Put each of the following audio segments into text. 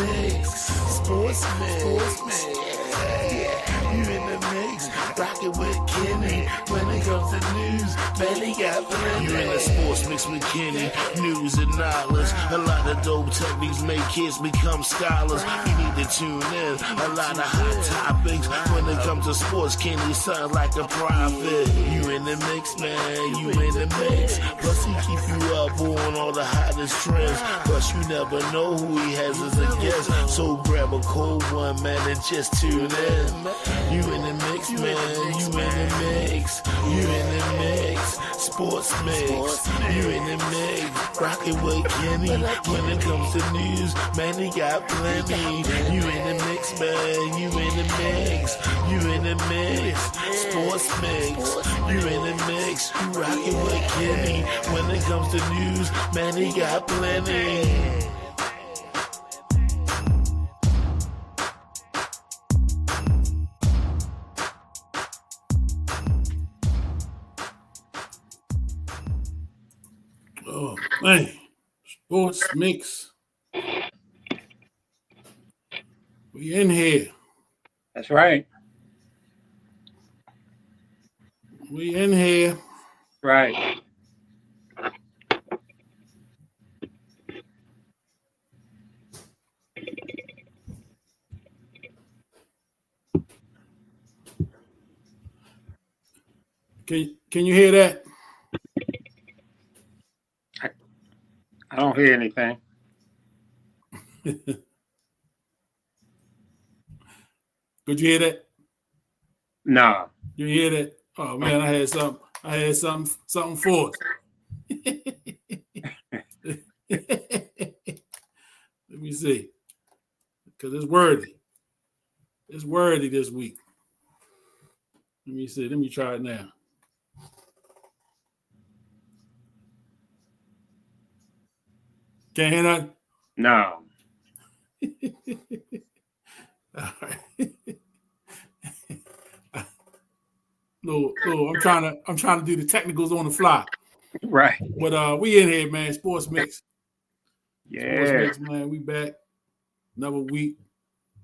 mix. Sports mix. Yeah. You in the mix. Rockin' with Kenny. When it comes to news, man, he got plenty. You in the sports mix with Kenny. News and knowledge. A lot of dope techniques make kids become scholars. You need to tune in. A lot of hot topics. When it comes to sports, Kenny sound like a prophet. You in the mix, man. You in the mix. Plus he keep you up on all the hottest trends. Plus you never know who he has as a guest. So grab a cold one, man, and just tune in. You in the mix, man. You in the mix. You in the mix. Sports mix. You in the mix. Rockin' with Kenny. When it comes to news, man, he got plenty. You in the mix, man. You in the mix. You in the mix. Sports mix. You in the mix. You rockin' with Kenny. When it comes to news, man, he got plenty. Oh, man. Sports mix. We in here. That's right. We in here. Right. Can you hear that? I don't hear anything. Could you hear that? No. You hear that? Oh man, I had something for us. Let me see. Because it's worthy. It's worthy this week. Let me see. Let me try it now. Can't hear nothing? No. All right. No, I'm trying to do the technicals on the fly. Right. But we in here, man. Sports mix. Yeah. Sports mix, man. We back. Another week.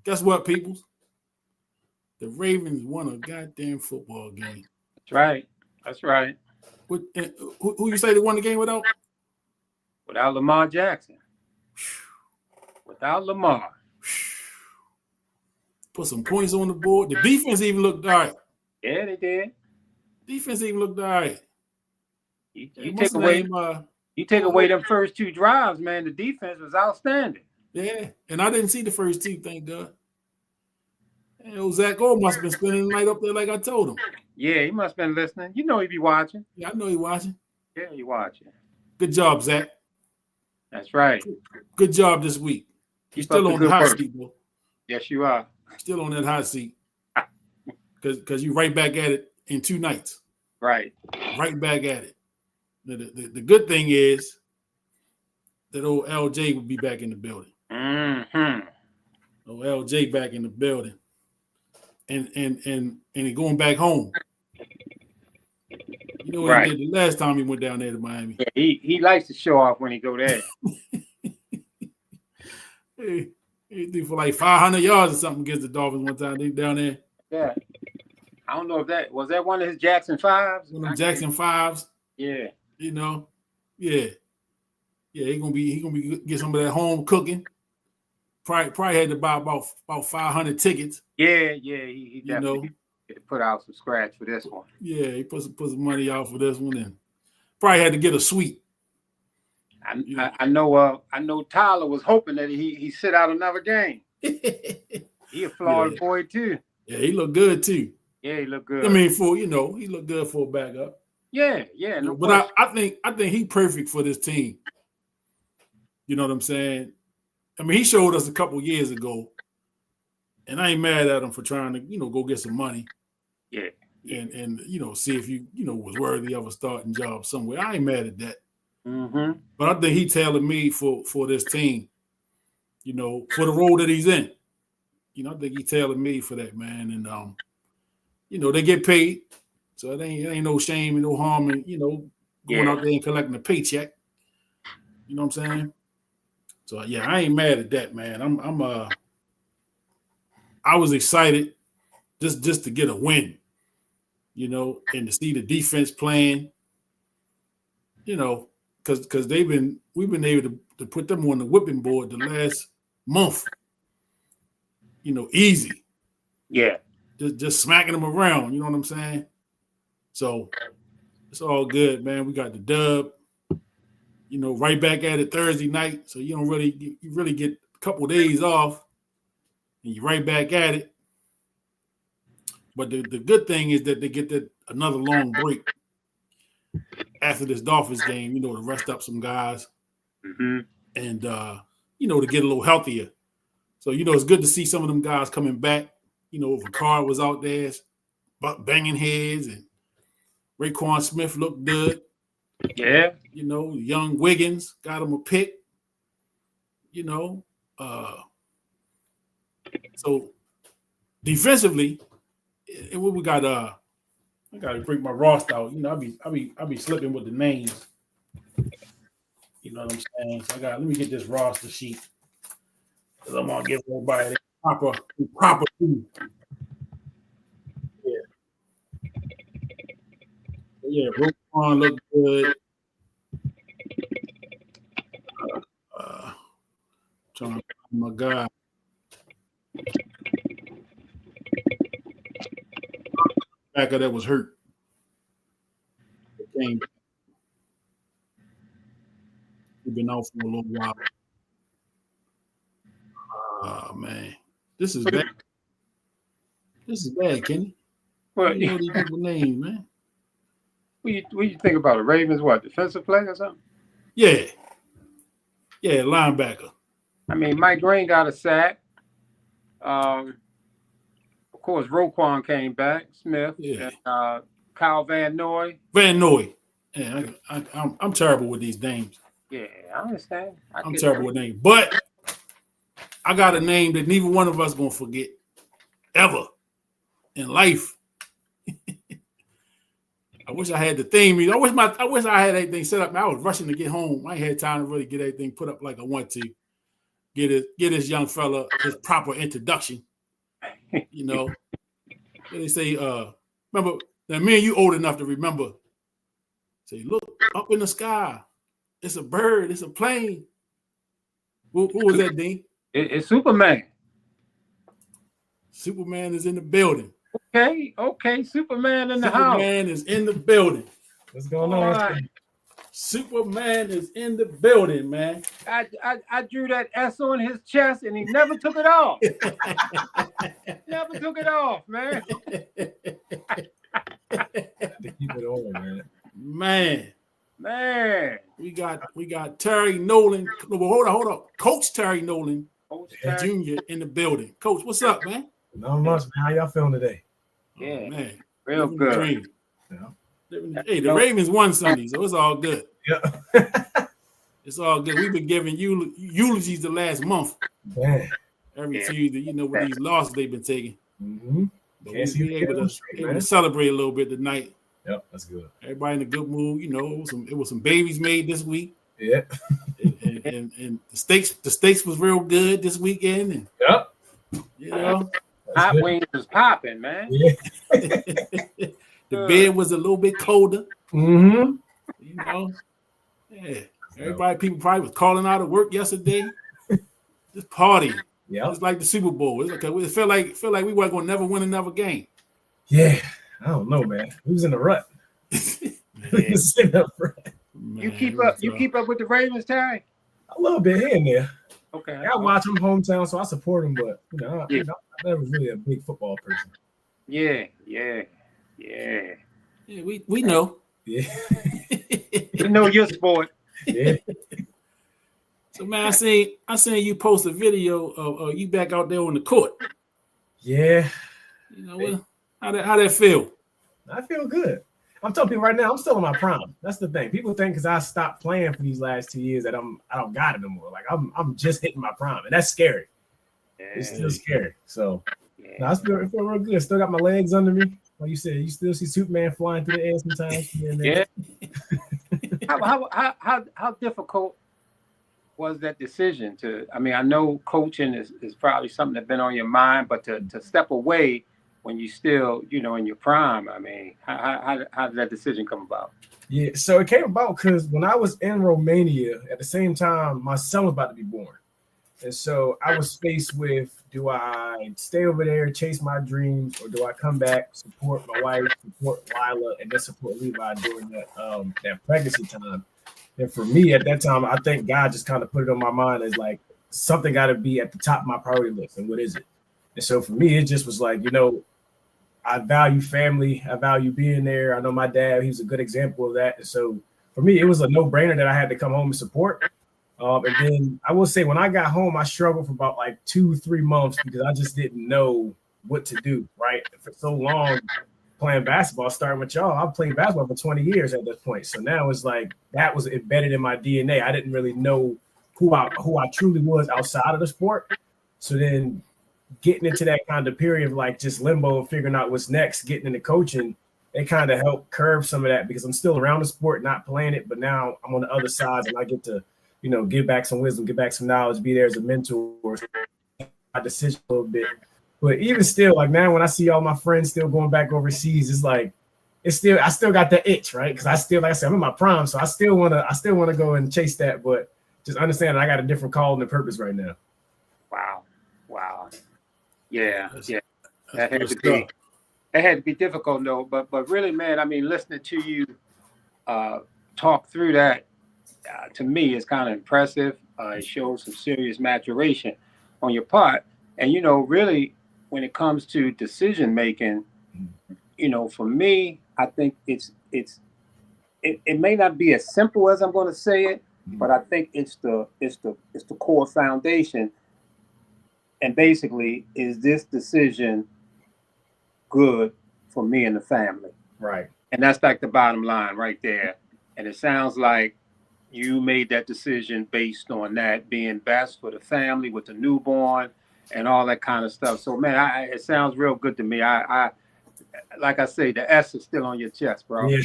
Guess what, peoples? The Ravens won a goddamn football game. That's right. That's right. Who you say they won the game without? Without Lamar Jackson. Without Lamar. Put some points on the board. The defense even looked all right. Yeah, they did. Defense even looked all right. You take away them first two drives, man. The defense was outstanding. Yeah, and I didn't see the first two, thank God. And Zach Orr must have been spending the night up there like I told him. Yeah, he must have been listening. You know he be watching. Yeah, I know he watching. Yeah, he watching. Good job, Zach. That's right. Good job this week. You're still on the hot seat, bro. Yes, you are. Still on that hot seat. Because you right back at it in 2 nights. Right. Right back at it. The good thing is that old LJ will be back in the building. Mm-hmm. Old LJ back in the building. And going back home. You know what right. he did the last time he went down there to Miami. Yeah, he likes to show off when he go there. He threw for like 500 yards or something against the Dolphins one time. They down there. Yeah. I don't know if that was one of his Jackson 5s. One of them Jackson 5s. Yeah. You know. Yeah. Yeah, he gonna be get some of that home cooking. Probably had to buy about 500 tickets. Yeah, he definitely put out some scratch for this one. Yeah, he put some money out for this one, and probably had to get a suite. I know Tyler was hoping that he sit out another game. He a Florida boy too. Yeah, he looked good too. Yeah, he looked good. I mean, he looked good for a backup. Yeah. No but I think he perfect for this team. You know what I'm saying? I mean, he showed us a couple years ago, and I ain't mad at him for trying to, go get some money. Yeah. And see if you was worthy of a starting job somewhere. I ain't mad at that. Mm-hmm. But I think he tailored me for this team, for the role that he's in. I think he tailored me for that, man. And they get paid, so it ain't no shame and no harm in going out there and collecting a paycheck. You know what I'm saying? So yeah, I ain't mad at that, man. I was excited just to get a win, you know, and to see the defense playing, you know, because we've been able to put them on the whipping board the last month, you know, easy. Yeah. Just smacking them around, you know what I'm saying? So it's all good, man. We got the dub, you know, right back at it Thursday night. So you really get a couple of days off and you're right back at it. But the good thing is that they get another long break after this Dolphins game, you know, to rest up some guys and, you know, to get a little healthier. So, you know, it's good to see some of them guys coming back. You know, Ricard was out there banging heads and Raekwon Smith looked good. Yeah. You know, young Wiggins got him a pick. You know, so defensively, what we got? I got to bring my roster out. You know, I be slipping with the names. You know what I'm saying? So let me get this roster sheet because I'm gonna give everybody the proper food. Yeah, Roquan looked good. Trying to find my guy. Backer that was hurt. He's been out for a little while. Oh man, this is bad. This is bad, Kenny. Well, you know these people's names, man. What you think about the Ravens? What, defensive play or something? Yeah, linebacker. I mean, Mike Green got a sack. Of course, Roquan came back. Smith. Yeah. And, Kyle Van Noy. Yeah, I'm terrible with these names. Yeah, I understand. I'm terrible with names, but I got a name that neither one of us gonna forget ever in life. I wish I had the theme. I wish I had everything set up. I was rushing to get home. I ain't had time to really get everything put up like I want to. Get this young fella his proper introduction. You know, they say, remember that me and you old enough to remember. Say, look up in the sky. It's a bird. It's a plane. Who was that, Dean? It's Superman. Superman is in the building. Okay. Superman in the house. Superman is in the building. What's going on? Right. Superman is in the building, man. I drew that S on his chest and he never took it off. Never took it off, man. Keep it on, man. Man. We got Terry Nolan. Hold on. Coach Terry Nolan Jr. in the building. Coach, what's up, man? Not much, man. How y'all feeling today? Yeah, oh, man. Real good. Yeah. Hey, the Ravens won Sunday, so it's all good. Yeah. It's all good. We've been giving eulogies the last month. Man. Every Tuesday, you know, with these losses they've been taking. Mm-hmm. But we'll be able to celebrate a little bit tonight. Yep, that's good. Everybody in a good mood. You know, it was some babies made this week. Yeah. and the steaks was real good this weekend. And yep. You know, hot wings was popping, man. Yeah. The bed was a little bit colder. Mm-hmm. You know, yeah. People probably was calling out of work yesterday. Just partying. Yeah. It's like the Super Bowl. It's okay. It felt like we weren't gonna never win another game. Yeah. I don't know, man. We was in the rut. You keep up with the Ravens, Terry? A little bit here and there. Okay. I watch them hometown, so I support them, but I'm never really a big football person. Yeah. Yeah, we know. Yeah. We know your sport. Yeah. So man, I seen you post a video of you back out there on the court. Yeah. You know how that feel? I feel good. I'm telling people right now, I'm still in my prime. That's the thing. People think because I stopped playing for these last 2 years that I don't got it no more. Like I'm just hitting my prime, and that's scary. Yeah. It's still scary. So I feel real good. Still got my legs under me. Like you said, you still see Superman flying through the air sometimes. Yeah. How difficult was that decision to? I mean, I know coaching is probably something that's been on your mind, but to step away when you still, in your prime. I mean, how did that decision come about? Yeah, so it came about because when I was in Romania, at the same time, my son was about to be born. And so I was faced with, do I stay over there, chase my dreams, or do I come back, support my wife, support Lila, and then support Levi during that pregnancy time? And for me at that time, I think God just kind of put it on my mind as like something got to be at the top of my priority list. And what is it? And so for me, it just was like, I value family. I value being there. I know my dad, he's a good example of that. And so for me, it was a no-brainer that I had to come home and support. And then I will say when I got home, I struggled for about like 2-3 months because I just didn't know what to do, right? For so long playing basketball, starting with y'all, I've played basketball for 20 years at this point. So now it's like that was embedded in my DNA. I didn't really know who I truly was outside of the sport. So then getting into that kind of period of like just limbo, figuring out what's next, getting into coaching, it kind of helped curb some of that because I'm still around the sport, not playing it, but now I'm on the other side and I get to give back some wisdom, give back some knowledge, be there as a mentor, my decision a little bit. But even still, like now when I see all my friends still going back overseas, it's like I still got that itch, right? Because I still, like I said, I'm in my prime, so I still wanna go and chase that, but just understand that I got a different call and a purpose right now. Wow. Yeah. That had to be difficult, though. But really, man, I mean, listening to you talk through that. To me, it's kind of impressive. It shows some serious maturation on your part. And, really, when it comes to decision making, for me, I think it may not be as simple as I'm going to say it, but I think it's the core foundation. And basically, is this decision good for me and the family? Right. And that's like the bottom line right there. And it sounds like you made that decision based on that being best for the family with the newborn and all that kind of stuff. So, man, it sounds real good to me. I like I say, the S is still on your chest, bro. Yeah.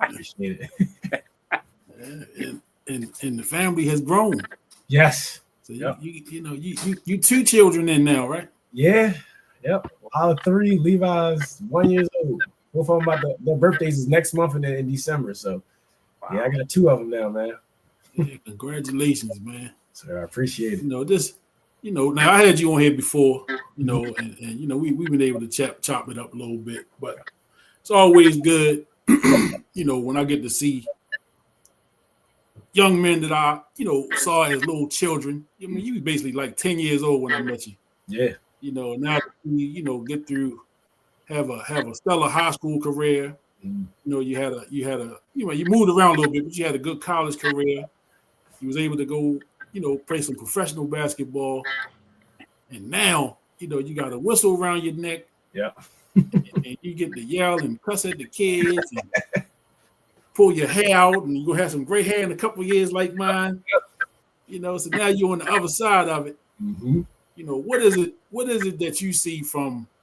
Appreciate it. And the family has grown. Yes. So you 2 children in now, right? Yeah. Yep. All 3. Levi's 1 year old. Both of them their birthdays is next month and then in December. So. Wow. Yeah, I got 2 of them now, man. Yeah, congratulations, man. Sir, I appreciate it. Now I had you on here before, and we've been able to chop it up a little bit, but it's always good, when I get to see young men that I, saw as little children. I mean, you was basically like 10 years old when I met you. Yeah. Now we, get through, have a stellar high school career. You moved around a little bit, but you had a good college career. You was able to go, play some professional basketball. And now, you got a whistle around your neck. Yeah. and you get to yell and cuss at the kids and pull your hair out, and you're going to have some gray hair in a couple of years like mine. So now you're on the other side of it. Mm-hmm. What is it that you see from –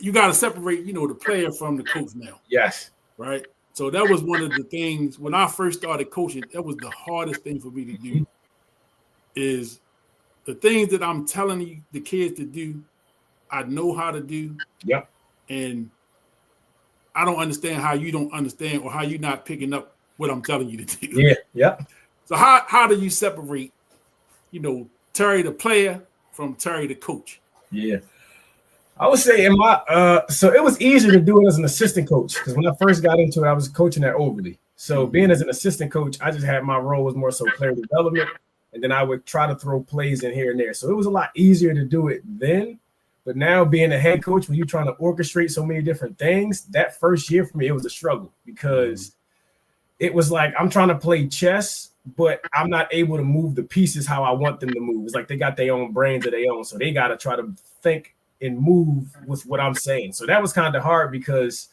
you got to separate, the player from the coach now. Yes. Right. So that was one of the things when I first started coaching, that was the hardest thing for me to do is the things that I'm telling the kids to do, I know how to do. Yep. And I don't understand how you don't understand or how you're not picking up what I'm telling you to do. Yeah. Yep. So how do you separate, Terry the player from Terry the coach? Yeah. I would say so it was easier to do it as an assistant coach because when I first got into it, I was coaching at Overly. So being as an assistant coach, I just had my role was more so player development, and then I would try to throw plays in here and there. So it was a lot easier to do it then. But now being a head coach, when you're trying to orchestrate so many different things, that first year for me, it was a struggle because it was like I'm trying to play chess, but I'm not able to move the pieces how I want them to move. It's like they got their own brains of their own, so they got to try to think and move with what I'm saying. So that was kind of hard because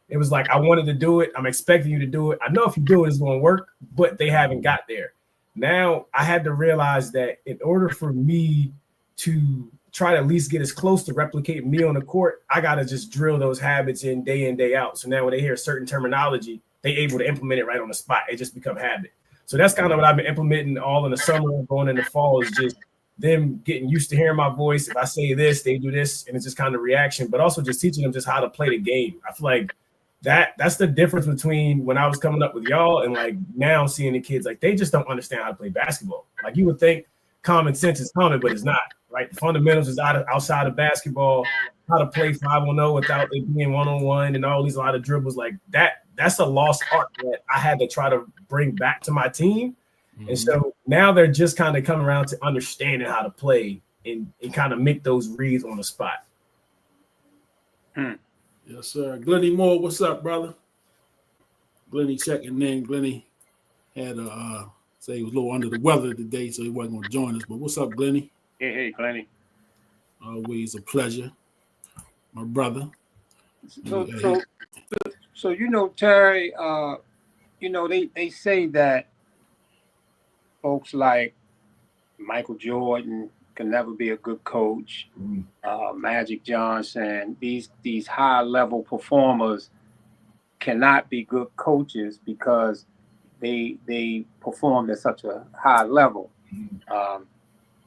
it was like I wanted to do it. I'm expecting you to do it. I know if you do it, it's going to work, but they haven't got there. Now I had to realize that in order for me to try to at least get as close to replicate me on the court, I got to just drill those habits in, day out. So now when they hear certain terminology, they able to implement it right on the spot. It just become habit. So that's kind of what I've been implementing all in the summer, going in the fall, is just them getting used to hearing my voice. If I say this, they do this, and it's just kind of reaction, but also just teaching them just how to play the game. I feel like that's the difference between when I was coming up with y'all and like now seeing the kids, like they just don't understand how to play basketball. Like you would think common sense is common, but it's not, right? The fundamentals is outside of basketball, how to play 5-on-0 without it being 1-on-1 and all these, a lot of dribbles like that. That's a lost art that I had to try to bring back to my team. Mm-hmm. And so now they're just kind of coming around to understanding how to play and kind of make those reads on the spot. Yes, sir. Glenny Moore, what's up, brother? Glenny checking in. Glenny had say he was a little under the weather today, so he wasn't going to join us. But what's up, Glenny? Hey, Glenny. Always a pleasure, my brother. So you know, Terry, you know, they say that folks like Michael Jordan can never be a good coach. Magic Johnson, these high level performers cannot be good coaches because they performed at such a high level.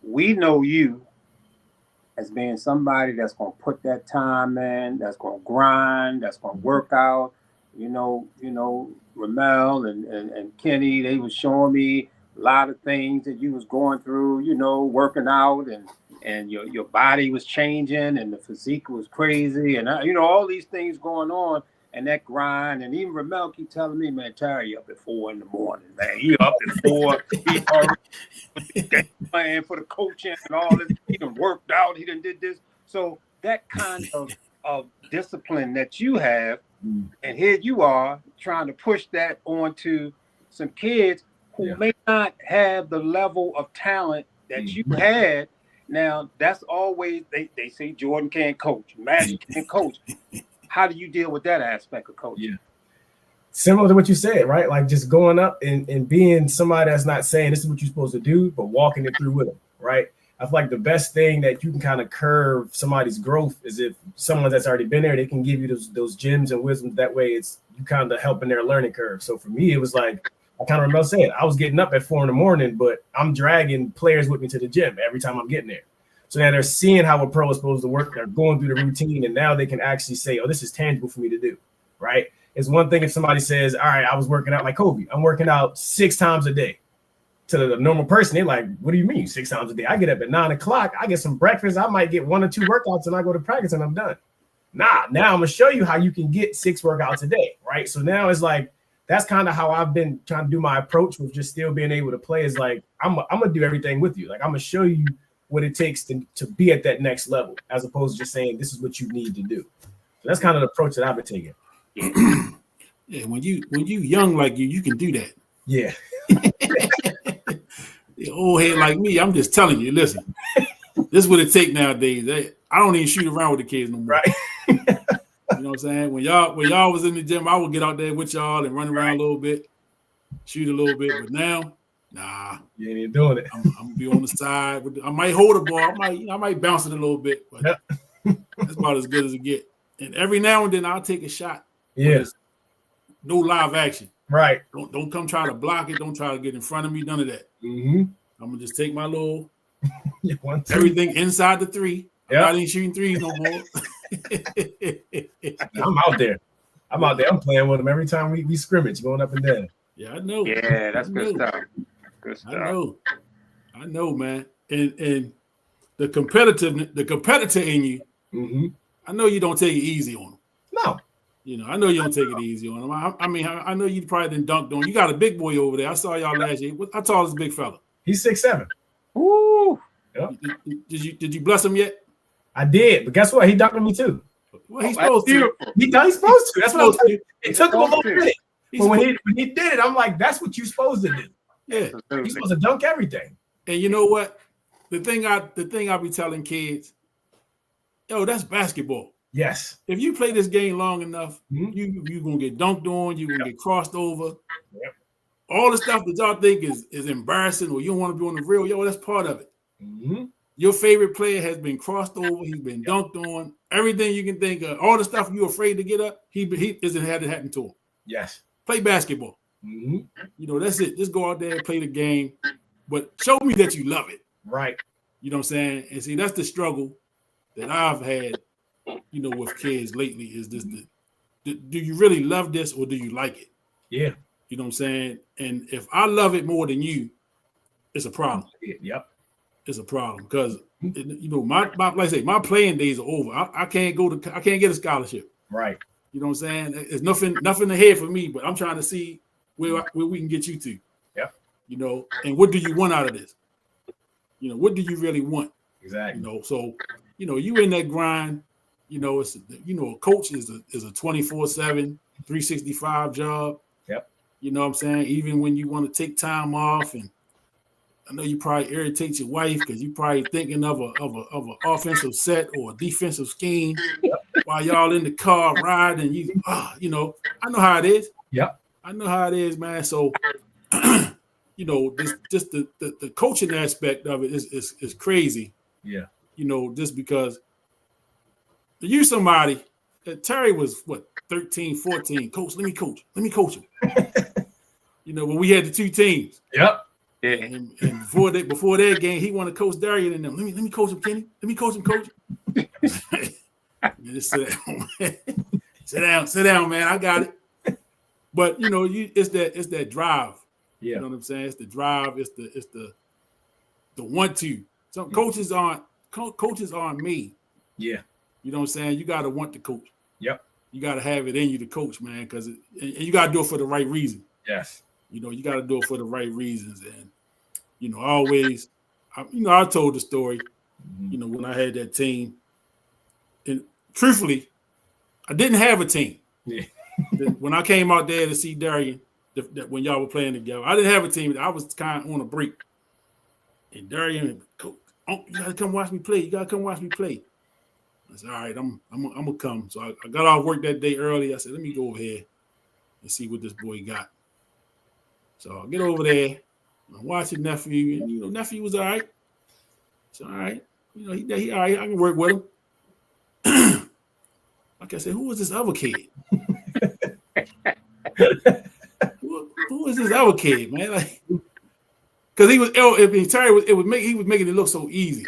We know you as being somebody that's going to put that time in, that's going to grind, that's going to work out. You know, Ramel and Kenny, they was showing me a lot of things that you was going through, you know, working out and your body was changing and the physique was crazy and, you know, all these things going on and that grind. And even Ramel keep telling me, man, Terry, you up at 4 a.m, man. He up at 4. He already playing for the coaching and all this. He done worked out. He done did this. So that kind of discipline that you have, and here you are trying to push that onto some kids who may not have the level of talent that you had. Now, that's always, they say Jordan can't coach, Magic can't coach. How do you deal with that aspect of coaching? Yeah. Similar to what you said, right? Like just going up and being somebody that's not saying this is what you're supposed to do, but walking it through with them, right? I feel like the best thing that you can kind of curve somebody's growth is if someone that's already been there, they can give you those gems and wisdoms. That way it's you kind of helping their learning curve. So for me, it was like, I kind of remember saying I was getting up at 4 a.m, but I'm dragging players with me to the gym every time I'm getting there. So now they're seeing how a pro is supposed to work. They're going through the routine, and now they can actually say, oh, this is tangible for me to do, right? It's one thing if somebody says, all right, I was working out like Kobe. I'm working out 6 times a day. To the normal person, they're like, what do you mean 6 times a day? I get up at 9 o'clock. I get some breakfast. I might get 1 or 2 workouts, and I go to practice, and I'm done. Now I'm going to show you how you can get 6 workouts a day, right? So now it's like, that's kind of how I've been trying to do my approach with just still being able to play is like, I'm going to do everything with you. Like, I'm going to show you what it takes to be at that next level, as opposed to just saying, this is what you need to do. So that's kind of the approach that I've been taking. Yeah. When you young like you can do that. Yeah. The old head like me, I'm just telling you, listen, this is what it take nowadays. I don't even shoot around with the kids no more. Right. You know what I'm saying? When y'all was in the gym, I would get out there with y'all and run around a little bit, shoot a little bit. But now, nah, you ain't even doing it. I'm gonna be on the side. I might hold the ball. I might bounce it a little bit, but that's about as good as it get. And every now and then I'll take a shot. Yeah. No live action. Right. Don't come try to block it. Don't try to get in front of me. None of that. Mm-hmm. I'm gonna just take my little everything inside the 3. I'm not even shooting 3s no more. I'm out there. I'm playing with them every time we scrimmage, going up and down. Yeah, I know. Yeah, that's good stuff. Good stuff. I know, man. And the competitor in you, I know you don't take it easy on them. No. You know, I know you don't take it easy on them. I know you probably didn't dunk on. You got a big boy over there. I saw y'all last year. How tall is the big fella? He's 6'7". Ooh. Yep. Did you bless him yet? I did, but guess what? He dunked on me too. Well, he's supposed to. He's supposed to. That's what I'm saying. It took him a little bit. But when he did it, I'm like, that's what you're supposed to do. Yeah. He's supposed to dunk everything. And you know what? The thing I be telling kids, yo, that's basketball. Yes. If you play this game long enough, you're gonna get dunked on, you're gonna get crossed over. Yep. All the stuff that y'all think is embarrassing or you don't want to be on the real, yo, that's part of it. Mm-hmm. Your favorite player has been crossed over, he's been dunked on, everything you can think of, all the stuff you're afraid to get up, he hasn't had it happen to him. Yes. Play basketball. Mm-hmm. You know, that's it. Just go out there and play the game, but show me that you love it. Right. You know what I'm saying? And see, that's the struggle that I've had, you know, with kids lately is this, do you really love this or do you like it? Yeah. You know what I'm saying? And if I love it more than you, it's a problem. Yep. It's a problem because, you know, my like I say, my playing days are over. I can't get a scholarship. Right. You know what I'm saying? It's nothing ahead for me, but I'm trying to see where we can get you to. Yep. You know, and what do you want out of this? You know, what do you really want? Exactly. You know, so, you know, you in that grind, you know, it's, you know, a coach is a 24/7, 365 job. Yep. You know what I'm saying? Even when you want to take time off, and I know you probably irritate your wife because you probably thinking of an offensive set or a defensive scheme while y'all in the car riding. You know, I know how it is. Yep. I know how it is, man. So, you know, just the coaching aspect of it is crazy. Yeah. You know, just because you somebody, Terry was what, 13, 14. Coach, let me coach him. You know, when we had the two teams. Yep. Yeah. And before that game, he wanted to coach Darian and them. Let me coach him, Kenny. Let me coach him, coach. Just sit down, man. I got it. But you know, it's that drive. Yeah. You know what I'm saying? It's the drive. It's the want to. Some coaches aren't made. Yeah. You know what I'm saying? You got to want to coach. Yep. You got to have it in you to coach, man, because and you got to do it for the right reason. Yes. You know, you got to do it for the right reasons. And, you know, I told the story, you know, when I had that team. And truthfully, I didn't have a team. Yeah. When I came out there to see Darian, when y'all were playing together, I didn't have a team. I was kind of on a break. And Darian, coach, you got to come watch me play. You got to come watch me play. I said, all right, I'm going to come. So I got off work that day early. I said, let me go over here and see what this boy got. So I get over there. I'm watching nephew. And, you know, nephew was all right. So, all right. You know, he all right. I can work with him. Like I said, who was this other kid? who is this other kid, man? Like, because he was making it look so easy,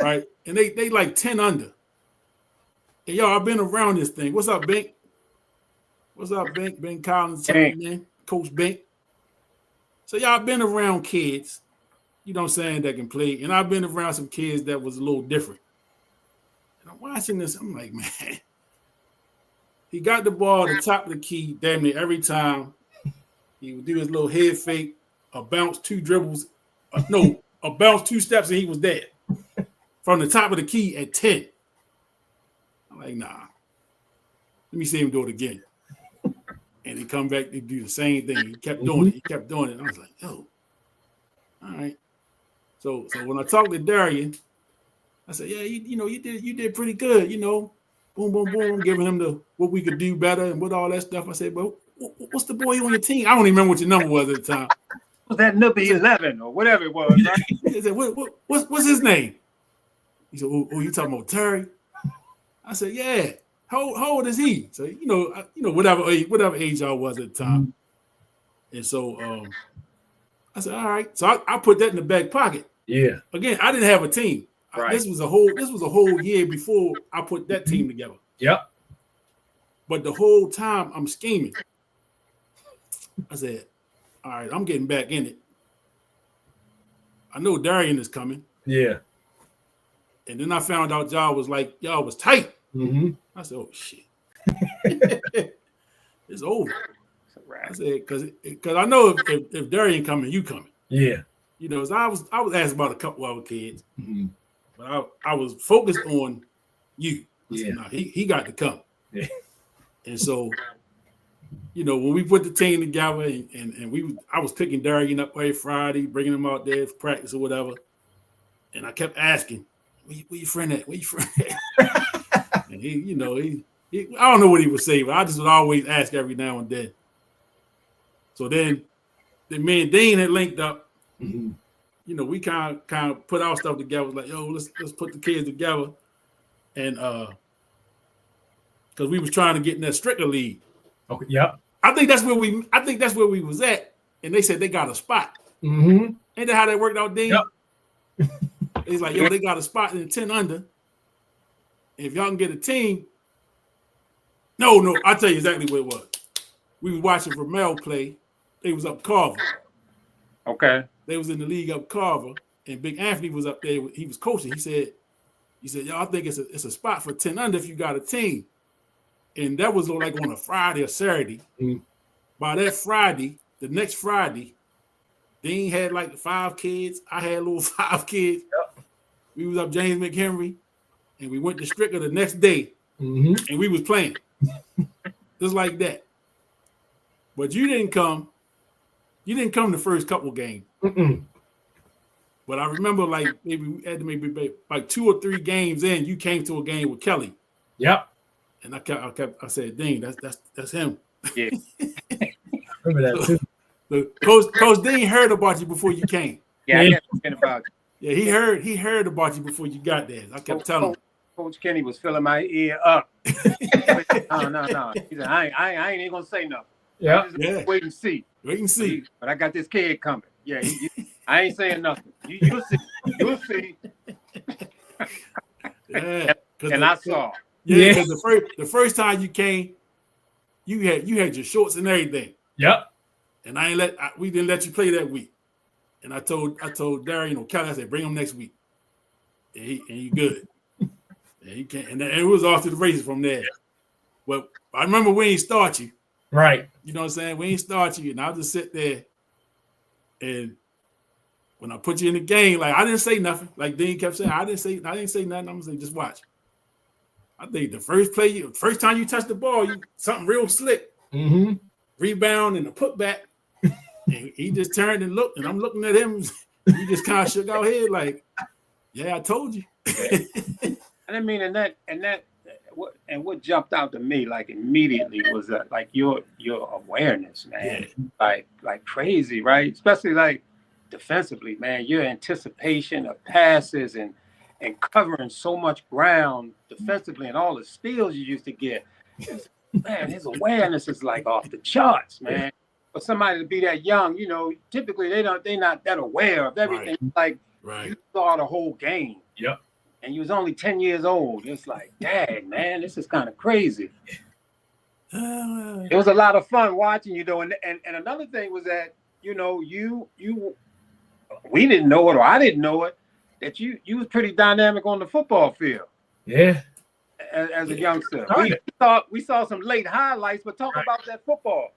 right? And they like 10 under. And y'all, I've been around this thing. What's up, Bink? What's up, Bink? Ben Collins, man, Coach Bink. So y'all been around kids, you know what I'm saying, that can play, and I've been around some kids that was a little different. And I'm watching this, I'm like, man, he got the ball at the top of the key damn near every time. He would do his little head fake, a bounce, two dribbles, a bounce, two steps, and he was dead. From the top of the key at 10. I'm like, nah. Let me see him do it again. And he come back to do the same thing. He kept doing it. I was like, yo, all right. So when I talked to Darian, I said, yeah, you did pretty good, you know. Boom, boom, boom, giving him what we could do better and what all that stuff. I said, but what's the boy on your team? I don't even remember what your number was at the time. Was that number 11 or whatever it was? Right? He said, what's his name? He said, oh, you talking about Terry? I said, yeah. How old is he? So you know whatever age I was at the time, and so I said, all right. So I put that in the back pocket. Yeah. Again, I didn't have a team. Right. This was a whole year before I put that team together. Yep. But the whole time I'm scheming. I said, all right, I'm getting back in it. I know Darian is coming. Yeah. And then I found out y'all was tight. Mm-hmm. I said, oh shit. It's over. I said, because I know if Darian coming, you coming. Yeah. You know, so I was asked about a couple other kids, but I was focused on you. I said, Yeah. nah, he got to come. Yeah. And so, you know, when we put the team together and I was picking Darian up every Friday, bringing him out there for practice or whatever. And I kept asking, where your friend at? Where your friend at? And he, you know, he I don't know what he would say, but I just would always ask every now and then. So then me and Dean had linked up. Mm-hmm. You know, we kind of put our stuff together. Like, yo, let's put the kids together, and because we was trying to get in that Stricker league. Okay. Yep. I think that's where we was at, and they said they got a spot. Mm-hmm. Ain't that how that worked out, Dean? Yep. It's like, yo, they got a spot in the 10 under. If y'all can get a team, no, I'll tell you exactly what it was. We was watching Vermel play. They was up Carver. Okay. They was in the league up Carver, and Big Anthony was up there. He was coaching. He said, yo, I think it's a spot for 10 under if you got a team. And that was like on a Friday or Saturday. Mm. By that Friday, the next Friday, Dean had like 5 kids. I had little 5 kids. Yep. We was up James McHenry, and we went to Stricker the next day, and we was playing. Just like that. But you didn't come. You didn't come the first couple games. Mm-mm. But I remember like maybe like 2 or 3 games in, you came to a game with Kelly. Yep. And I said, Dean, that's him. Yeah. Remember that too. Coach Dean heard about you before you came. Yeah, I kept thinking about you. Yeah, he heard about you before you got there. I kept telling him. Coach Kenny was filling my ear up. No. He said, I ain't even gonna say nothing. Yeah. Wait and see. But I got this kid coming. Yeah, I ain't saying nothing. You'll see. You'll see. Yeah. And I saw. Yeah, because the first time you came, you had your shorts and everything. Yep. And we didn't let you play that week. And I told Darian or Kelly, I said, bring him next week. And he good. And he can't. And it was off to the races from there. Yeah. Well, I remember we ain't start you. Right. You know what I'm saying? We ain't start you, and I'll just sit there. And when I put you in the game, like I didn't say nothing. Like Dean kept saying, I didn't say nothing. I'm gonna say, just watch. I think the first time you touched the ball, something real slick. Mm-hmm. Rebound and a putback. And he just turned and looked, and I'm looking at him. He just kind of shook our head like, yeah, I told you. I mean, what jumped out to me like immediately was that like your awareness, man, yeah. like crazy, right? Especially like defensively, man, your anticipation of passes and covering so much ground defensively and all the steals you used to get. Man, his awareness is like off the charts, man. For somebody to be that young, typically they're not that aware of everything. Right. You saw the whole game. Yep. And you was only 10 years old. It's like, dang, man, this is kind of crazy. It was a lot of fun watching you, though. And another thing was that, we didn't know it, or I didn't know it, that you was pretty dynamic on the football field. Yeah. As a youngster. Right. We saw some late highlights, but talk about that football.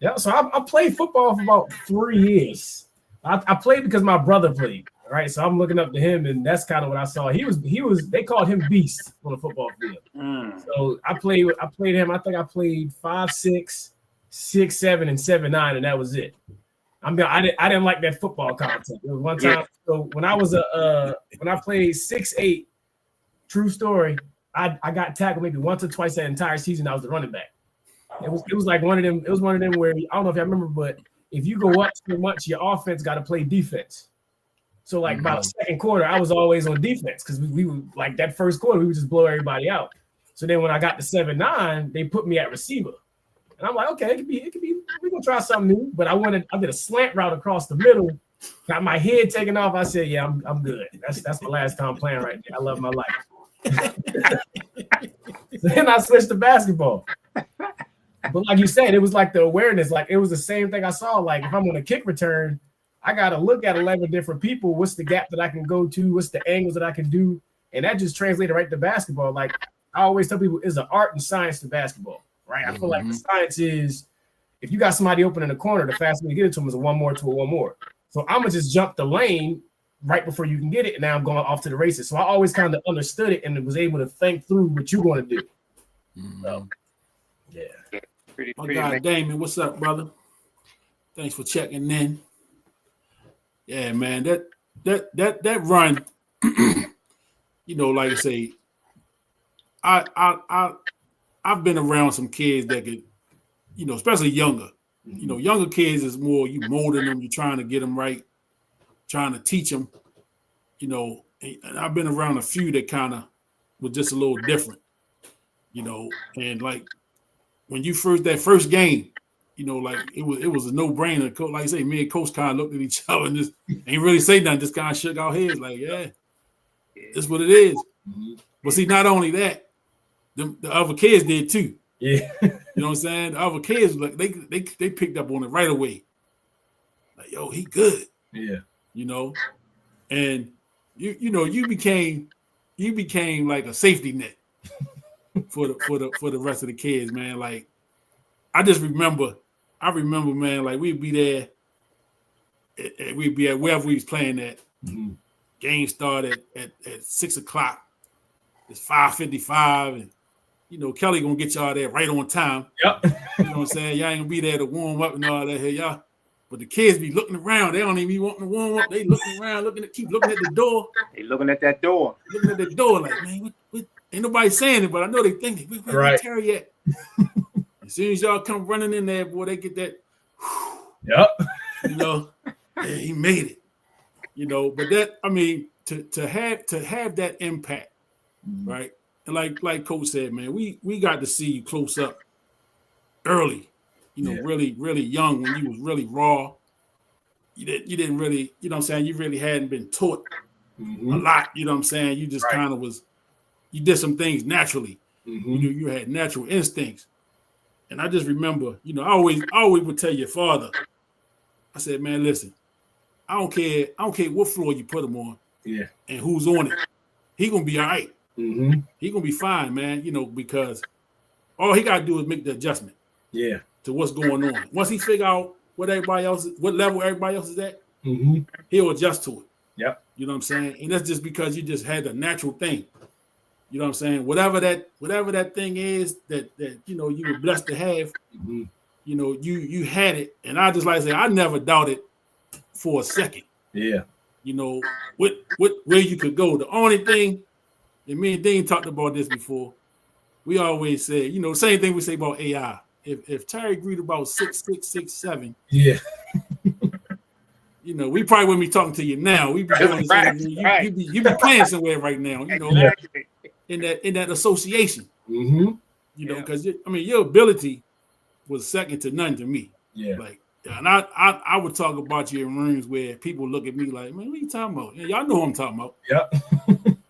Yeah, so I played football for about 3 years. I played because my brother played. Right, so I'm looking up to him, and that's kind of what I saw. He was. They called him Beast on the football field. So I played him. I think I played 5'6", 6'7", and 7'9", and that was it. I didn't like that football content. There was one time. Yeah. So when I played 6'8", true story. I got tackled maybe once or twice that entire season. I was the running back. It was like one of them. It was one of them where I don't know if you remember, but if you go up too much, your offense got to play defense. So like about the second quarter, I was always on defense because we were like that first quarter, we would just blow everybody out. So then when I got to 7'9", they put me at receiver. And I'm like, okay, it could be, we're gonna try something new. But I did a slant route across the middle, got my head taken off. I said, yeah, I'm good. That's my last time playing right there. I love my life. So then I switched to basketball. But like you said, it was like the awareness, like it was the same thing I saw. Like if I'm on a kick return, I got to look at 11 different people. What's the gap that I can go to? What's the angles that I can do? And that just translated right to basketball. Like I always tell people, it's an art and science to basketball, right? I feel like the science is if you got somebody open in the corner, the fastest way to get it to them is a 1 to a 1 more. So I'm going to just jump the lane right before you can get it. And now I'm going off to the races. So I always kind of understood it and was able to think through what you're going to do. So, yeah. My guy, Damon, what's up, brother? Thanks for checking in. Yeah, man, that run, like I say, I've been around some kids that could, especially younger. Younger kids is more you molding them, you're trying to get them right, trying to teach them. And I've been around a few that kind of were just a little different. And like when that first game, you know, like it was a no-brainer. Like I say, me and Coach kind of looked at each other and just ain't really say nothing, just kind of shook our heads like, yeah, that's what it is. But see, not only that, the other kids did too. Yeah. You know what I'm saying? The other kids, like they picked up on it right away. Like, yo, he good. Yeah. You know, and you became like a safety net for the rest of the kids, man. Like, I remember, man, like we'd be there, we'd be at wherever we was playing at. Game started at 6 o'clock. It's 5:55, and you know Kelly gonna get y'all there right on time. Yep. You know what I'm saying? Y'all ain't gonna be there to warm up and all that here, y'all. But the kids be looking around. They don't even be wanting to warm up. They looking around, keep looking at the door. They looking at that door. Looking at the door like, man, what? Ain't nobody saying it, but I know they think it. Where Terry at? As soon as y'all come running in there, boy, they get that. Yep. You know, yeah, he made it. You know, but that, I mean, to have that impact, right? And like Coach said, man, we got to see you close up early. You know, really, really young when you was really raw. You didn't really, you know what I'm saying? You really hadn't been taught a lot, you know what I'm saying? You just kind of you did some things naturally. You had natural instincts. And I just remember, you know, I always would tell your father, I said, man, listen, I don't care what floor you put him on and who's on it. He gonna be all right. He gonna be fine, man, you know, because all he gotta do is make the adjustment. Yeah. To what's going on. Once he figure out what level everybody else is at, he'll adjust to it. Yep. You know what I'm saying? And that's just because you just had a natural thing. You know what I'm saying? Whatever that thing is that you know you were blessed to have, you know, you had it. And I just like to say, I never doubted for a second. Yeah. You know, where you could go. The only thing, and me and Dean talked about this before, we always say, you know, the same thing we say about AI. If Terry grew to about 6'6", 6'7", you know, we probably wouldn't be talking to you now. We'd be doing you be playing somewhere right now, you know, in that association. You know, because I mean, your ability was second to none to me. Yeah. Like, and I would talk about you in rooms where people look at me like, man, what are you talking about? And y'all know who I'm talking about. Yep.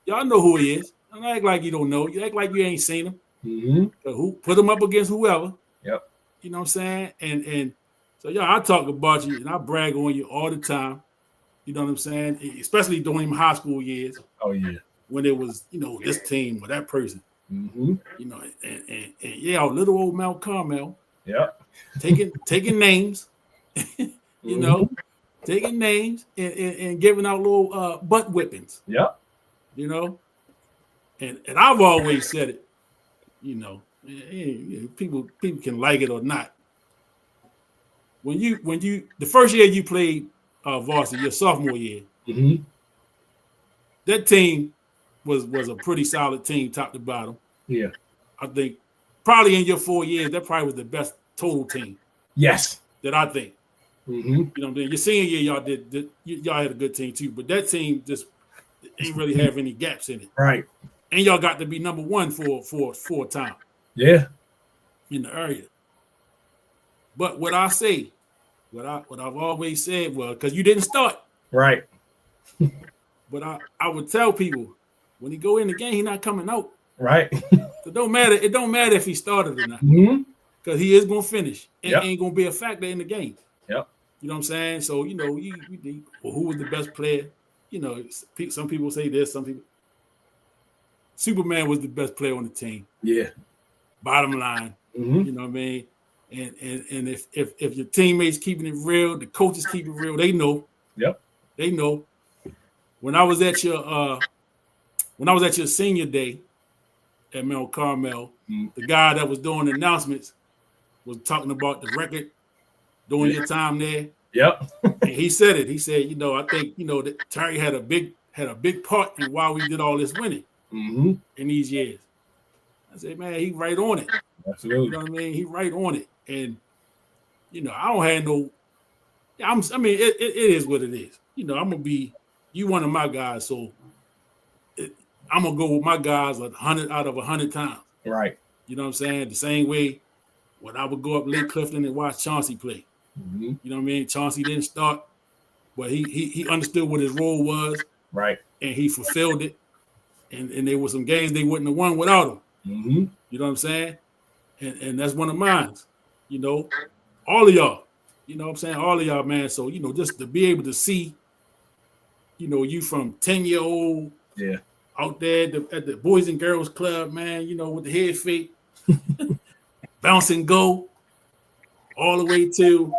Y'all know who he is. Don't act like you don't know. You act like you ain't seen him. Who put him up against whoever. Yep. You know what I'm saying? And so I talk about you and I brag on you all the time. You know what I'm saying? Especially during high school years. Oh yeah. When it was, you know, this team or that person. You know, and our little old Mount Carmel. Yep. Taking names. You know, taking names and giving out little butt whippings. Yep. You know, and I've always said it, you know, people can like it or not. When you the first year you played varsity, your sophomore year, that team was a pretty solid team, top to bottom. Yeah, I think probably in your 4 years, that probably was the best total team. Yes, that I think. You know, your senior year, y'all had a good team too, but that team just ain't really have any gaps in it. Right. And y'all got to be number one for a time. Yeah. In the area. But what I say, what I've always said was, because you didn't start. Right. But I would tell people, when he go in the game, he's not coming out. Right. So it don't matter if he started or not. Because he is going to finish. And ain't going to be a factor in the game. Yep. You know what I'm saying? So, you know, who was the best player? You know, some people say this, some people. Superman was the best player on the team. Yeah. Bottom line. You know what I mean? And if your teammates keeping it real, the coaches keep it real, they know. Yep. They know. When I was at your senior day at Mount Carmel, the guy that was doing the announcements was talking about the record during your time there. Yep. And he said it. He said, you know, I think, you know, that Terry had a big part in why we did all this winning in these years. I said, man, he right on it. Absolutely. You know what I mean? He right on it. And, you know, I don't have no, it is what it is. You know, I'm going to be, you one of my guys, so I'm going to go with my guys 100 out of 100 times. Right. You know what I'm saying? The same way when I would go up Lake Clifton and watch Chauncey play. Mm-hmm. You know what I mean? Chauncey didn't start, but he understood what his role was. Right. And he fulfilled it. And there were some games they wouldn't have won without him. Mm-hmm. You know what I'm saying? And that's one of mine. You know, all of y'all. You know what I'm saying? All of y'all, man. So, you know, just to be able to see, you know, you from 10-year-old out there at the Boys and Girls Club, man, you know, with the head fake, bounce and go, all the way to,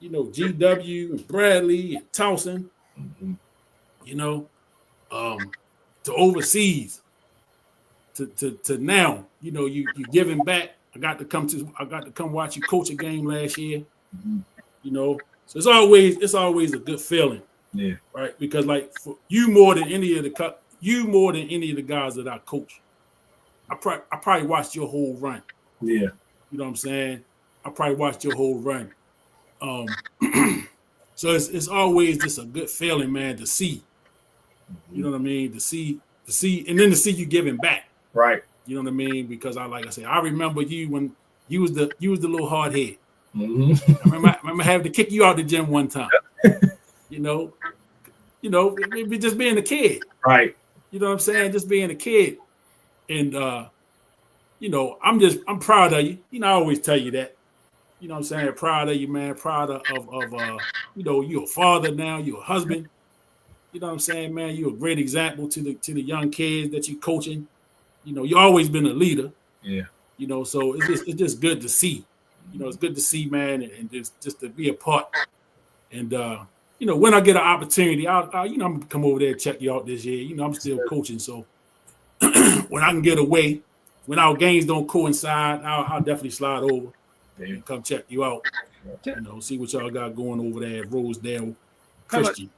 you know, GW and Bradley and Towson, you know, to overseas, to now, you know, you giving back. I got to come watch you coach a game last year, you know. So it's always a good feeling, right? Because like for you more than any of the guys that I coach, I probably watched your whole run. Yeah, you know what I'm saying. I probably watched your whole run. So it's always just a good feeling, man, to see. You know what I mean? To see, and then to see you giving back. Right. You know what I mean? Because I remember you when you was the little hard head. Mm-hmm. I remember having to kick you out the gym one time. you know, maybe just being a kid. Right. You know what I'm saying? Just being a kid. And you know, I'm proud of you. You know, I always tell you that. You know what I'm saying? Proud of you, man. Proud of you know, you're a father now, you're a husband. You know what I'm saying, man? You're a great example to the young kids that you're coaching. You know, you've always been a leader. Yeah. You know, so it's just good to see. You know, it's good to see, man, and just to be a part. And you know, when I get an opportunity, I'll you know, I'm gonna come over there and check you out this year. You know, I'm still coaching, so when I can get away, when our games don't coincide, I'll definitely slide over and come check you out. You know, see what y'all got going over there at Rosedale Christian.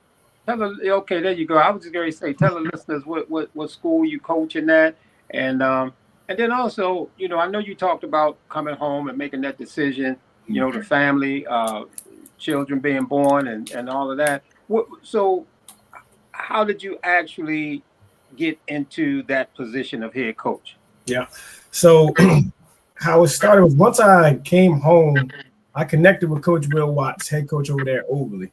Okay, there you go. I was just going to say, tell the listeners what school you coaching at, and then also, you know, I know you talked about coming home and making that decision. You know, the family, children being born, and all of that. So, how did you actually get into that position of head coach? Yeah. So, how it started was once I came home, I connected with Coach Will Watts, head coach over there at Overly.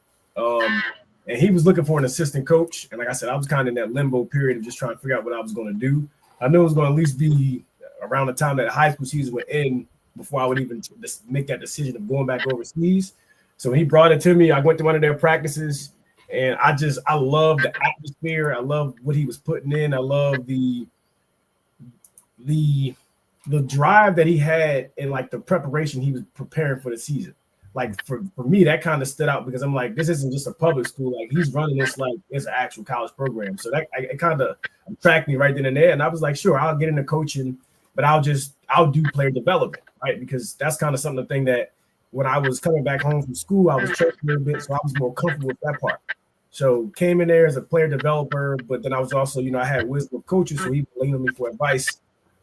And he was looking for an assistant coach. And like I said, I was kind of in that limbo period of just trying to figure out what I was going to do. I knew it was going to at least be around the time that the high school season would end before I would even make that decision of going back overseas. So he brought it to me. I went to one of their practices, and I love the atmosphere. I love what he was putting in. I love the drive that he had and like the preparation he was preparing for the season. Like for me, that kind of stood out because I'm like, this isn't just a public school. Like he's running this like it's an actual college program. So that it kind of attracted me right then and there. And I was like, sure, I'll get into coaching, but I'll do player development, right? Because that's kind of something, the thing that when I was coming back home from school, I was training a little bit, so I was more comfortable with that part. So came in there as a player developer, but then I was also, you know, I had wisdom of coaches, so he leaned on me for advice.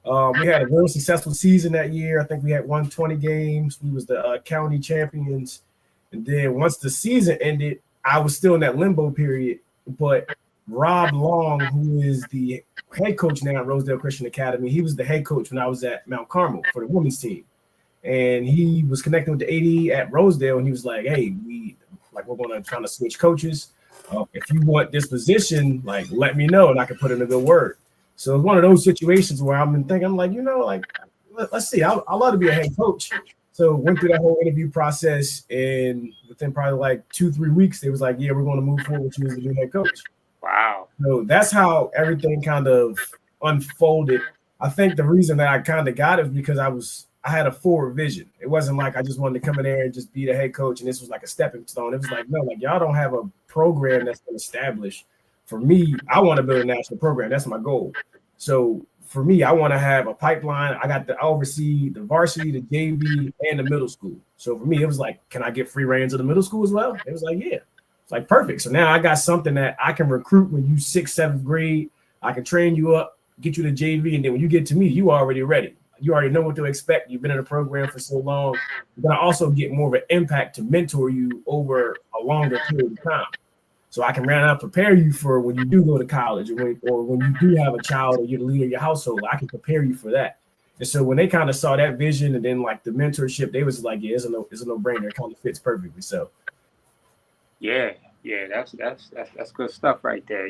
We had a very successful season that year. I think we had won 20 games. We was the county champions. And then once the season ended, I was still in that limbo period. But Rob Long, who is the head coach now at Rosedale Christian Academy, he was the head coach when I was at Mount Carmel for the women's team. And he was connecting with the AD at Rosedale, and he was like, hey, we're going to try to switch coaches. If you want this position, like, let me know, and I can put in a good word. So it's one of those situations where I'm like, you know, like, let's see. I'd love to be a head coach. So went through that whole interview process, and within probably like 2-3 weeks, they was like, yeah, we're going to move forward with you as the new head coach. Wow. So that's how everything kind of unfolded. I think the reason that I kind of got it was because I had a forward vision. It wasn't like I just wanted to come in there and just be the head coach, and this was like a stepping stone. It was like, no, like y'all don't have a program that's been established. For me, I want to build a national program. That's my goal. So for me, I want to have a pipeline. I oversee the varsity, the JV, and the middle school. So for me, it was like, can I get free reins of the middle school as well? It was like, yeah. It's like perfect. So now I got something that I can recruit when you 6th, 7th grade. I can train you up, get you to JV, and then when you get to me, you already ready. You already know what to expect. You've been in the program for so long. But I also get more of an impact to mentor you over a longer period of time. So I can prepare you for when you do go to college or when you do have a child or you're the leader of your household. I can prepare you for that. And so when they kind of saw that vision and then like the mentorship, they was like, yeah, it's a no brainer. It kind of fits perfectly. So yeah, that's good stuff right there.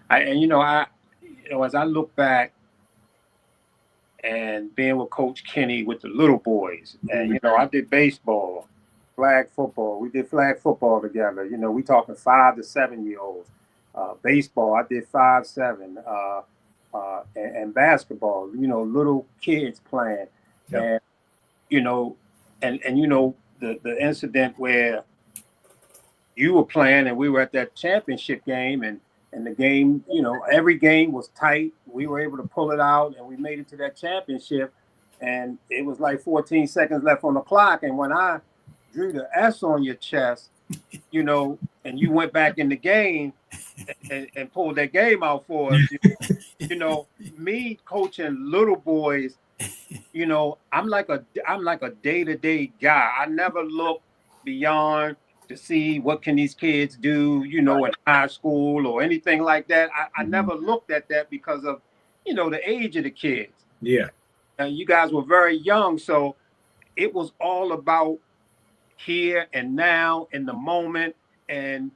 As I look back and being with Coach Kenny with the little boys, and I did baseball, flag football. We did flag football together. We talking 5 to 7 year olds. Baseball, I did 5, 7. And basketball, little kids playing. Yep. And the incident where you were playing and we were at that championship game, and the game, every game was tight. We were able to pull it out and we made it to that championship, and it was like 14 seconds left on the clock. And when I drew the S on your chest, and you went back in the game and pulled that game out for us, me coaching little boys, I'm like a day-to-day guy. I never look beyond to see what can these kids do, in high school or anything like that. I never looked at that because of, the age of the kids. Yeah. And you guys were very young, so it was all about here and now in the moment. And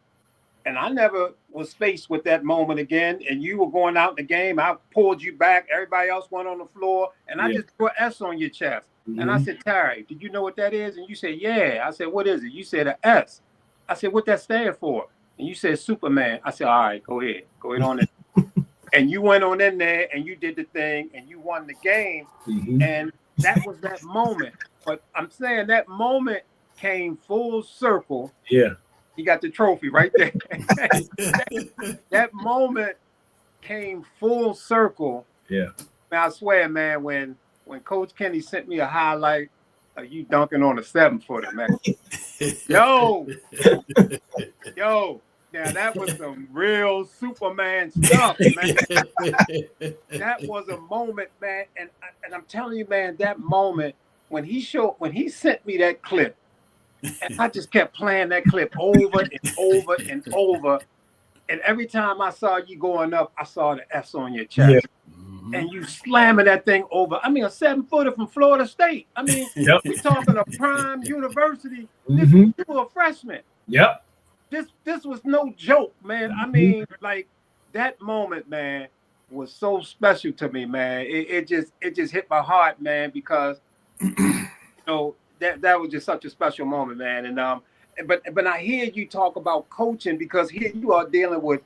I never was faced with that moment again. And you were going out in the game. I pulled you back. Everybody else went on the floor. And I just put an S on your chest. Mm-hmm. And I said, Terry, did you know what that is? And you said, yeah. I said, what is it? You said an S. I said, what that stand for? And you said Superman. I said, all right, go ahead. Go ahead on it. And you went on in there and you did the thing and you won the game. Mm-hmm. And that was that moment. But I'm saying that moment came full circle. Yeah. You got the trophy right there. that moment came full circle. Yeah. Man, I swear, man, when Coach Kenny sent me a highlight of you dunking on a 7-footer, man. Yo, now that was some real Superman stuff, man. That was a moment, man, and I'm telling you, man, that moment when he sent me that clip. And I just kept playing that clip over and over and over. And every time I saw you going up, I saw the S on your chest. Yeah. Mm-hmm. And you slamming that thing over. I mean, a 7-footer from Florida State. I mean, we're talking a prime university. Mm-hmm. You were a freshman. Yep. This was no joke, man. Mm-hmm. I mean, like that moment, man, was so special to me, man. It just hit my heart, man, because that was just such a special moment, man. And but I hear you talk about coaching, because here you are dealing with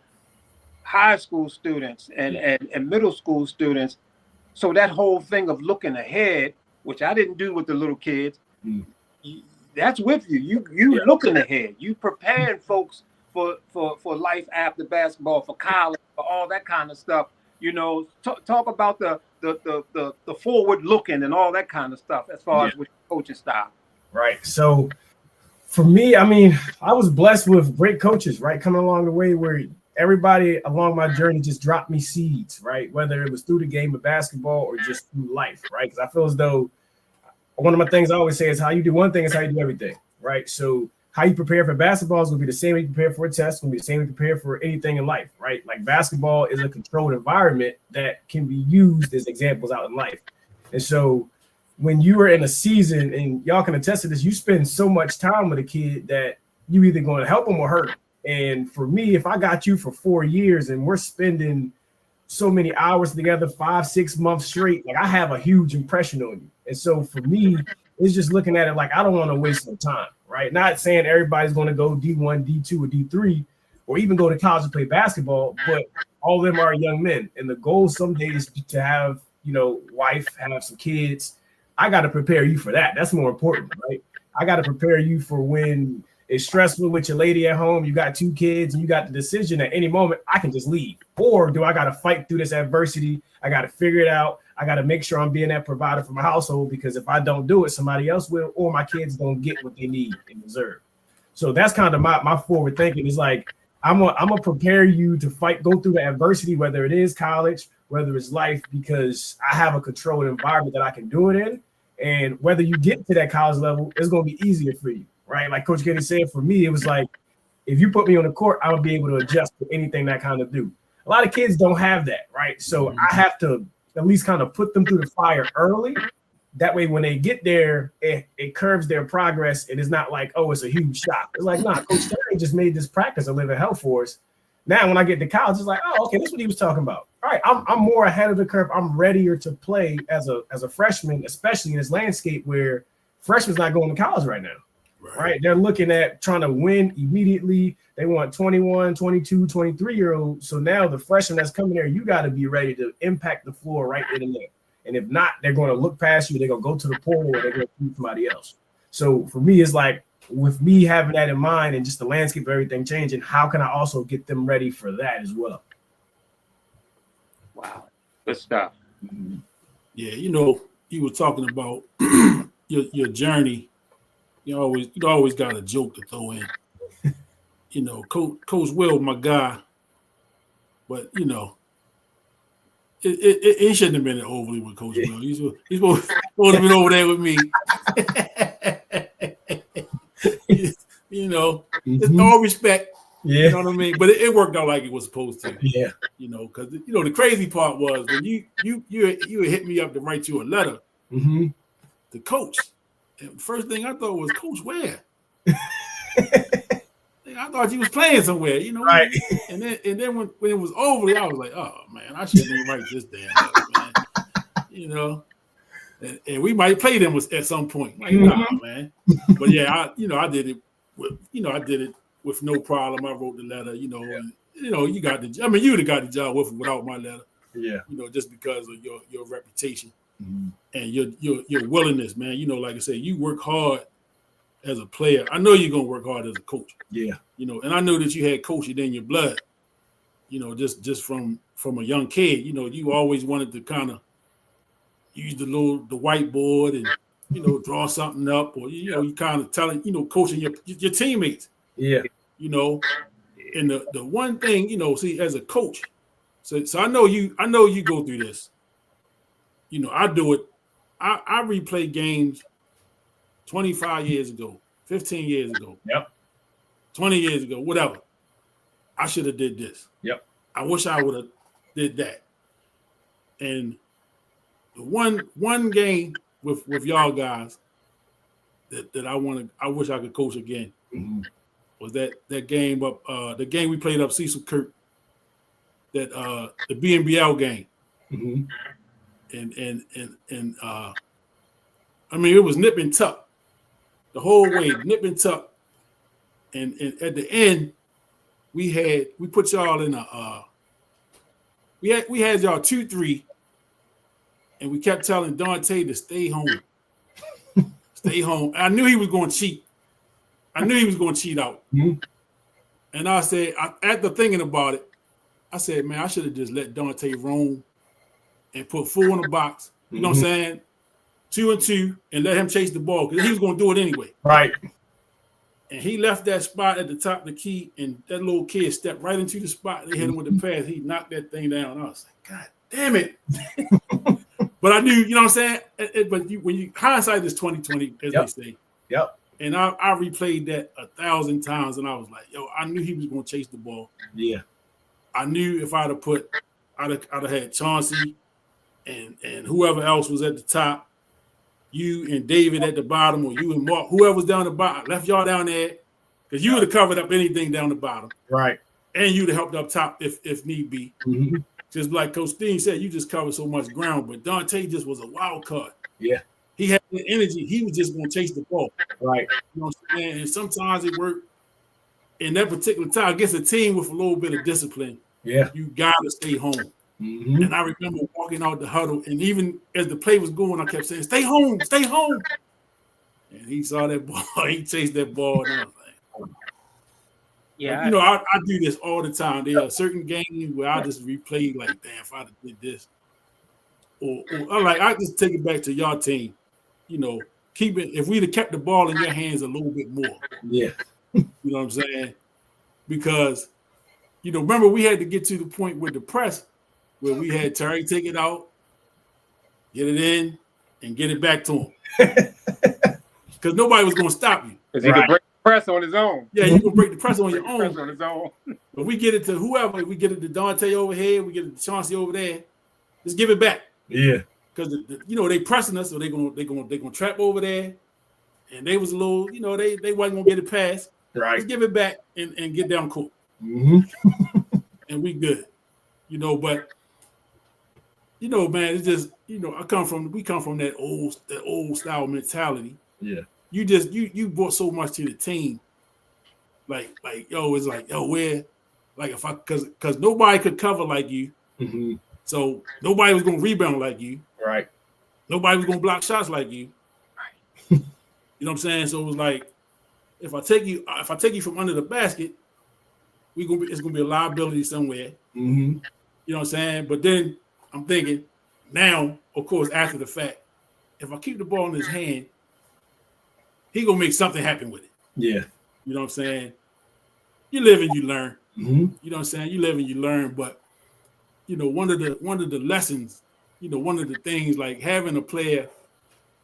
high school students and middle school students. So that whole thing of looking ahead, which I didn't do with the little kids, that's with you. You looking ahead. You preparing folks for life after basketball, for college, for all that kind of stuff. Talk about the forward looking and all that kind of stuff as far as with coaching style. Right. So for me, I mean, I was blessed with great coaches, right, coming along the way, where everybody along my journey just dropped me seeds, right, whether it was through the game of basketball or just through life, right? Because I feel as though one of my things I always say is how you do one thing is how you do everything, right? So how you prepare for basketball is going to be the same way you prepare for a test, going to be the same way you prepare for anything in life, right? Like basketball is a controlled environment that can be used as examples out in life. And so when you are in a season, and y'all can attest to this, you spend so much time with a kid that you either going to help them or hurt them. And for me, if I got you for 4 years and we're spending so many hours together, 5-6 months straight, like I have a huge impression on you. And so for me, it's just looking at it like I don't want to waste no time, right? Not saying everybody's going to go D1, D2, or D3, or even go to college and play basketball, but all of them are young men. And the goal someday is to have, wife, have some kids. I got to prepare you for that. That's more important, right? I got to prepare you for when it's stressful with your lady at home, you got 2 kids, and you got the decision at any moment, I can just leave. Or do I got to fight through this adversity? I got to figure it out. I got to make sure I'm being that provider for my household, because if I don't do it, somebody else will, or my kids don't get what they need and deserve. So that's kind of my forward thinking. Is like, I'm gonna prepare you to go through the adversity, whether it is college, whether it's life, because I have a controlled environment that I can do it in. And whether you get to that college level, it's going to be easier for you, right? Like Coach Kenny said, for me, it was like, if you put me on the court, I would be able to adjust to anything that kind of do. A lot of kids don't have that, right? So I have to at least kind of put them through the fire early. That way, when they get there, it curbs their progress. It is not like, oh, it's a huge shock. It's like, nah, Coach Sterling just made this practice a living hell for us. Now, when I get to college, it's like, oh, okay, this is what he was talking about. All right, I'm more ahead of the curve. I'm readier to play as a freshman, especially in this landscape where freshmen's not going to college right now. Right? They're looking at trying to win immediately. They want 21, 22, 23-year-olds. So now the freshman that's coming there, you got to be ready to impact the floor right in the net. And if not, they're going to look past you. They're going to go to the portal or they're going to choose somebody else. So for me, it's like with me having that in mind and just the landscape of everything changing, how can I also get them ready for that as well? Wow. Good stuff. Yeah, you were talking about your journey. You always got a joke to throw in. Coach Will, my guy, but it shouldn't have been overly with Coach Will. He's supposed to have been over there with me. It's all respect. Yeah. You know what I mean? But it worked out like it was supposed to. Yeah. Because the crazy part was when you hit me up to write you a letter to Coach. And the first thing I thought was, Coach, where? I thought you was playing somewhere, Right. And then when it was over, I was like, oh man, I shouldn't even write this damn letter, man. And we might play them at some point. Like, nah, man. But yeah, I did it with no problem. I wrote the letter, you got you'd have got the job without my letter. Yeah. Just because of your reputation and your willingness, man. Like I said, you work hard as a player. I know you're gonna work hard as a coach. Yeah. And I know that you had coaching in your blood, just from a young kid. You always wanted to kind of use the whiteboard and draw something up, or you kind of telling, coaching your teammates. Yeah. And the one thing, see, as a coach, so I know you go through this. I do it. I replay games 25 years ago, 15 years ago, 20 years ago, whatever. I should have did this. Yep. I wish I would have did that. And the one game with y'all guys that I wish I could coach again was that game up the game we played up Cecil Kirk, that the BNBL game. And I mean, it was nip and tuck the whole way, nip and tuck. And at the end, we put y'all in a we had y'all 2-3, and we kept telling Dante to stay home. Stay home. I knew he was going to cheat. I knew he was going to cheat out. And I said, after thinking about it, I said, man, I should have just let Dante roam and put 4 in the box. You know what I'm saying? 2 and 2, and let him chase the ball because he was going to do it anyway. Right. And he left that spot at the top of the key, and that little kid stepped right into the spot. They hit him with the pass. He knocked that thing down. I was like, God damn it. But I knew, you know what I'm saying? But when you hindsight is 20/20, as they say. Yep. And I replayed that 1,000 times, and I was like, yo, I knew he was going to chase the ball. Yeah. I knew if I'd have had Chauncey and whoever else was at the top, you and David at the bottom, or you and Mark, whoever was down the bottom, left y'all down there, because you would have covered up anything down the bottom. Right. And you'd have helped up top if need be. Just like Coach Steen said, you just covered so much ground, but Dante just was a wild card. Yeah. He had the energy. He was just going to chase the ball. Right. You know what I'm saying? And sometimes it worked. In that particular time, against a team with a little bit of discipline, you got to stay home. And I remember walking out the huddle, and even as the play was going, I kept saying, stay home, stay home. And he saw that ball. He chased that ball. And I was like, yeah. But, I do this all the time. There are certain games where I just replay, like, damn, if I did this. Or I just take it back to your team. Keep it. If we'd have kept the ball in your hands a little bit more. Yeah. You know what I'm saying? Because, remember we had to get to the point with the press where we had Terry take it out, get it in, and get it back to him. Because nobody was going to stop you. Because he could break the press on his own. Yeah, you can break the press on your own. Press on his own. But we get it to whoever. We get it to Dante over here. We get it to Chauncey over there. Just give it back. Yeah. Because they pressing us, so they're gonna trap over there, and they was a little, they wasn't gonna get it past. Right. Let's give it back and get down court, and we good, But man, it's just we come from that old style mentality. Yeah. You brought so much to the team. Like it's like where, like if because nobody could cover like you, so nobody was gonna rebound like you. Right. Nobody was gonna block shots like you. Right. You know what I'm saying? So it was like, if I take you from under the basket, it's gonna be a liability somewhere. Mm-hmm. You know what I'm saying? But then I'm thinking, now, of course, after the fact, if I keep the ball in his hand, he gonna make something happen with it. Yeah. You know what I'm saying? You live and you learn. Mm-hmm. You know what I'm saying? You live and you learn. But one of the lessons, one of the things, like having a player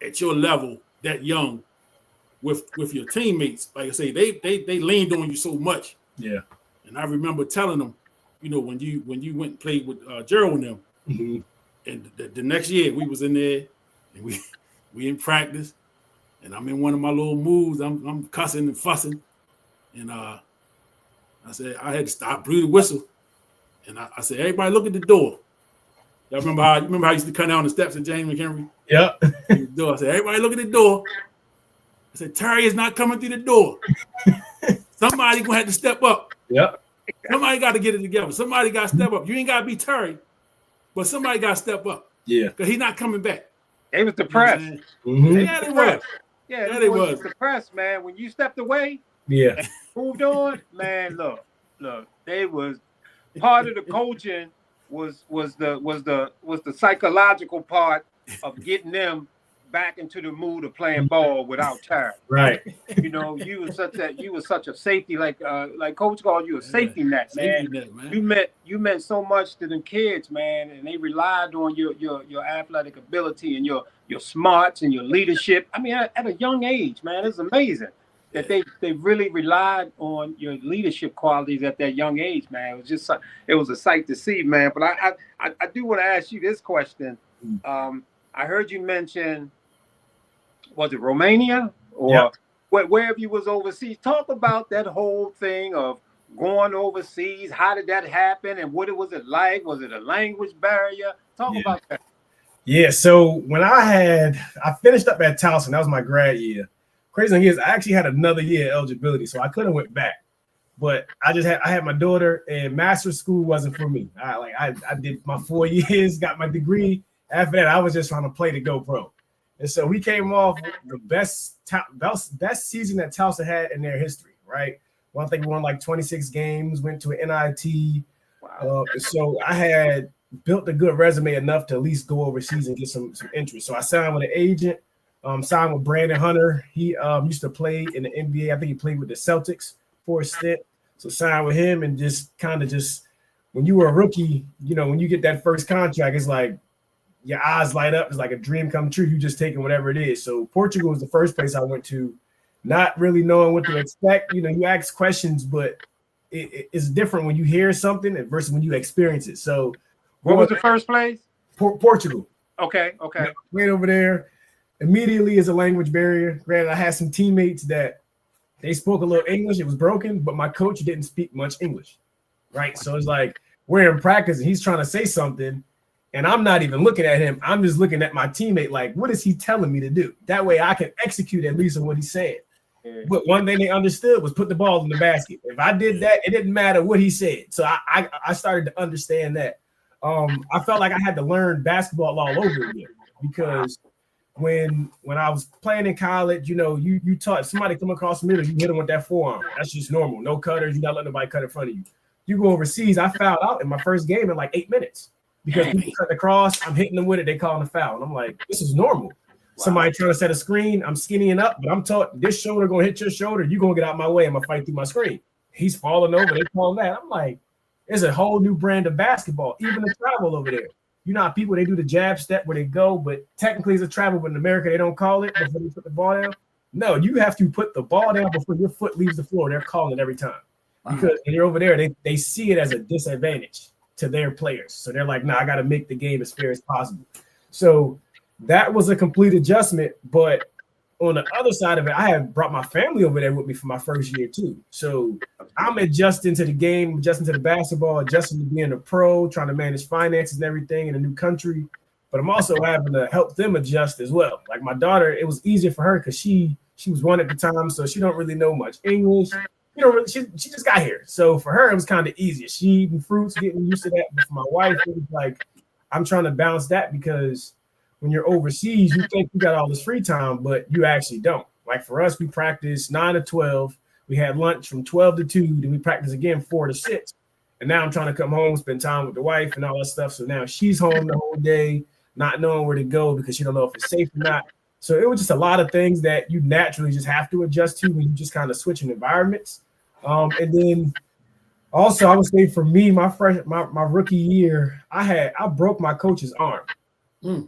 at your level that young with your teammates, like I say, they leaned on you so much. Yeah. And I remember telling them, when you went and played with Gerald and them, and the next year we was in there and we in practice, and I'm in one of my little moves. I'm cussing and fussing, and I said I had to stop, blew the whistle, and I said, everybody look at the door. Y'all remember how I used to come down the steps at James McHenry? Yeah. I said, everybody look at the door. I said, Terry is not coming through the door. Somebody gonna have to step up. Yep. Somebody got to get it together. Somebody got to step up. You ain't got to be Terry, but somebody got to step up. Yeah. Because he's not coming back. They was depressed. Yeah, they was. Yeah, they was depressed, man. When you stepped away, yeah, moved on, man. Look, they was part of the coaching was the psychological part of getting them back into the mood of playing ball without Terry. Right. You was such a safety, like Coach called you a safety net, man. Safety net, man. You meant so much to them kids, man, and they relied on your athletic ability and your smarts and your leadership. I mean, at a young age, man, it's amazing that they really relied on your leadership qualities at that young age, man. It was a sight to see, man. But I do want to ask you this question. I heard you mention, was it Romania or wherever you was overseas? Talk about that whole thing of going overseas. How did that happen, and what was it like? Was it a language barrier? Talk about that. Yeah. So when I finished up at Towson, that was my grad year. Crazy thing is, I actually had another year eligibility, so I could have went back. But I had my daughter, and master's school wasn't for me. I did my 4 years, got my degree. After that, I was just trying to play to go pro. And so we came off the best season that Towson had in their history, right? Well, I think we won like 26 games, went to an NIT. Wow. So I had built a good resume enough to at least go overseas and get some interest. So I signed with an agent, signed with Brandon Hunter. He used to play in the NBA. I think he played with the Celtics for a stint. So signed with him, and just when you were a rookie, when you get that first contract, it's like your eyes light up. It's like a dream come true. You just taking whatever it is. So Portugal was the first place I went to, not really knowing what to expect. You ask questions, but it's different when you hear something versus when you experience it. So what was the first place? Portugal. Okay. Went over there. Immediately is a language barrier. Granted, I had some teammates that they spoke a little English. It was broken, but my coach didn't speak much English. Right. So it's like we're in practice and he's trying to say something, and I'm not even looking at him. I'm just looking at my teammate like, what is he telling me to do? That way I can execute at least on what he's saying. But one thing they understood was put the ball in the basket. If I did that, it didn't matter what he said. So I started to understand that. I felt like I had to learn basketball all over again, because when I was playing in college, you taught somebody come across the middle, you hit them with that forearm. That's just normal. No cutters. You're not letting nobody cut in front of you. You go overseas, I fouled out in my first game in like 8 minutes because people cut the cross. I'm hitting them with it. They calling a foul. And I'm like, this is normal. Wow. Somebody trying to set a screen. I'm skinnying up, but I'm taught this shoulder going to hit your shoulder. You're going to get out of my way. I'm going to fight through my screen. He's falling over. They call that. I'm like, there's a whole new brand of basketball, even the travel over there. People, they do the jab step where they go, but technically it's a travel, but in America, they don't call it before they put the ball down. No, you have to put the ball down before your foot leaves the floor. They're calling it every time. Because when you're over there, they see it as a disadvantage to their players. So they're like, I got to make the game as fair as possible. So that was a complete adjustment. But on the other side of it, I had brought my family over there with me for my first year too. So I'm adjusting to the game, adjusting to the basketball, adjusting to being a pro, trying to manage finances and everything in a new country. But I'm also having to help them adjust as well. Like my daughter, it was easier for her because she was one at the time, so she don't really know much English. You know, she just got here. So for her, it was kind of easier. She eating fruits, getting used to that. But for my wife, it was like I'm trying to balance that because when you're overseas, you think you got all this free time, but you actually don't. Like for us, we practice 9 to 12. We had lunch from 12 to 2. Then we practice again 4 to 6. And now I'm trying to come home, spend time with the wife and all that stuff. So now she's home the whole day, not knowing where to go because she don't know if it's safe or not. So it was just a lot of things that you naturally just have to adjust to when you just kind of switching environments. And then also, I would say for me, my rookie year, I broke my coach's arm.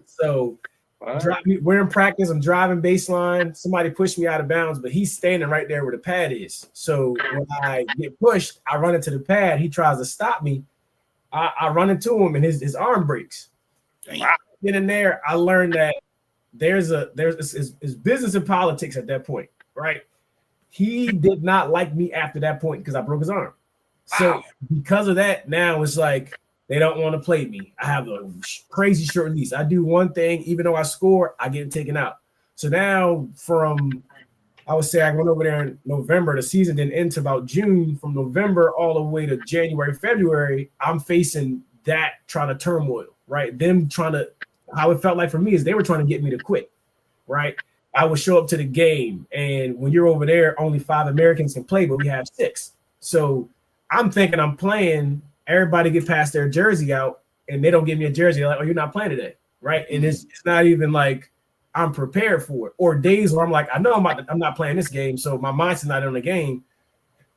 So we're in practice. I'm driving baseline. Somebody pushed me out of bounds, but he's standing right there where the pad is. So when I get pushed, I run into the pad. He tries to stop me. I run into him, and his arm breaks. Then in there, I learned that there's business and politics at that point, right? He did not like me after that point because I broke his arm. So because of that, now it's like they don't want to play me. I have a crazy short lease. I do one thing, even though I score, I get taken out. So now I would say I went over there in November. The season didn't end to about June. From November all the way to January, February, I'm facing that trying to turmoil, right? Them trying to, how it felt like for me is they were trying to get me to quit, right? I would show up to the game, and when you're over there, only 5 Americans can play, but we have 6. So I'm thinking I'm playing. Everybody get past their jersey out, and they don't give me a jersey. They're like, oh, you're not playing today, right? And it's not even like I'm prepared for it. Or days where I'm like, I know I'm not playing this game, so my mind's not on the game.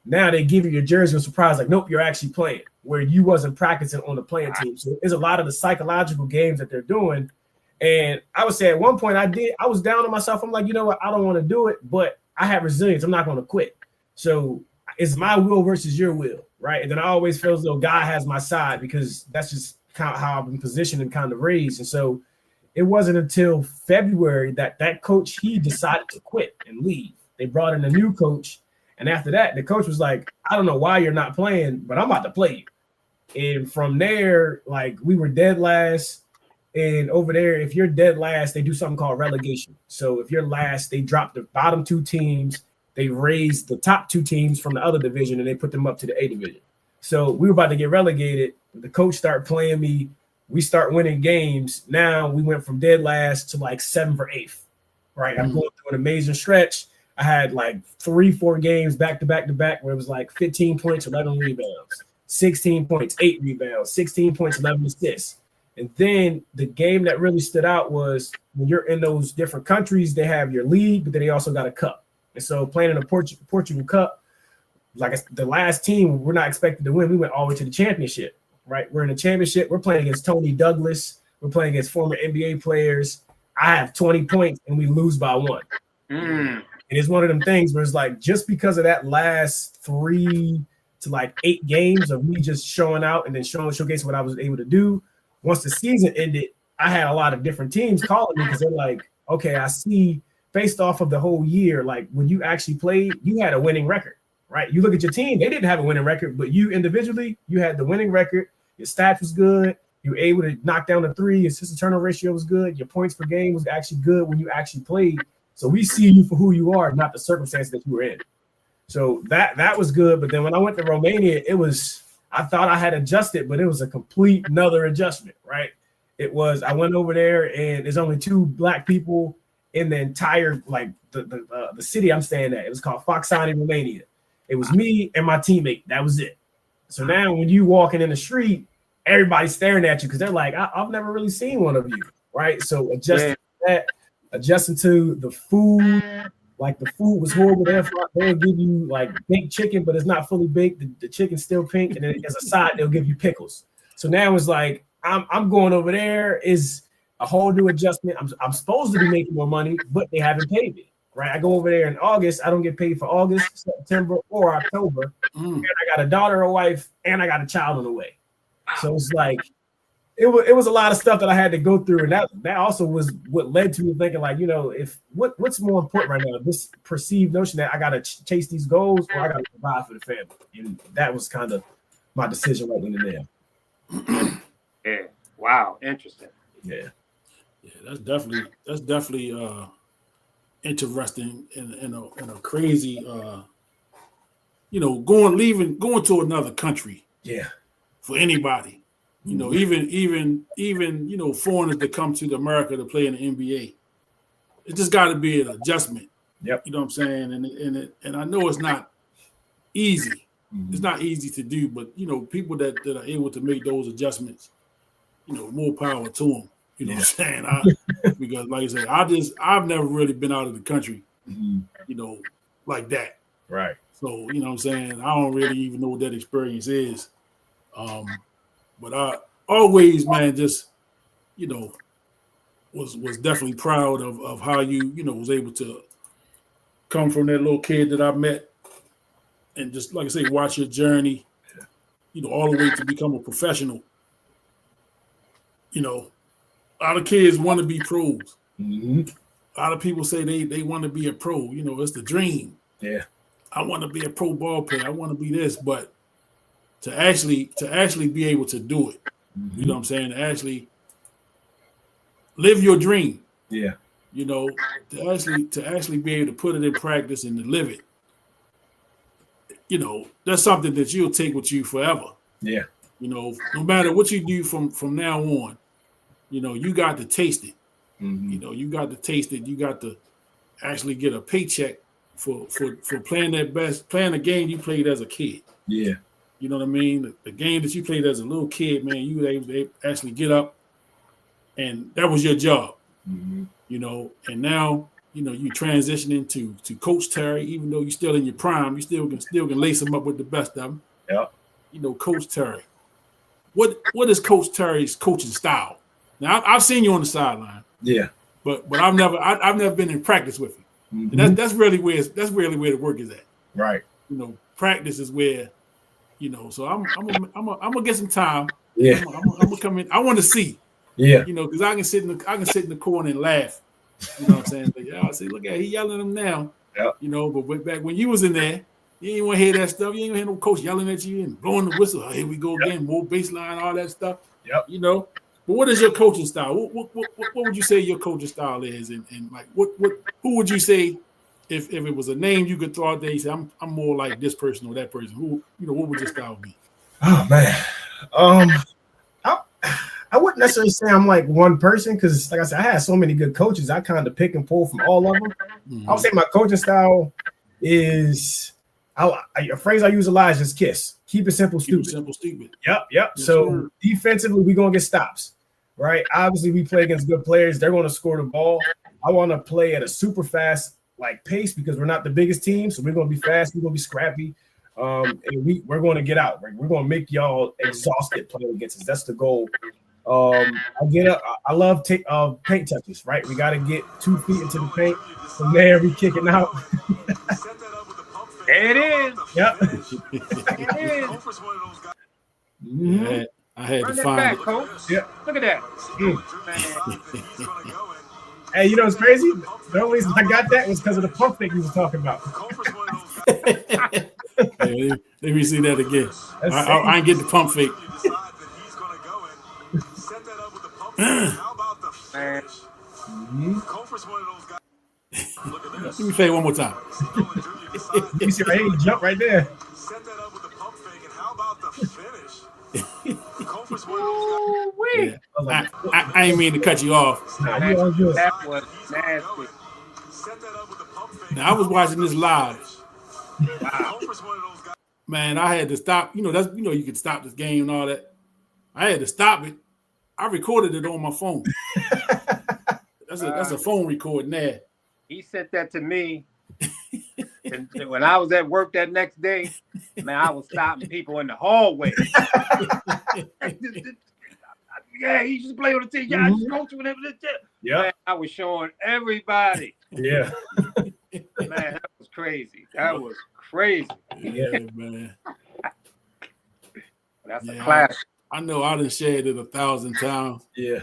Now they give you your jersey with surprise, like, nope, you're actually playing, where you wasn't practicing on the playing team. So there's a lot of the psychological games that they're doing. And I would say at one point I was down on myself. I'm like, you know what? I don't want to do it, but I have resilience. I'm not going to quit. So it's my will versus your will, right? And then I always feel as though God has my side because that's just kind of how I've been positioned and kind of raised. And so it wasn't until February that coach, he decided to quit and leave. They brought in a new coach. And after that, the coach was like, I don't know why you're not playing, but I'm about to play you. And from there, like we were dead last. And over there, if you're dead last, they do something called relegation. So if you're last, they drop the bottom 2 teams. They raise the top 2 teams from the other division, and they put them up to the A division. So we were about to get relegated. The coach started playing me. We start winning games. Now we went from dead last to like 7th or 8th, right? I'm going through an amazing stretch. I had like 3-4 games back to back where it was like 15 points, 11 rebounds, 16 points, 8 rebounds, 16 points, 11 assists. And then the game that really stood out was when you're in those different countries, they have your league, but then they also got a cup. And so playing in a Portugal Cup, like the last team, we're not expected to win. We went all the way to the championship, right? We're in the championship. We're playing against Tony Douglas. We're playing against former NBA players. I have 20 points, and we lose by 1. And it's one of them things where it's like just because of that last 3 to like 8 games of me just showing out and then showcasing what I was able to do, once the season ended, I had a lot of different teams calling me because they're like, okay, I see based off of the whole year, like when you actually played, you had a winning record, right? You look at your team, they didn't have a winning record, but you individually, you had the winning record. Your stats was good. You were able to knock down the 3. Your assist to turnover ratio was good. Your points per game was actually good when you actually played. So we see you for who you are, not the circumstances that you were in. So that was good. But then when I went to Romania, I thought I had adjusted, but it was a complete another adjustment, right? I went over there and there's only 2 black people in the entire, like the city I'm staying at. It was called Foxani, Romania. It was me and my teammate. That was it. So now when you walking in the street, everybody's staring at you because they're like, I've never really seen one of you, right? So adjusting to the food. Like the food was horrible. They'll give you like baked chicken, but it's not fully baked. The chicken's still pink, and then as a side, they'll give you pickles. So now it's like I'm going over there is a whole new adjustment. I'm supposed to be making more money, but they haven't paid me. Right? I go over there in August. I don't get paid for August, September, or October. And I got a daughter, a wife, and I got a child on the way. So it's like it was a lot of stuff that I had to go through, and that also was what led to me thinking, like, if what's more important right now, this perceived notion that I got to chase these goals or I got to provide for the family, and that was kind of my decision right in there. Yeah. Wow. Interesting. Yeah. That's definitely interesting and a crazy going to another country. Yeah. For anybody. Even foreigners that come to America to play in the NBA. It just got to be an adjustment. Yep. You know what I'm saying? And I know it's not easy. It's not easy to do, but people that are able to make those adjustments, more power to them. You know what I'm saying? Because like I said, I've never really been out of the country, like that. Right. So, you know what I'm saying? I don't really even know what that experience is. But I always, man, just, was definitely proud of how you, was able to come from that little kid that I met and just, like I say, watch your journey, all the way to become a professional. A lot of kids want to be pros. A lot of people say they want to be a pro. It's the dream. Yeah. I want to be a pro ball player. I want to be this, but to actually be able to do it, you know what I'm saying? To actually live your dream. Yeah. To actually be able to put it in practice and to live it. That's something that you'll take with you forever. Yeah. No matter what you do from now on, you got to taste it. You got to taste it. You got to actually get a paycheck for playing the game you played as a kid. Yeah. You know what I mean? The game that you played as a little kid, man, you were able to actually get up, and that was your job. And now, you transitioning to Coach Terry, even though you're still in your prime, you still can lace them up with the best of them. Yeah. Coach Terry. What is Coach Terry's coaching style? Now, I've seen you on the sideline. Yeah. But I've never been in practice with you. And that's really where the work is at. Right. Practice is where, so I'm gonna get some time. Yeah. I'm gonna come in. I want to see. Yeah. Because I can sit in the corner and laugh. You know what I'm saying? Like, I say, look at he yelling at him now. Yeah. But back when you was in there, you ain't want to hear that stuff. You ain't hear no coach yelling at you and blowing the whistle. Oh, here we go again, more baseline, all that stuff. Yep. But what is your coaching style? What would you say your coaching style is? And like who would you say if it was a name you could throw out there, you say I'm more like this person or that person? Who what would your style be? Oh man. I wouldn't necessarily say I'm like one person because, like I said, I had so many good coaches. I kind of pick and pull from all of them. I would say my coaching style is a phrase I use a lot is just KISS. Keep it simple, stupid. Simple, stupid. Yep. Yes, So sir. defensively, we're gonna get stops, right? Obviously, we play against good players. They're gonna score the ball. I want to play at a super fast pace because we're not the biggest team, so we're gonna be fast. We're gonna be scrappy, and we're going to get out. Right? We're gonna make y'all exhausted playing against us. That's the goal. I love paint touches. Right? We got to get 2 feet into the paint. From there, we kicking out. There it is. Yep. It is. Yeah, I had Run to that find back, it. coach. Yeah. Look at that. Hey, you know what's crazy? The only reason I got that was because of the pump fake you was talking about. Hey, let me see that again. I ain't get the pump fake. Let me play it one more time. You see right here, he jumped right there. Set that up with the pump fake, and how about the finish? Yeah. I ain't mean to cut you off. Nah, you all good. That was nasty. Now, I was watching this live. Wow. Man, I had to stop. You could stop this game and all that. I had to stop it. I recorded it on my phone. That's a phone recording there. He sent that to me. And when I was at work that next day, man, I was stopping people in the hallway. Yeah, he just play on the team. Yeah, I just coach with him. Yeah, I was showing everybody. Yeah, man, that was crazy. That was crazy. Yeah, man. That's a classic. I know I done shared it 1,000 times. Yeah.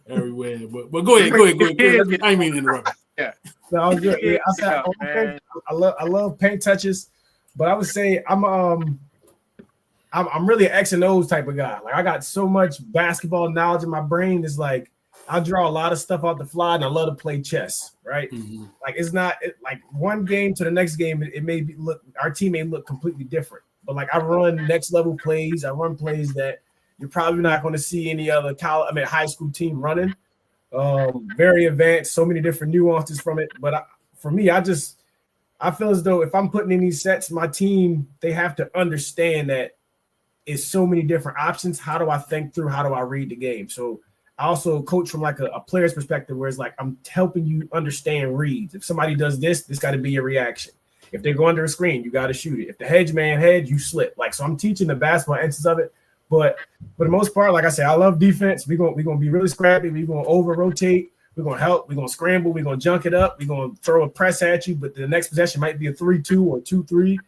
Everywhere. But go ahead. I didn't mean to interrupt. Yeah. No, I was good. Yeah, I said man. I love paint touches, but I would say I'm really an X and O's type of guy. Like I got so much basketball knowledge in my brain. It's like I draw a lot of stuff out the fly, and I love to play chess. Right? Mm-hmm. Like it's not like one game to the next game. It may be our team may look completely different, but like I run next level plays. I run plays that you're probably not going to see any other high school team running. Very advanced, so many different nuances from it. But for me, I feel as though if I'm putting in these sets, my team, they have to understand that it's so many different options. How do I think through? How do I read the game? So I also coach from like a player's perspective, where it's like I'm helping you understand reads. If somebody does this got to be your reaction. If they go under a screen, you got to shoot it. If the hedge man hedge, you slip. Like so, I'm teaching the basketball instance of it. But for the most part, like I said, I love defense. We're gonna be really scrappy. We're gonna over rotate. We're gonna help. We're gonna scramble. We're gonna junk it up. We're gonna throw a press at you. But the next possession might be a 3-2 or 2-3.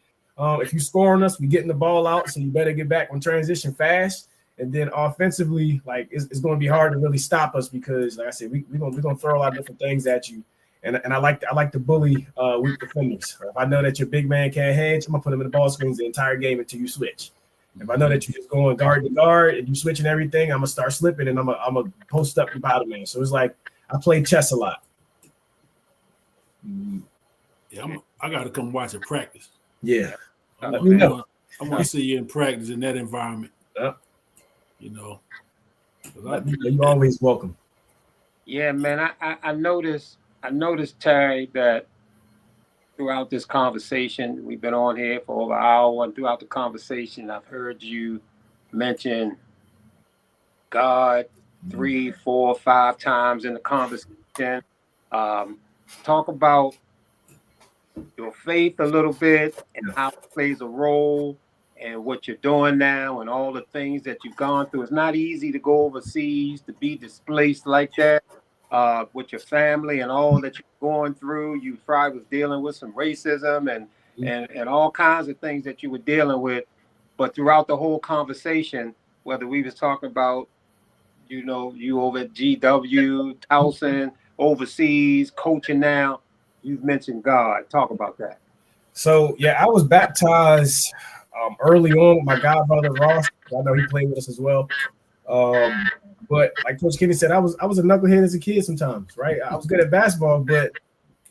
If you score on us, we getting the ball out. So you better get back on transition fast. And then offensively, like it's going to be hard to really stop us because, like I said, we're gonna throw a lot of different things at you. And I like to bully weak defenders. If I know that your big man can't hedge, I'm gonna put him in the ball screens the entire game until you switch. If I know that you're just going guard to guard and you switching everything, I'm gonna start slipping and I'm gonna post up the bottom man. So it's like I play chess a lot. Yeah, I gotta come watch it practice. Yeah, I want to see you in practice in that environment. Yeah. You know, you're always welcome. Yeah, man. I noticed, Terry, that throughout this conversation, we've been on here for over an hour, and throughout the conversation, I've heard you mention God 3, 4, 5 times in the conversation. Talk about your faith a little bit and how it plays a role and what you're doing now and all the things that you've gone through. It's not easy to go overseas, to be displaced like that. With your family and all that you're going through, you probably was dealing with some racism and all kinds of things that you were dealing with. But throughout the whole conversation, whether we was talking about, you know, you over at GW, Towson, overseas, coaching now, you've mentioned God. Talk about that. So, yeah, I was baptized early on with my godbrother, Ross. I know he played with us as well. But like Coach Kenny said, I was a knucklehead as a kid sometimes, right? I was good at basketball, but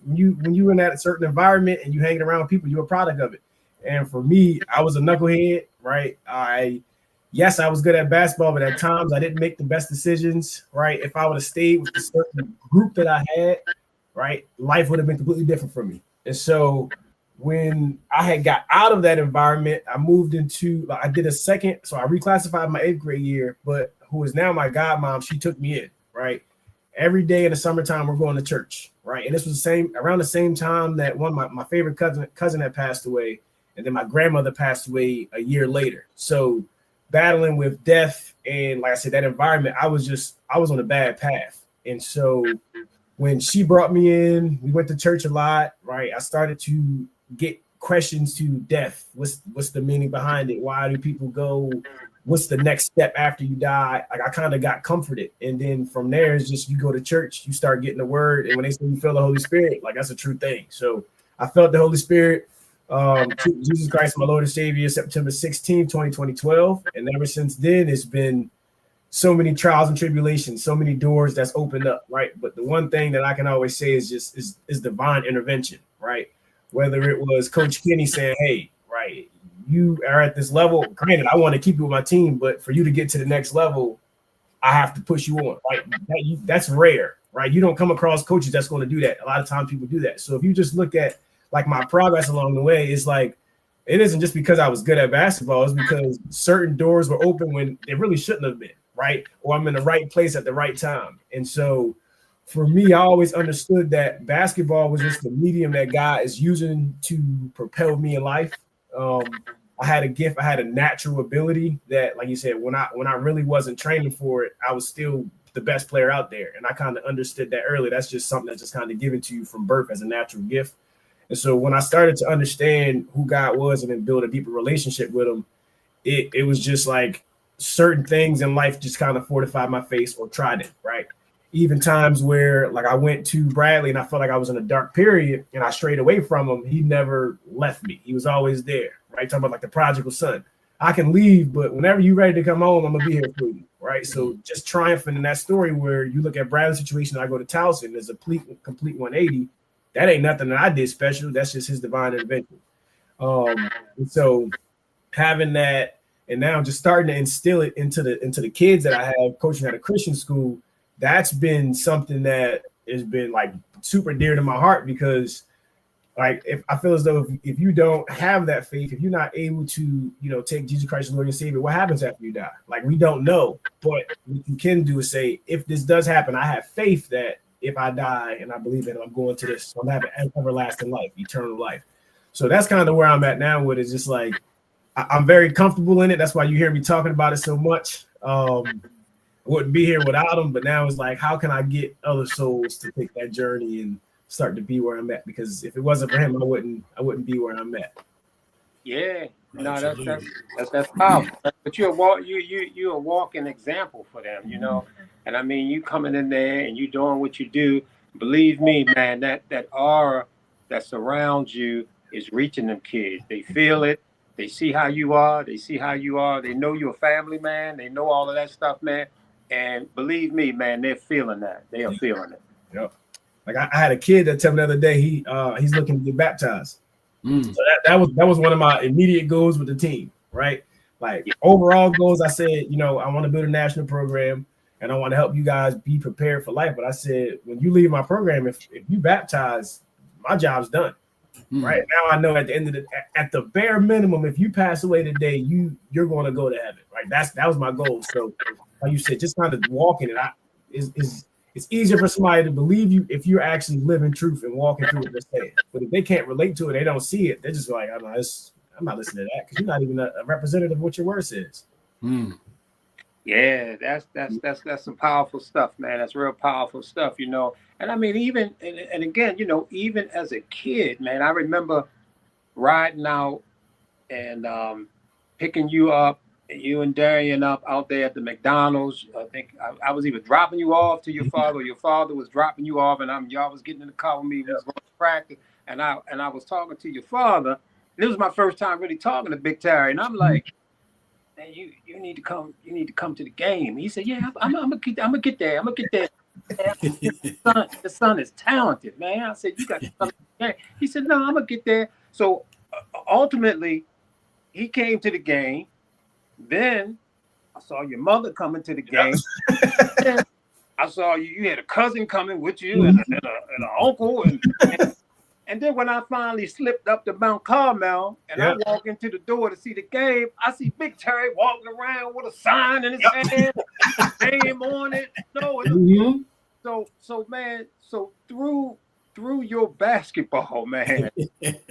when you in that certain environment and you hanging around people, you're a product of it. And for me, I was a knucklehead, right? Yes, I was good at basketball, but at times I didn't make the best decisions, right? If I would have stayed with the certain group that I had, right, life would have been completely different for me. And so when I had got out of that environment, I moved into, I did a second, so I reclassified my 8th grade year, but who is now my godmom, she took me in, right? Every day in the summertime, we're going to church, right? And this was around the same time that my favorite cousin had passed away, and then my grandmother passed away a year later. So battling with death and, like I said, that environment, I was on a bad path. And so when she brought me in, we went to church a lot, right? I started to get questions to death. What's the meaning behind it? Why do people go? What's the next step after you die? Like I kind of got comforted. And then from there, it's just you go to church, you start getting the word. And when they say you feel the Holy Spirit, like that's a true thing. So I felt the Holy Spirit, Jesus Christ, my Lord and Savior, September 16, 2012. And ever since then, it's been so many trials and tribulations, so many doors that's opened up, right? But the one thing that I can always say is divine intervention, right? Whether it was Coach Kenny saying, hey, right, you are at this level. Granted, I want to keep you with my team, but for you to get to the next level, I have to push you on, right? That's rare, right? You don't come across coaches that's going to do that. A lot of times people do that. So if you just look at like my progress along the way, it's like, it isn't just because I was good at basketball. It's because certain doors were open when they really shouldn't have been, right? Or I'm in the right place at the right time. And so for me, I always understood that basketball was just the medium that God is using to propel me in life. I had a gift, I had a natural ability that, like you said, when I really wasn't training for it, I was still the best player out there. And I kind of understood that early. That's just something that's just kind of given to you from birth as a natural gift. And so when I started to understand who God was and then build a deeper relationship with him, it was just like certain things in life just kind of fortified my faith or tried it, right? Even times where like I went to Bradley and I felt like I was in a dark period and I strayed away from him, he never left me. He was always there, right? Talking about like the prodigal son. I can leave, but whenever you're ready to come home, I'm gonna be here for you, right? So just triumphing in that story where you look at Bradley's situation, I go to Towson, there's a complete 180. That ain't nothing that I did special. That's just his divine intervention. And so having that, and now just starting to instill it into the kids that I have coaching at a Christian school, that's been something that has been like super dear to my heart, because like if I feel as though if you don't have that faith, if you're not able to, take Jesus Christ as Lord and Savior, what happens after you die? Like we don't know, but what you can do is say, if this does happen, I have faith that if I die and I believe it, I'm going to this, I'm having everlasting life, eternal life. So that's kind of where I'm at now with it. Just like I'm very comfortable in it. That's why you hear me talking about it so much. Wouldn't be here without him, but now it's like, how can I get other souls to take that journey and start to be where I'm at? Because if it wasn't for him, I wouldn't be where I'm at. Yeah, no, that's powerful. But you're a walking example for them, And I mean, you coming in there and you doing what you do. Believe me, man, that aura that surrounds you is reaching them kids. They feel it. They see how you are. They see how you are. They know you're a family man. They know all of that stuff, man. And believe me, man, they're feeling that. They are feeling it. Yep. Like I had a kid that told me the other day he's looking to get baptized. So that was one of my immediate goals with the team, right? Like overall goals, I said, I want to build a national program and I want to help you guys be prepared for life. But I said, when you leave my program, if you baptize, my job's done. Right now, I know at the end of at the bare minimum, if you pass away today, you're going to go to heaven. Right? That was my goal. So, like you said, just kind of walking it. It's easier for somebody to believe you if you're actually living truth and walking through what they're saying. But if they can't relate to it, they don't see it. They're just like, I'm not listening to that because you're not even a representative of what your word says. Yeah, that's some powerful stuff, man. That's real powerful stuff, And I mean, even and again, even as a kid, man, I remember riding out and picking you up, you and Darian up out there at the McDonald's. I think I was either dropping you off to your father, or your father was dropping you off, and y'all was getting in the car with me. We was going to practice, and I was talking to your father. This was my first time really talking to Big Terry, and I'm like, man, you need to come. You need to come to the game. He said, yeah, I'm gonna get there. I'm gonna get there. The son is talented, man. I said, you got to come to the game. He said, no, I'm gonna get there. So ultimately, he came to the game. Then I saw your mother coming to the game. Then I saw you had a cousin coming with you and an uncle. And then when I finally slipped up to Mount Carmel and I walk into the door to see the game, I see Big Terry walking around with a sign in his hand, name on it. So man, so through your basketball, man,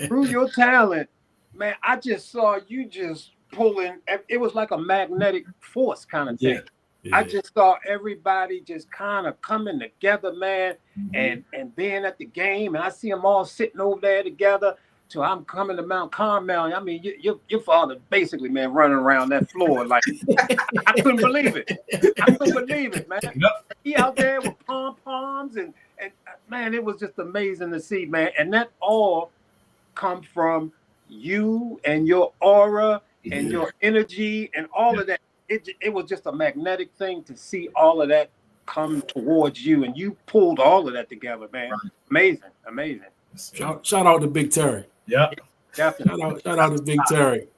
through your talent, man, I just saw you just pulling. It was like a magnetic force kind of thing. Yeah. I just saw everybody just kind of coming together, man, and being at the game, and I see them all sitting over there together. So I'm coming to Mount Carmel. I mean, your father basically, man, running around that floor like I couldn't believe it. I couldn't believe it, man. He out there with pom-poms and man, it was just amazing to see, man. And that all come from you and your aura and your energy and all of that. It was just a magnetic thing to see all of that come towards you, and you pulled all of that together, man. Amazing. Shout out to Big Terry. Yeah, definitely. Shout out to Big Terry.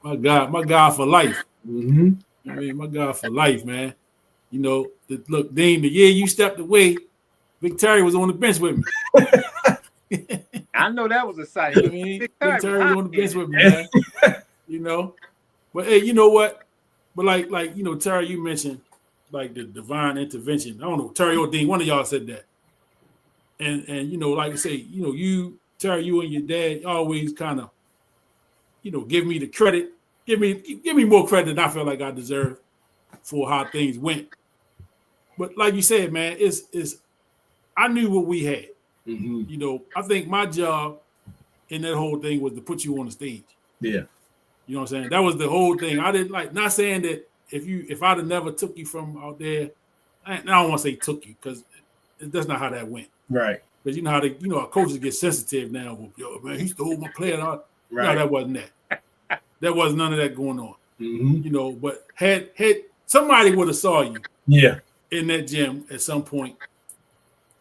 My God for life. I mean, my God for life, man. Look, Dean, the year you stepped away, Big Terry was on the bench with me. I know that was a sight. I mean, Big Terry was on the bench with me, man. But hey, you know what? But like Terry, you mentioned like the divine intervention. I don't know, Terry or Dean, one of y'all said that. And like I say, Terry, you and your dad always kind of, give me the credit, give me more credit than I feel like I deserve for how things went. But like you said, man, it's I knew what we had. I think my job in that whole thing was to put you on the stage. Yeah. You know what I'm saying? That was the whole thing. I didn't not saying that if I'd have never took you from out there, I don't want to say took you because that's not how that went. Right. Because you know how our coaches get sensitive now. Yo, man, he stole my player. Right. No, that wasn't that. There was none of that going on. Mm-hmm. You know, but had somebody would have saw you, in that gym at some point,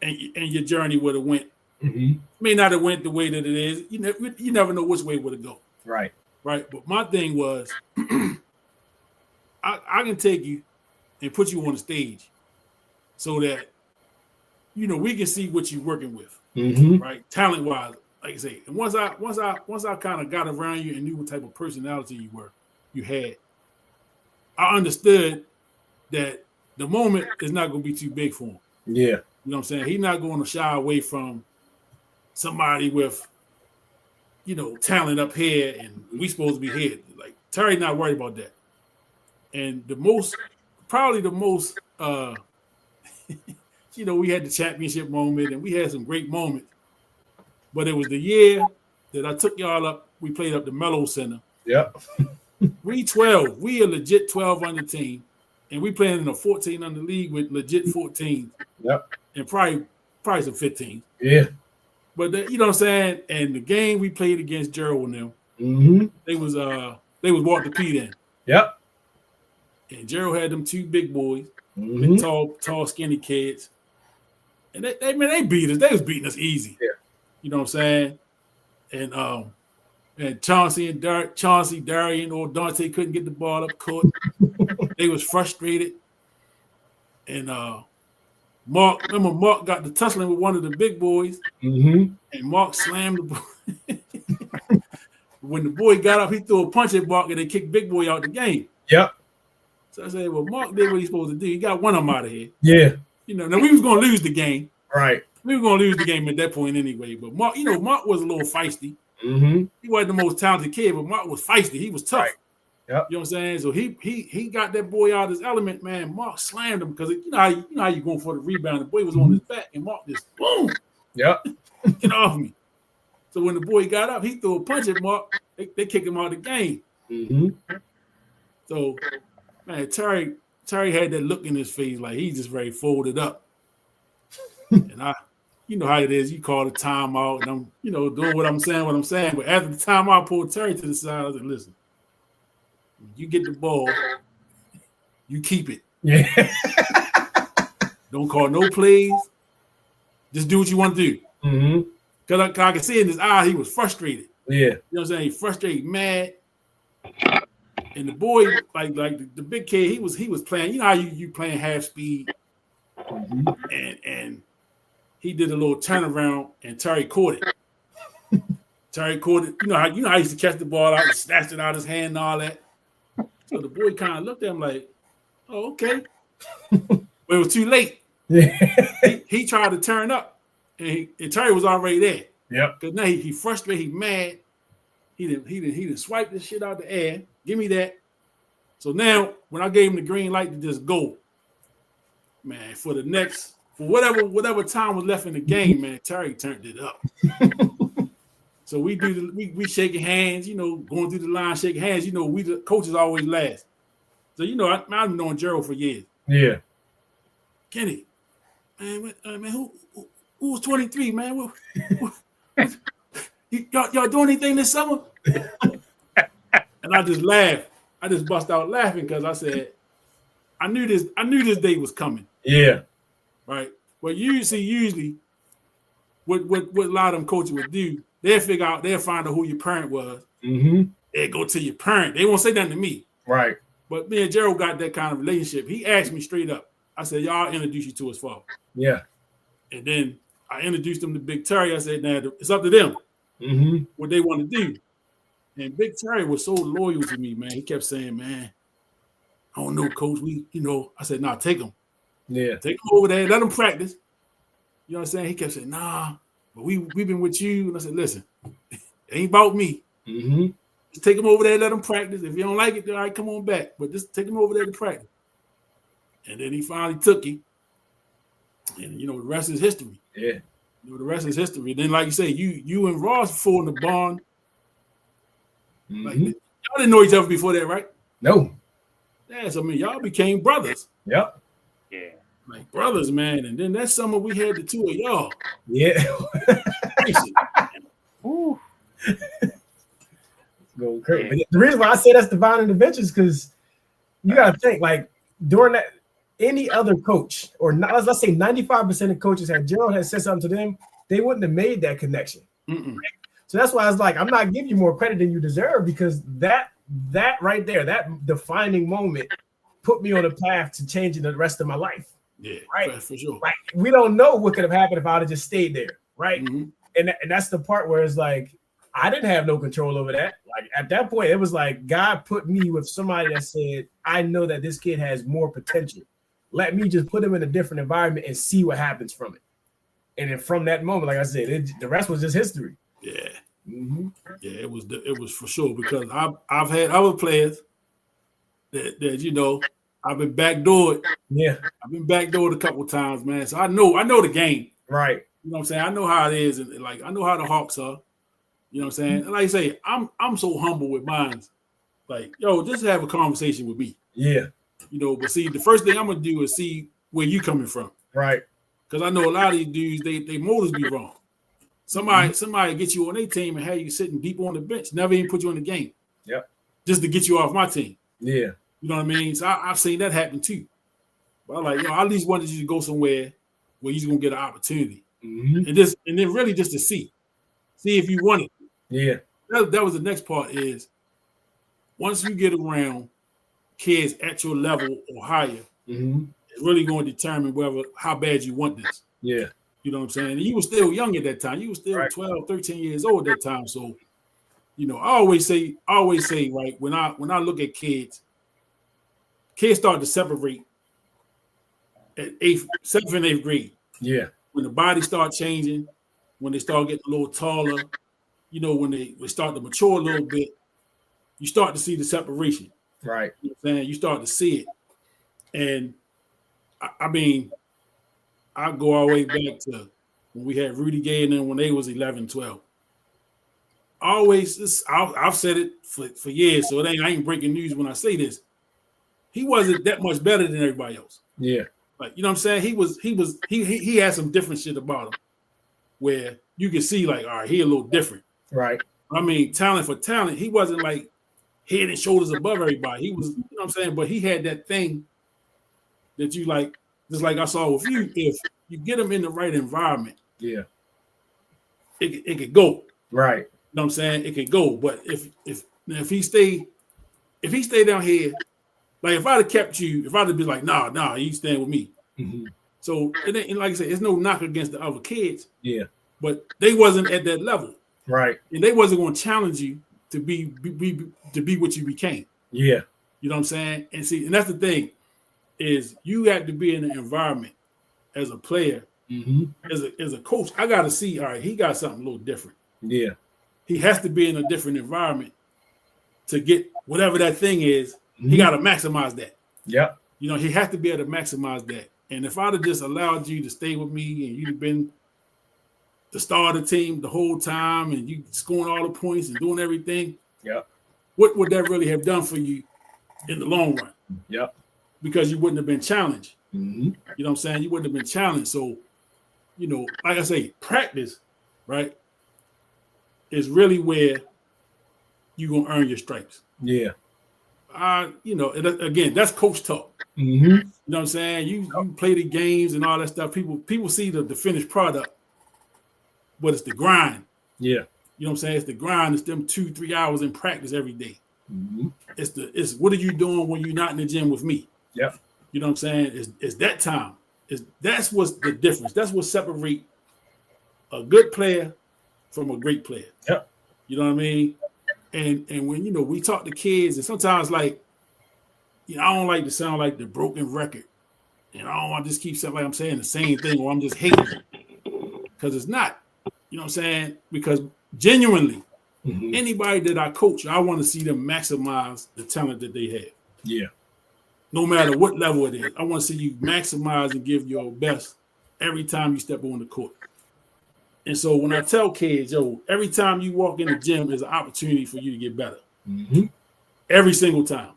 and your journey would have went. Mm-hmm. May not have went the way that it is. You never know which way would it go. Right. Right. But my thing was, I can take you and put you on the stage, so that we can see what you're working with. Mm-hmm. Right, talent wise, like I say. And once I kind of got around you and knew what type of personality you had, I understood that the moment is not going to be too big for him. Yeah. You know what I'm saying? He's not going to shy away from somebody with, talent up here and we supposed to be here. Like Terry not worried about that. And probably the most, we had the championship moment and we had some great moments. But it was the year that I took y'all up. We played up the Mellow Center. Yep. We 12. We a legit 12 under team. And we playing in a 14 under league with legit 14. Yep. And probably some 15. Yeah. But you know what I'm saying? And the game we played against Gerald and them, mm-hmm. they was Walter P then. Yep. And Gerald had them two big boys, mm-hmm. big, tall, skinny kids. And they beat us. They was beating us easy. Yeah. You know what I'm saying? And Chauncey, Darian, or Dante couldn't get the ball up court. They was frustrated. And Mark got the tussling with one of the big boys. Mm-hmm. And Mark slammed the boy. When the boy got up, he threw a punch at Mark and they kicked Big Boy out the game. Yep. So I said, well, Mark did what he's supposed to do. He got one of them out of here. Yeah. Now we was going to lose the game. Right. We were going to lose the game at that point anyway. But Mark, Mark was a little feisty. Mm-hmm. He wasn't the most talented kid, but Mark was feisty. He was tough. Right. Yep. You know what I'm saying? So he got that boy out of his element, man. Mark slammed him because you know how you going for the rebound. The boy was on his back, and Mark just boom. Yep. Get off me. So when the boy got up, he threw a punch at Mark. They kicked him out of the game. Mm-hmm. So, man, Terry had that look in his face like he's just very folded up. And you know how it is. You call the timeout, and I'm, doing what I'm saying. But after the timeout, I pulled Terry to the side. I said, listen, when you get the ball, you keep it. Yeah. Don't call no plays. Just do what you want to do. Mm-hmm. Because I can see in his eye, he was frustrated. Yeah. You know what I'm saying? He frustrated, mad. And the boy, like the big kid, he was playing. You know how you playing half speed, mm-hmm. and he did a little turnaround, and Terry caught it. Terry caught it. You know how he used to catch the ball out and snatched it out of his hand and all that. So the boy kind of looked at him like, "Oh, okay," but it was too late. Yeah. He tried to turn up, and Terry was already there. Yep. Because now he frustrated, he mad. He didn't swipe this shit out the air. Give me that. So now, when I gave him the green light to just go, man, for whatever time was left in the game, man, Terry turned it up. So we shaking hands, going through the line, shaking hands. We the coaches always last. So I've been knowing Gerald for years. Yeah. Kenny, man, who was 23, man? Y'all doing anything this summer? And I just laughed. I just bust out laughing because I said, I knew this day was coming. Yeah. Right. Well, usually what a lot of them coaches would do, they'll find out who your parent was. Mm-hmm. They'll go to your parent. They won't say nothing to me. Right. But me and Gerald got that kind of relationship. He asked me straight up. I said, y'all introduce you to his father. Yeah. And then I introduced him to Big Terry. I said, now it's up to them. Mm-hmm. What they want to do. And Big Terry was so loyal to me, man. He kept saying, man, I don't know, coach. I said, nah, take him. Yeah. Take him over there. Let him practice. You know what I'm saying? He kept saying, nah, but we've been with you. And I said, listen, it ain't about me. Mm-hmm. Just take him over there, let him practice. If you don't like it, then all right, come on back. But just take him over there to practice. And then he finally took him. And, the rest is history. Yeah. The rest is history. Then, like you say, you and Ross formed the bond. Mm-hmm. Like, y'all didn't know each other before that, right? No. Yes, I mean, y'all became brothers. Yep. Yeah. Like brothers, man. And then that summer we had the two of y'all. Yeah. Ooh. Go crazy. Yeah. But the reason why I say that's divine intervention is because you got to think, like, during that, any other coach, or not, let's say 95% of coaches, had Gerald had said something to them, they wouldn't have made that connection. So that's why I was like, I'm not giving you more credit than you deserve, because that right there, that defining moment put me on a path to changing the rest of my life. Yeah, right. For sure. Like, we don't know what could have happened if I'd have just stayed there, right? Mm-hmm. And that's the part where it's like, I didn't have no control over that. Like, at that point, it was like God put me with somebody that said, I know that this kid has more potential. Let me just put him in a different environment and see what happens from it. And then from that moment, like I said, the rest was just history. Yeah. Mm-hmm. Yeah, it was for sure, because I've had other players that you know, I've been backdoored. Yeah. I've been backdoored a couple of times, man. So I know the game. Right. You know what I'm saying? I know how it is, and like I know how the Hawks are. You know what I'm saying? And like I say, I'm so humble with mine. Like, yo, just have a conversation with me. Yeah. You know, but see, the first thing I'm gonna do is see where you coming from. Right. Because I know a lot of these dudes, they motives be wrong. Somebody get you on their team and have you sitting deep on the bench, never even put you in the game. Yep. Just to get you off my team. Yeah. You know what I mean? So I've seen that happen too. But I'm like, yo, I at least wanted you to go somewhere where you're gonna get an opportunity. Mm-hmm. And then really just to see if you want it. Yeah. That was the next part, is once you get around kids at your level or higher, Mm-hmm. it's really going to determine how bad you want this. Yeah. You know what I'm saying? And you were still young at that time. You were still Right. 12, 13 years old at that time. So, you know, I always say, right, when I look at kids start to separate at 7th and 8th grade. Yeah. When the body start changing, when they start getting a little taller, you know, when they start to mature a little bit, you start to see the separation. Right. You know what I'm saying? You start to see it. And I mean, I go all the way back to when we had Rudy Gay and then when they was 11, 12. I've said it for years, so I ain't breaking news when I say this. He wasn't that much better than everybody else. Yeah. Like, you know what I'm saying? He had some different shit about him where you can see, like, all right, he a little different. Right. I mean, talent for talent, he wasn't like head and shoulders above everybody. He was, you know what I'm saying? But he had that thing that you like, just like I saw with you. If you get him in the right environment, yeah, it could go. Right. You know what I'm saying? It could go. But if he stay down here, like if I'd have kept you, if I'd have been like, nah, you staying with me. Mm-hmm. So and like I said, it's no knock against the other kids. Yeah. But they wasn't at that level. Right. And they wasn't going to challenge you to be what you became. Yeah. You know what I'm saying? And see, and that's the thing, is you have to be in an environment as a player, mm-hmm. as a coach. I got to see, all right, he got something a little different. Yeah. He has to be in a different environment to get whatever that thing is. Mm-hmm. He got to maximize that. Yep. You know, he has to be able to maximize that. And if I'd have just allowed you to stay with me and you'd have been the star of the team the whole time and you scoring all the points and doing everything, yep, what would that really have done for you in the long run? Yep. Because you wouldn't have been challenged. Mm-hmm. You know what I'm saying? You wouldn't have been challenged. So, you know, like I say, practice, right, is really where you're going to earn your stripes. Yeah. You know, and again, that's coach talk. Mm-hmm. You know what I'm saying? You play the games and all that stuff. People see the finished product, but it's the grind. Yeah. You know what I'm saying? It's the grind. It's them 2-3 hours in practice every day. Mm-hmm. It's what are you doing when you're not in the gym with me? Yep. You know what I'm saying? It's that time. That's what's the difference. That's what separates a good player from a great player. Yep. You know what I mean? And when, you know, we talk to kids, and sometimes, like, you know, I don't like to sound like the broken record. And I don't want to just keep saying like I'm saying the same thing or I'm just hating. Because it's not. You know what I'm saying? Because genuinely, mm-hmm. anybody that I coach, I want to see them maximize the talent that they have. Yeah. No matter what level it is. I want to see you maximize and give your best every time you step on the court. And so when I tell kids, yo, every time you walk in the gym is an opportunity for you to get better. Mm-hmm. Every single time.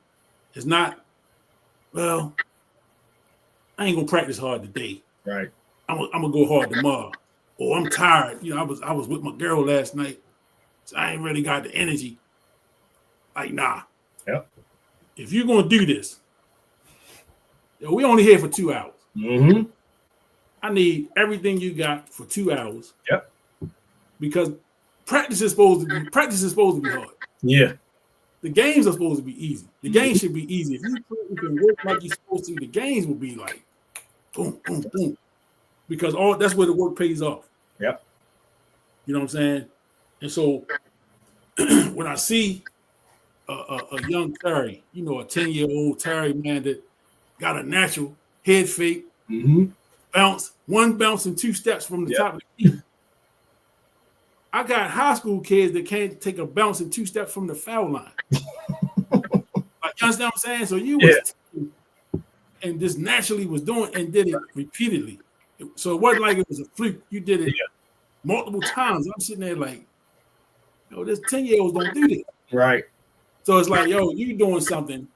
It's not well, I ain't gonna practice hard today. Right. I'm gonna go hard tomorrow. Or I'm tired. You know, I was with my girl last night, so I ain't really got the energy. Like, nah. Yep. If you're gonna do this, we only here for 2 hours. Mm-hmm. I need everything you got for 2 hours. Yep. Because practice is supposed to be hard. Yeah. The games are supposed to be easy. The games should be easy. If you can work like you're supposed to, the games will be like boom, boom, boom. Because that's where the work pays off. Yep. You know what I'm saying? And so when I see a young Terry, you know, a 10-year-old Terry, man, that got a natural head fake, bounce, one bounce and 2 steps from the top of the key. I got high school kids that can't take a bounce and 2 steps from the foul line. Like, you understand what I'm saying? So you was and just naturally was doing and did it repeatedly. So it wasn't like it was a fluke. You did it multiple times. I'm sitting there like, yo, this 10-year-olds don't do this. Right. So it's like, yo, you doing something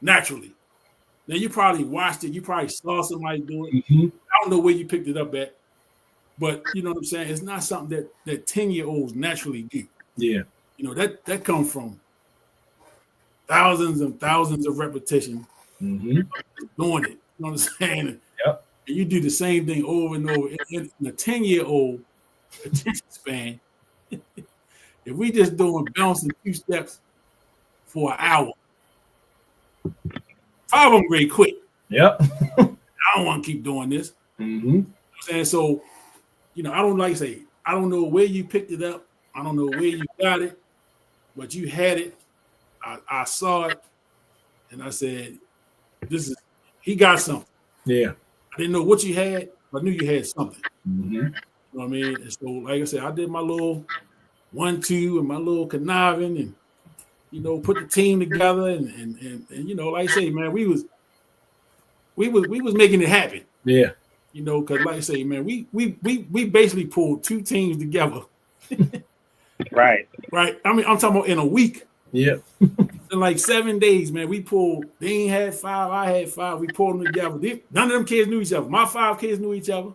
naturally. Now you probably watched it. You probably saw somebody do it. I don't know where you picked it up at, but you know what I'm saying? It's not something that 10-year-olds naturally do. Yeah. You know, that comes from thousands and thousands of repetition doing it. You know what I'm saying? Yep. And you do the same thing over and over. In a 10-year-old attention span, if we just doing bouncing 2 steps for an hour, 5 of them grade quick. Yep. I don't want to keep doing this. You know what I'm saying? So, you know, I don't like to say, I don't know where you picked it up. I don't know where you got it, but you had it. I saw it, and I said, he got something. Yeah. I didn't know what you had, but I knew you had something. You know what I mean? And so, like I said, I did my little 1-2 and my little conniving and, you know, put the team together and you know, like I say, man, we was making it happen. Yeah. You know, because like I say, man, we basically pulled 2 teams together. Right. I mean, I'm talking about in a week. Yeah. In like 7 days, man, we pulled. Dean had 5, I had 5. We pulled them together. None of them kids knew each other. My 5 kids knew each other.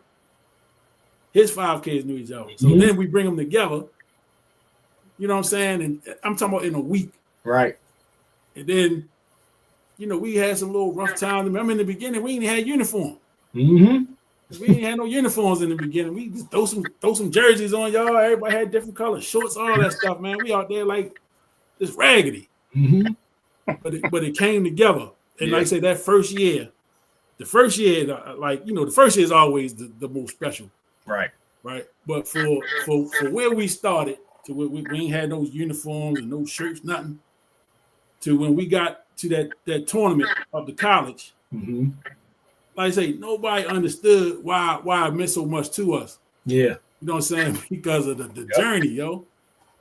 His 5 kids knew each other. So then we bring them together. You know what I'm saying? And I'm talking about in a week. Right. And then, you know, we had some little rough times. Remember in the beginning, we didn't have uniform. We didn't have no uniforms in the beginning. We just throw some jerseys on y'all. Everybody had different colors, shorts, all that stuff, man. We out there like just raggedy. But it came together. And like I say, that first year, like, you know, the first year is always the most special. Right. But for where we started, to where we ain't had no uniforms and no shirts, nothing, to when we got to that tournament of the college, like I say, nobody understood why it meant so much to us. Yeah. You know what I'm saying? Because of the journey, yo.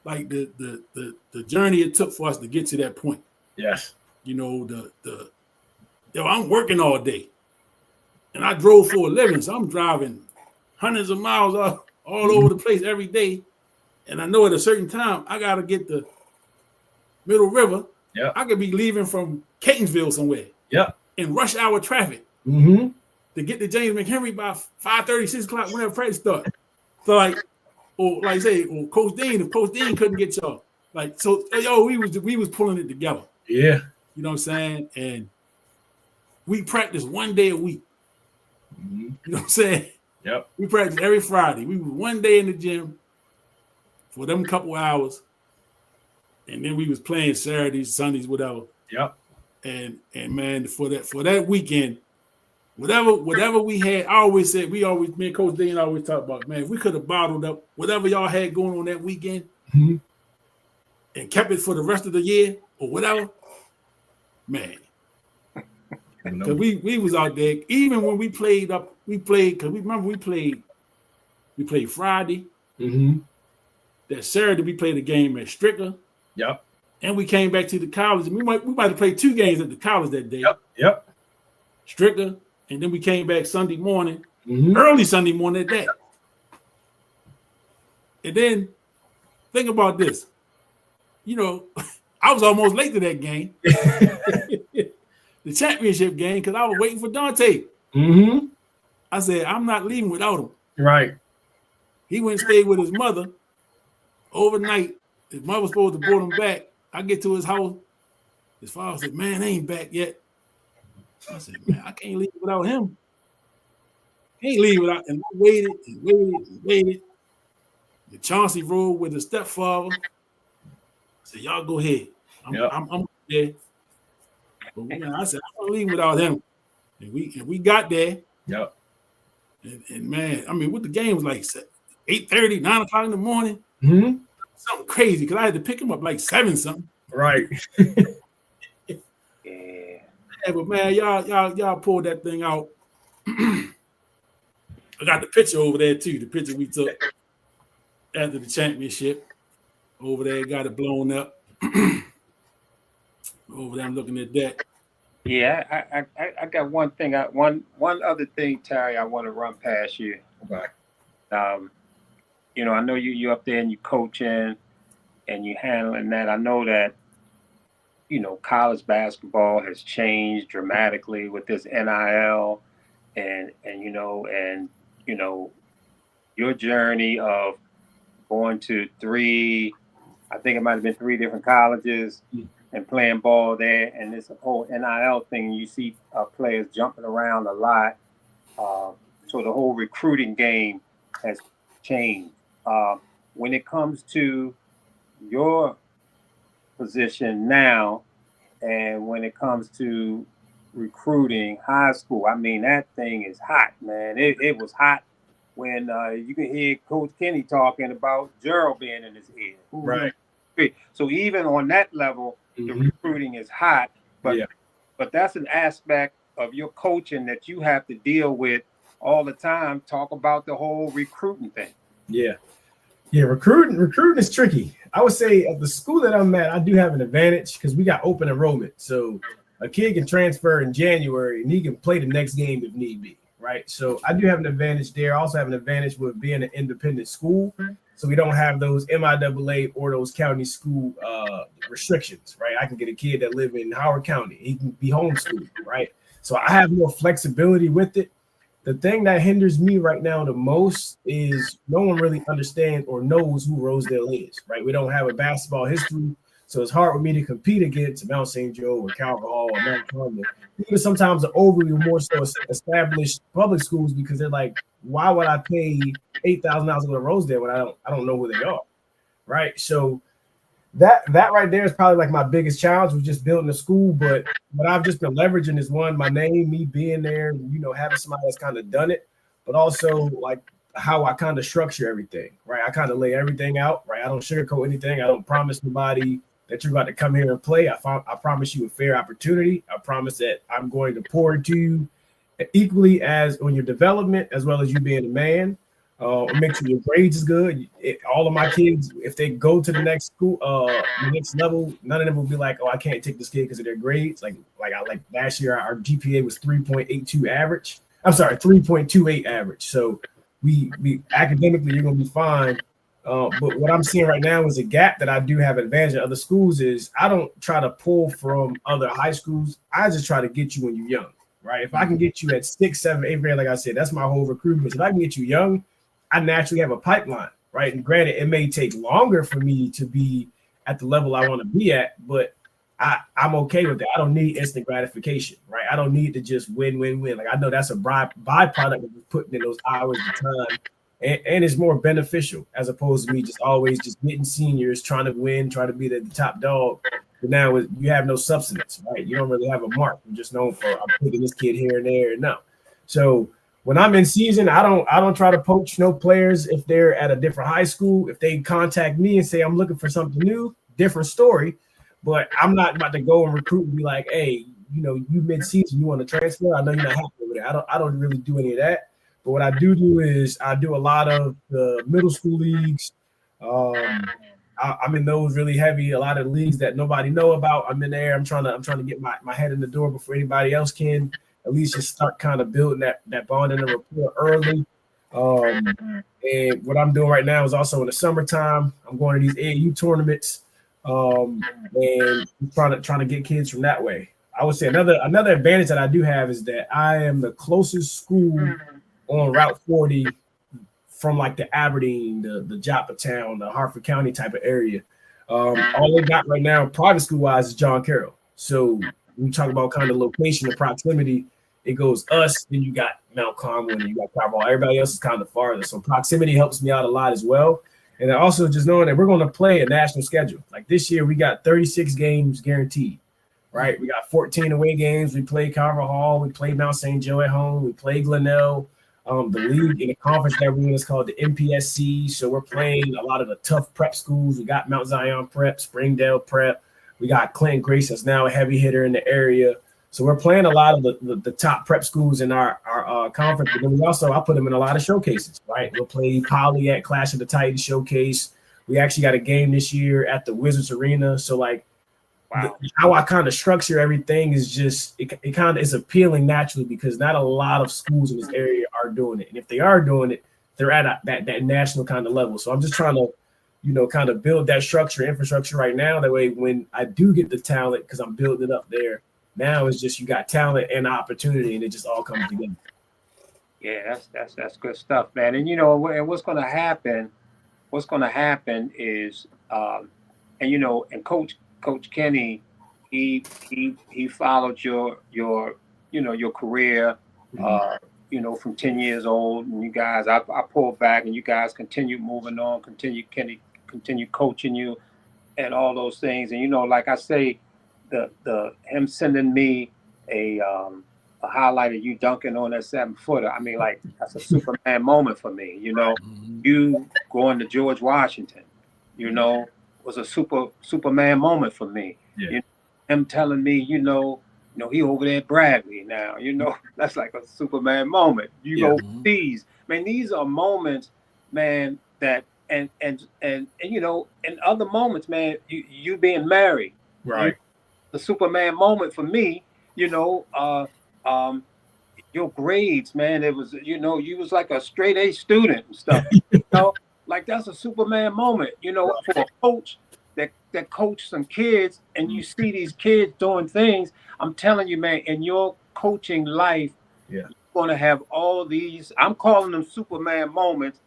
Like the journey it took for us to get to that point. Yes. You know, I'm working all day. And I drove for a living, so I'm driving hundreds of miles all over the place every day. And I know at a certain time I gotta get the Middle River. Yeah. I could be leaving from Catonsville somewhere. Yeah. In rush hour traffic. To get to James McHenry by 5:30, 6 o'clock, whenever practice start. So like I say, or Coach Dean, if Coach Dean couldn't get y'all, like, so yo, we was pulling it together. Yeah. You know what I'm saying? And we practiced 1 day a week. You know what I'm saying? Yep. We practiced every Friday. We was 1 day in the gym for them couple hours. And then we was playing Saturdays, Sundays, whatever. Yep. And man, for that weekend, whatever we had, I always said, me and Coach Dean always talk about, man, if we could have bottled up whatever y'all had going on that weekend and kept it for the rest of the year or whatever, man. Because we was out there, even when we played, because we played Friday. That Saturday we played a game at Stricker. Yep. And we came back to the college. And we might have played 2 games at the college that day. Yep. Stricker. And then we came back Sunday morning, early Sunday morning at that. And then think about this. You know, I was almost late to that game. the championship game because I was waiting for Dante. Mm-hmm. I said, I'm not leaving without him. Right. He went and stayed with his mother overnight. His mother was supposed to board him back. I get to his house. His father said, man, they ain't back yet. I said, man, I can't leave without him. Can't leave without. And I waited and waited and waited. The Chauncey rode with the stepfather. I said, y'all go ahead. I'm there. But man, I said, I don't leave without him. And we got there. Yep. And man, I mean, what the game was like 8:30, 9 o'clock in the morning. Mm-hmm. Something crazy because I had to pick him up like 7 something. Right. Yeah, but man, y'all pulled that thing out. I got the picture over there too. The picture we took after the championship. Over there, got it blown up. Over there, I'm looking at that. Yeah, I got one thing. One other thing, Terry, I want to run past you. Okay. You know, I know you up there and you coaching and you handling that. I know that, you know, college basketball has changed dramatically with this NIL and your journey of going to 3, I think it might have been 3 different colleges and playing ball there, and this whole NIL thing, you see players jumping around a lot. So the whole recruiting game has changed. When it comes to your position now, and when it comes to recruiting high school, I mean, that thing is hot, man. It was hot when you can hear Coach Kenny talking about Gerald being in his ear. Right. So even on that level, the recruiting is hot, but that's an aspect of your coaching that you have to deal with all the time. Talk about the whole recruiting thing. Yeah, recruiting is tricky. I would say at the school that I'm at, I do have an advantage because we got open enrollment. So a kid can transfer in January and he can play the next game if need be, right? So I do have an advantage there. I also have an advantage with being an independent school. So we don't have those MIAA or those county school restrictions, right? I can get a kid that live in Howard County. He can be homeschooled, right? So I have more flexibility with it. The thing that hinders me right now the most is no one really understands or knows who Rosedale is, right? We don't have a basketball history. So it's hard for me to compete against Mount St. Joe or Calvert Hall or Mount Carmel. Even sometimes the overly more so established public schools because they're like, why would I pay $8,000 to go to Rosedale when I don't know who they are, right? So that right there is probably like my biggest challenge was just building a school. But what I've just been leveraging is one, my name, me being there, you know, having somebody that's kind of done it, but also like how I kind of structure everything, right? I kind of lay everything out, right? I don't sugarcoat anything. I don't promise nobody that you're about to come here and play. I promise you a fair opportunity. I promise that I'm going to pour into you equally as on your development, as well as you being a man. Make sure your grades is good. All of my kids, if they go to the next school, the next level, none of them will be like, "Oh, I can't take this kid because of their grades." Like last year, our GPA was 3.82 average. I'm sorry, 3.28 average. So we academically, you're gonna be fine. But what I'm seeing right now is a gap that I do have advantage at other schools is I don't try to pull from other high schools. I just try to get you when you're young, right? If I can get you at 6, 7, 8th grade, like I said, that's my whole recruitment. If I can get you young, I naturally have a pipeline, right? And granted, it may take longer for me to be at the level I want to be at, but I'm okay with that. I don't need instant gratification, right? I don't need to just win. Like I know that's a byproduct of putting in those hours of time. And it's more beneficial as opposed to me just always just getting seniors, trying to win, trying to be the top dog. But now you have no substance, right? You don't really have a mark. You're just known for I'm picking this kid here and there. No. So when I'm in season, I don't try to poach no players if they're at a different high school. If they contact me and say I'm looking for something new, different story. But I'm not about to go and recruit and be like, hey, you know, you mid-season, you want to transfer? I know you're not happy with it. I don't really do any of that. But what I do is I do a lot of the middle school leagues. I'm in those really heavy, a lot of leagues that nobody know about. I'm in there. I'm trying to get my head in the door before anybody else can. At least just start kind of building that bond and the rapport early. And what I'm doing right now is also in the summertime. I'm going to these AAU tournaments and trying to get kids from that way. I would say another advantage that I do have is that I am the closest school on Route 40 from like the Aberdeen, the Joppatown, the Hartford County type of area. All they got right now, private school wise, is John Carroll. So we talk about kind of location and proximity. It goes us, then you got Mount Carmel, and you got Carmel. Everybody else is kind of farther. So proximity helps me out a lot as well. And then also just knowing that we're going to play a national schedule. Like this year, we got 36 games guaranteed, right? We got 14 away games. We play Carver Hall. We play Mount St. Joe at home. We play Glenelg. The league in the conference that we're in is called the MPSC. So we're playing a lot of the tough prep schools. We got Mount Zion Prep, Springdale Prep. We got Clinton Grace that's now a heavy hitter in the area. So we're playing a lot of the top prep schools in our conference. But then I put them in a lot of showcases, right? We'll play Poly at Clash of the Titans showcase. We actually got a game this year at the Wizards Arena. So like how I kind of structure everything is just it kind of is appealing naturally because not a lot of schools in this area are doing it. And if they are doing it, they're at that national kind of level. So I'm just trying to, kind of build that infrastructure right now. That way, when I do get the talent, because I'm building it up there, now it's just you got talent and opportunity, and it just all comes together. Yeah, that's good stuff, man. And and what's going to happen? What's going to happen is, and Coach Kenny, he followed your career, from 10 years old, and you guys, I pulled back, and you guys continued moving on, Kenny continue coaching you, and all those things. And like I say, the him sending me a highlight of you dunking on that 7-footer. I mean, like that's a Superman moment for me. You going to George Washington, was a Superman moment for me. Yeah. Him telling me, he over there at Bradley now. That's like a Superman moment. Go these, man. These are moments, man. That and in other moments, man. You being married, right? The Superman moment for me, your grades, man. It was, you was like a straight A student and stuff. Like that's a Superman moment, for a coach that coach some kids, and you see these kids doing things. I'm telling you, man, in your coaching life, you're gonna have all these. I'm calling them Superman moments.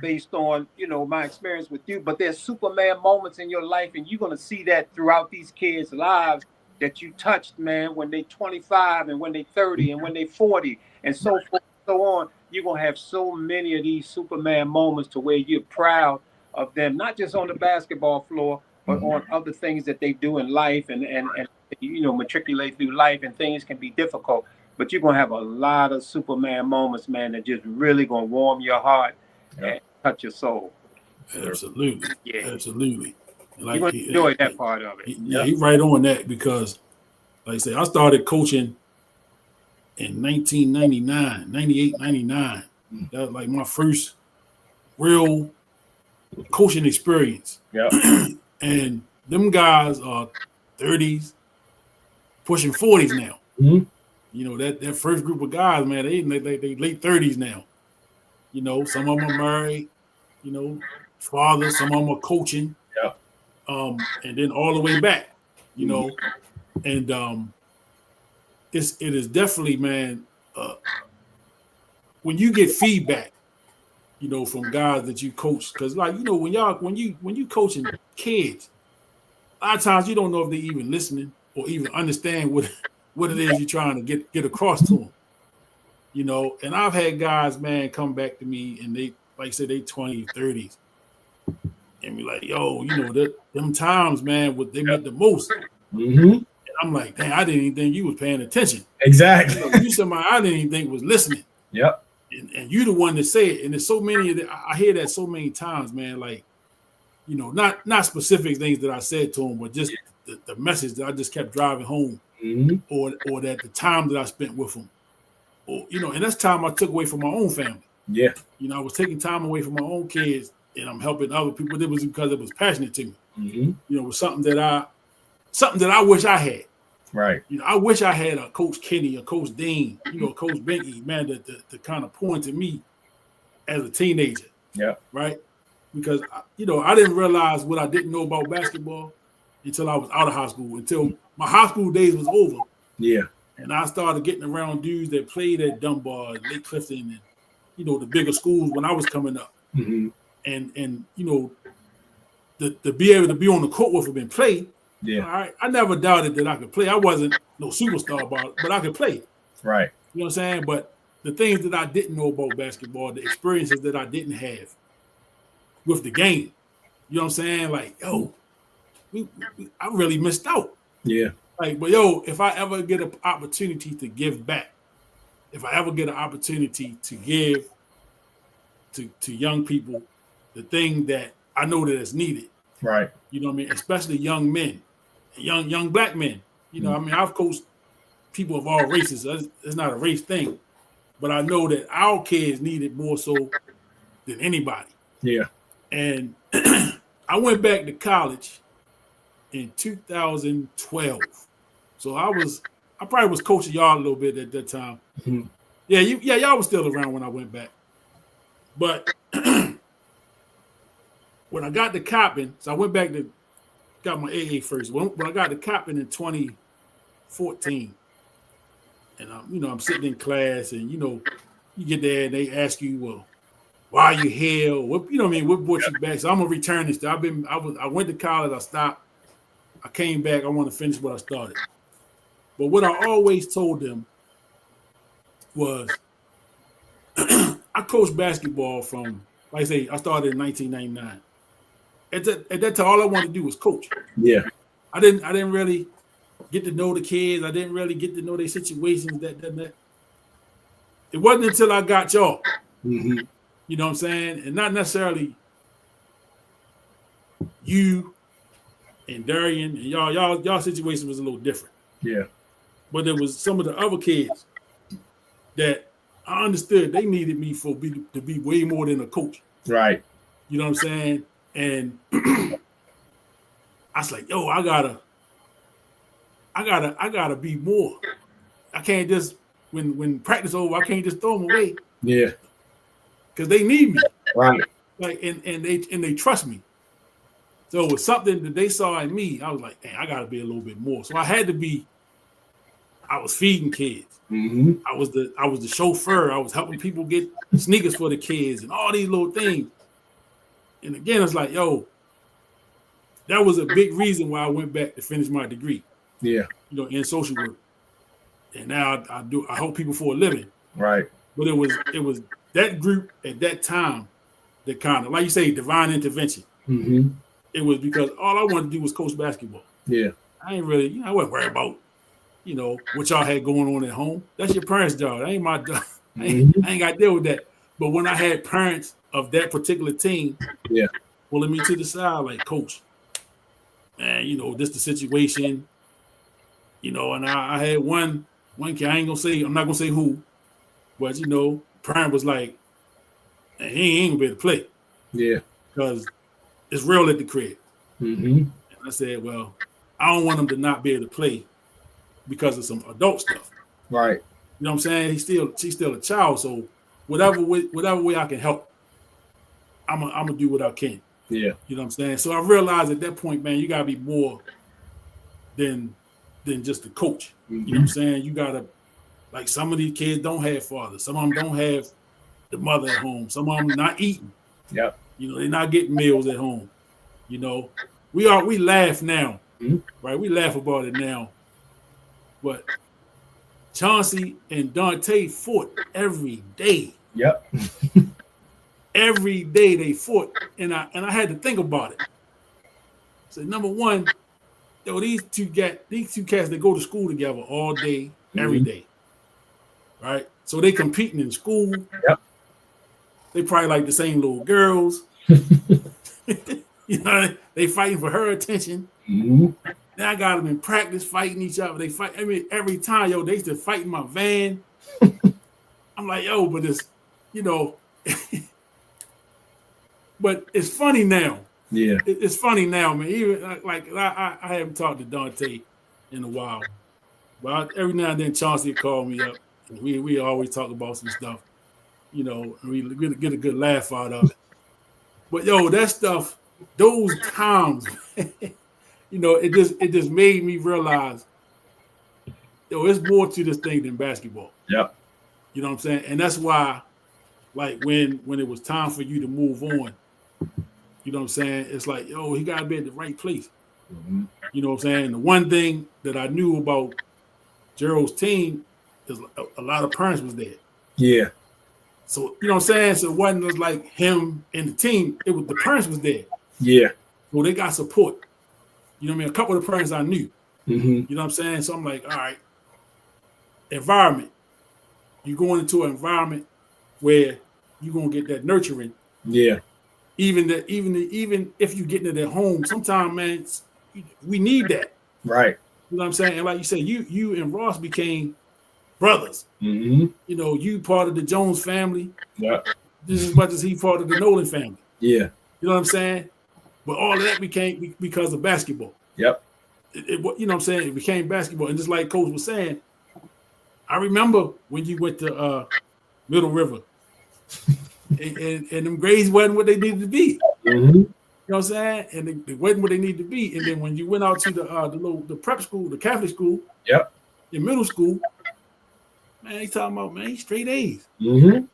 Based on my experience with you, but there's Superman moments in your life, and you're gonna see that throughout these kids' lives that you touched, man, when they 25 and when they 30 and when they 40 and so forth and so on. You're gonna have so many of these Superman moments to where you're proud of them, not just on the basketball floor, but on other things that they do in life and matriculate through life, and things can be difficult, but you're gonna have a lot of Superman moments, man, that just really gonna warm your heart and touch your soul. Absolutely. Yeah. Absolutely. Like, you enjoy that part of it. He's right on that because, like I said, I started coaching in 1999, 98, 99. That was like my first real coaching experience. Yeah. And them guys are 30s, pushing 40s now. That first group of guys, man, they late 30s now. Some of them are married, fathers, some of them are coaching. Yeah. And then all the way back, and it is definitely, man, when you get feedback, from guys that you coach, because when you coaching kids, a lot of times you don't know if they even listening or even understand what it is you're trying to get across to them. And I've had guys, man, come back to me and they, like I said, they 20s, 30s, and be like, yo, them times, man, they meant the most. And I'm like, dang, I didn't even think you was paying attention. Exactly. You somebody I didn't even think was listening. Yep. And you the one to say it. And there's so many of I hear that so many times, man, like, not specific things that I said to him, but just the message that I just kept driving home, or that the time that I spent with him. Or, and that's time I took away from my own family. Yeah. I was taking time away from my own kids, and I'm helping other people. It was because it was passionate to me. It was something that I wish I had. Right. I wish I had a Coach Kenny, a Coach Dean, Coach Benke, man, to kind of point to me as a teenager. Yeah. Right. Because I didn't realize what I didn't know about basketball until I was out of high school. Until my high school days was over, Yeah. And I started getting around dudes that played at Dunbar, Lake Clifton, and the bigger schools when I was coming up. Mm-hmm. And to be able to be on the court with them and play. Yeah. All right. I never doubted that I could play. I wasn't no superstar but I could play. Right. You know what I'm saying? But the things that I didn't know about basketball, the experiences that I didn't have with the game, you know what I'm saying? Like, yo, I really missed out. Yeah. Like, but yo, if I ever get an opportunity to give back, if I ever get an opportunity to give to young people the thing that I know that is needed, right? You know what I mean? Especially young men, young black men. You know, I mean, I've coached people of all races. It's not a race thing, but I know that our kids need it more so than anybody. Yeah. And I went back to college in 2012. So I probably was coaching y'all a little bit at that time. Mm-hmm. Yeah, y'all was still around when I went back. But when I got to Coppin, so I went back to got my AA first. When I got to Coppin in 2014, and I'm sitting in class, and you get there and they ask you, well, why are you here? What what brought you back? So I'm a returnist. I went to college, I stopped, I came back, I want to finish what I started. But what I always told them was I coached basketball from, like I say, I started in 1999. At that time, all I wanted to do was coach. Yeah. I didn't really get to know the kids. I didn't really get to know their situations. That. It wasn't until I got y'all. Mm-hmm. You know what I'm saying? And not necessarily you and Darian and y'all situation was a little different. Yeah. But there was some of the other kids that I understood they needed me to be way more than a coach. Right. You know what I'm saying? And I was like, yo, I gotta be more. I can't just when practice over, I can't just throw them away. Yeah. Because they need me. Right. Like and they trust me. So it was something that they saw in me. I was like, dang, I gotta be a little bit more. So I was feeding kids. Mm-hmm. I was the chauffeur. I was helping people get sneakers for the kids and all these little things. And again, it's like, yo, that was a big reason why I went back to finish my degree. Yeah. In social work. And now I help people for a living. Right. But it was that group at that time that kind of, like you say, divine intervention. Mm-hmm. It was because all I wanted to do was coach basketball. Yeah. I ain't really, I wasn't worried about, what y'all had going on at home. That's your parents' job. That ain't my job. Mm-hmm. I ain't got to deal with that. But when I had parents of that particular team, yeah, pulling me to the side, like, coach, man, this the situation, and I had one kid, I'm not gonna say who, but parent was like, man, he ain't gonna be able to play. Yeah. Because it's real at the crib. Mm-hmm. And I said, well, I don't want him to not be able to play because of some adult stuff. Right. You know what I'm saying? She's still a child. So whatever way I can help, I'm gonna do what I can. Yeah. You know what I'm saying? So I realized at that point, man, you gotta be more than just the coach. Mm-hmm. You know what I'm saying? You gotta, like, some of these kids don't have fathers. Some of them don't have the mother at home. Some of them not eating. Yep. They're not getting meals at home. We laugh now, mm-hmm. right? We laugh about it now. But Chauncey and Dante fought every day. Yep. Every day they fought, and I had to think about it. So number one, these two cats, they go to school together all day, every day, right? So they competing in school. Yep. They probably like the same little girls. They fighting for her attention. Mm-hmm. Now I got them in practice fighting each other. They fight. I mean, every time, they used to fight in my van. I'm like, yo, but it's, but it's funny now. Yeah. It's funny now, man. Even like I haven't talked to Dante in a while, but every now and then Chauncey would call me up. And we always talk about some stuff, and we get a good laugh out of it. But yo, that stuff, those times, it just made me realize it's more to this thing than basketball. Yep. You know what I'm saying? And that's why, like when it was time for you to move on, you know what I'm saying? It's like, yo, he got to be at the right place. Mm-hmm. You know what I'm saying? The one thing that I knew about Gerald's team is a lot of parents was there. Yeah. So, you know what I'm saying? So it wasn't just like him and the team. It was the parents was there. Yeah. So they got support. You know what I mean? A couple of the parents I knew. Mm-hmm. You know what I'm saying? So I'm like, all right, environment. You're going into an environment where you're gonna get that nurturing. Yeah. Even if you're getting it at home, sometimes, man, we need that. Right. You know what I'm saying? And like you said, you and Ross became brothers. Mm-hmm. You know, you part of the Jones family. Yeah. Just as much as he part of the Nolan family. Yeah. You know what I'm saying? But all of that became because of basketball. Yep. You know what I'm saying? It became basketball. And just like Coach was saying, I remember when you went to Middle River and them grades wasn't what they needed to be. Mm-hmm. You know what I'm saying? And they wasn't what they needed to be. And then when you went out to the prep school, the Catholic school, yep, in middle school, man, he talking about, man, straight A's. Mm-hmm.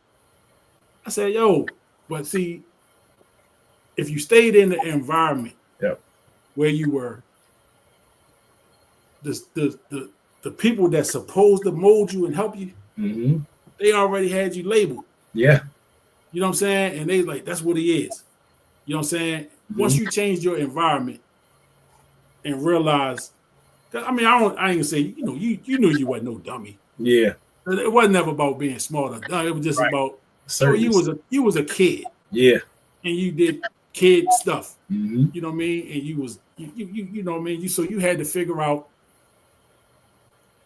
I said, yo, but see, if you stayed in the environment yep, where you were, the people that's supposed to mold you and help you, mm-hmm, they already had you labeled. Yeah. You know what I'm saying? And they like, that's what he is. You know what I'm saying? Mm-hmm. Once you change your environment and realize, I mean, I ain't gonna say, you know, you knew you wasn't no dummy. Yeah. It wasn't ever about being smart or dumb. It was just about, oh, you was a kid. Yeah. And you did kid stuff. Mm-hmm. You know what I mean? And you was you know what I mean? So you had to figure out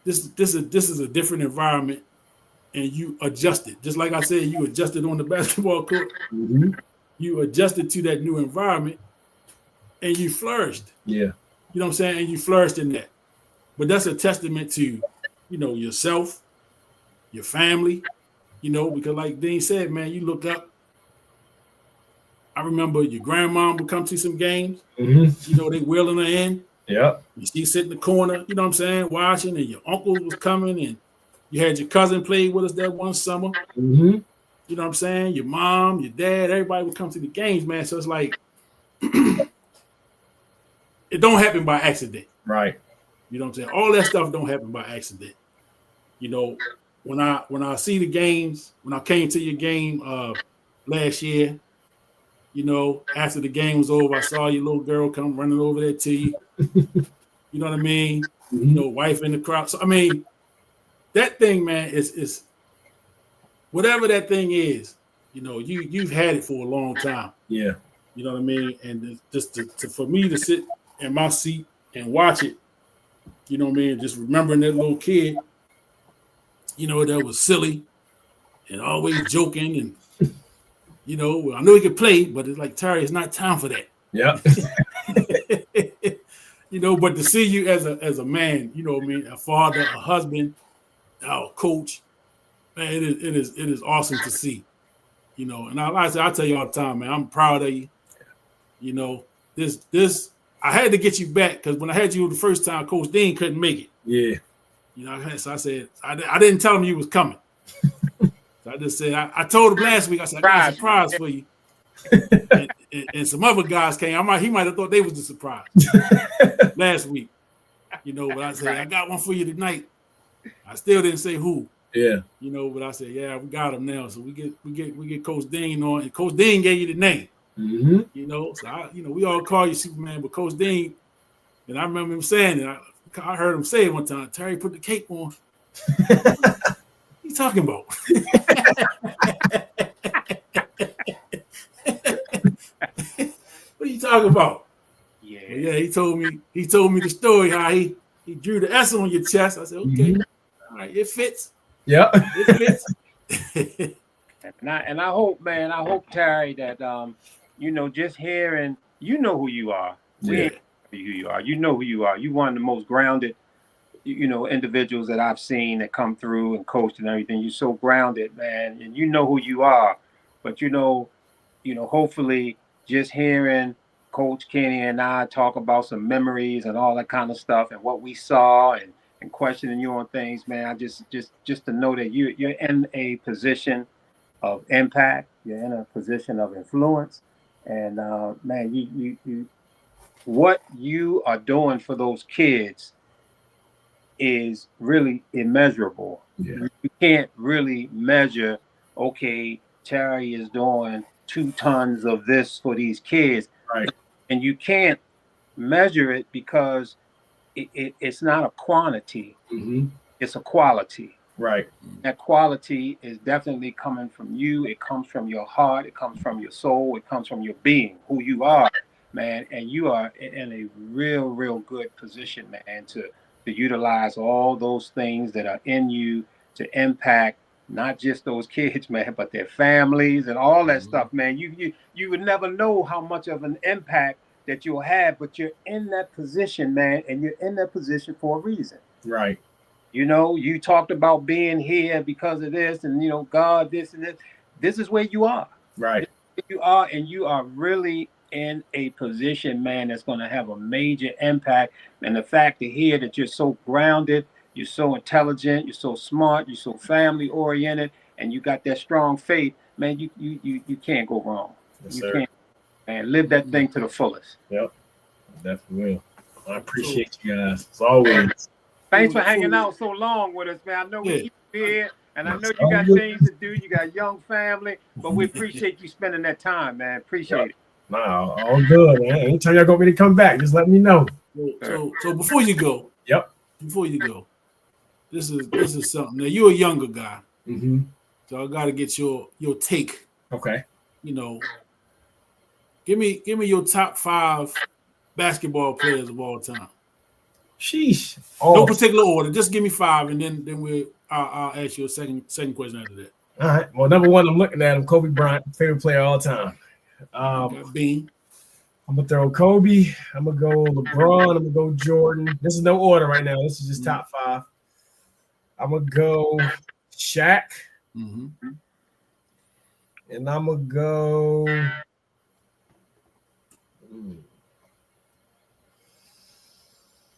this is a different environment, and you adjusted. Just like I said, you adjusted on the basketball court. Mm-hmm. You adjusted to that new environment, and you flourished. Yeah. You know what I'm saying? And you flourished in that. But that's a testament to, you know, yourself, your family, you know, because like Dean said, man, you look up. I remember your grandma would come to some games. Mm-hmm. You know, they wheeling her in. Yeah. And she sit in the corner, you know what I'm saying, watching, and your uncles was coming, and you had your cousin play with us that one summer. Mm-hmm. You know what I'm saying? Your mom, your dad, everybody would come to the games, man. So it's like it don't happen by accident. Right. You know what I'm saying? All that stuff don't happen by accident. You know, when I see the games, when I came to your game last year, you know, after the game was over, I saw your little girl come running over there to you. You know what I mean? Mm-hmm. You know, wife in the crowd. So I mean, that thing, man, is whatever that thing is. You know, you've had it for a long time. Yeah. You know what I mean? And just for me to sit in my seat and watch it, you know what I mean? Just remembering that little kid, you know, that was silly and always joking, and you know, I know he could play, but it's like, Terry, it's not time for that. Yeah. You know, but to see you as a man, you know what I mean, a father, a husband, a coach, man, it is awesome to see. You know, and I tell you all the time, man, I'm proud of you. You know, this I had to get you back because when I had you the first time, Coach Dean couldn't make it. Yeah. You know, so I said I didn't tell him you was coming. So I just said I told him last week. I said I got a surprise for you. And some other guys came. He might have thought they was the surprise last week. You know, but I said I got one for you tonight. I still didn't say who. Yeah. You know, but I said, yeah, we got him now. So we get Coach Dean on, and Coach Dean gave you the name. Mm-hmm. You know, so we all call you Superman, but Coach Dean, and I remember him saying it. I heard him say it one time. Terry put the cape on. What you talking about? What are you talking about? Yeah. Well, yeah, he told me the story how he drew the S on your chest. I said, okay, mm-hmm. All right, it fits. Yeah, it fits. And I hope, man, Terry, that you know, just hearing, you know who you are. Yeah. Who you are. You know who you are. You're one of the most grounded, you know, individuals that I've seen that come through and coached and everything. You're so grounded, man, and you know who you are. But you know, hopefully, just hearing Coach Kenny and I talk about some memories and all that kind of stuff and what we saw and and questioning you on things, man. I just to know that you're in a position of impact, you're in a position of influence, and man, you what you are doing for those kids is really immeasurable. Yeah. You can't really measure, okay, Terry is doing 2 tons of this for these kids. Right. And you can't measure it because it's not a quantity, it's a quality. Right. That quality is definitely coming from you. It comes from your heart. It comes from your soul. It comes from your being, who you are, man. And you are in a real good position, man, to utilize all those things that are in you to impact not just those kids, man, but their families and all that stuff, man. You would never know how much of an impact that you'll have, but you're in that position, man, and you're in that position for a reason. Right. You know, you talked about being here because of this, and you know, God, this and this. This is where you are. Right. You are, and you are really in a position, man, that's going to have a major impact. And the fact to hear that you're so grounded, you're so intelligent, you're so smart, you're so family oriented, and you got that strong faith, man. You can't go wrong. Yes, you sir. can't, man. Live that thing to the fullest. Yep. Definitely will. I appreciate you guys as always. Thanks for hanging out so long with us, man. I know we keep you here, and I know you got good. things to do. You got a young family, but we appreciate you spending that time, man. Appreciate it. Nah, all good, man. Anytime y'all want me to come back, just let me know. So before you go, before you go, this is something. Now you're a younger guy, so I got to get your take. Okay. You know, give me your top 5 basketball players of all time. Sheesh. No particular order. Just give me 5, and then I'll ask you a second question after that. All right. Well, number 1, I'm looking at him. Kobe Bryant, favorite player of all time. Bean. I'm gonna throw Kobe. I'm gonna go LeBron. I'm gonna go Jordan. This is no order right now. This is just top 5. I'm gonna go Shaq, and I'm gonna go.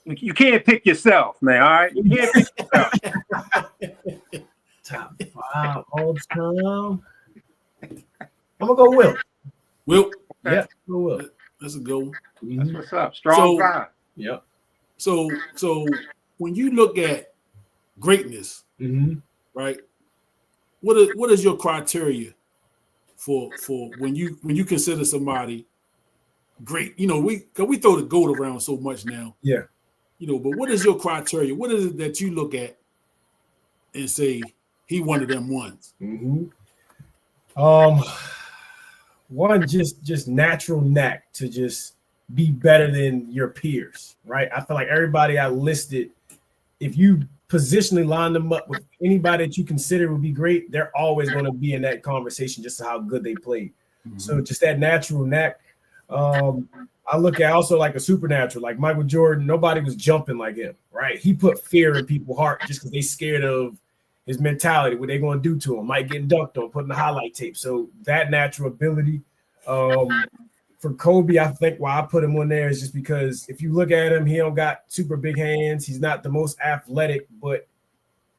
You can't pick yourself, man. All right, you can't pick yourself. Top 5 all time. I'm gonna go Will. Will. Yeah, Will. That's a good one. That's what's up. Strong guy. Yep. So when you look at greatness, right? What is your criteria for when you consider somebody great? You know, we throw the GOAT around so much now. Yeah. You know, but what is your criteria? What is it that you look at and say he one of them ones? One just natural knack to just be better than your peers, right? I feel like everybody I listed, if you positionally line them up with anybody that you consider would be great, they're always going to be in that conversation just how good they played. So just that natural knack. I look at also like a supernatural, like Michael Jordan. Nobody was jumping like him, right? He put fear in people's heart just because they scared of his mentality, what they're going to do to him, might get dunked on, putting the highlight tape. So that natural ability. For Kobe, I think why I put him on there is just because if you look at him, he don't got super big hands. He's not the most athletic, but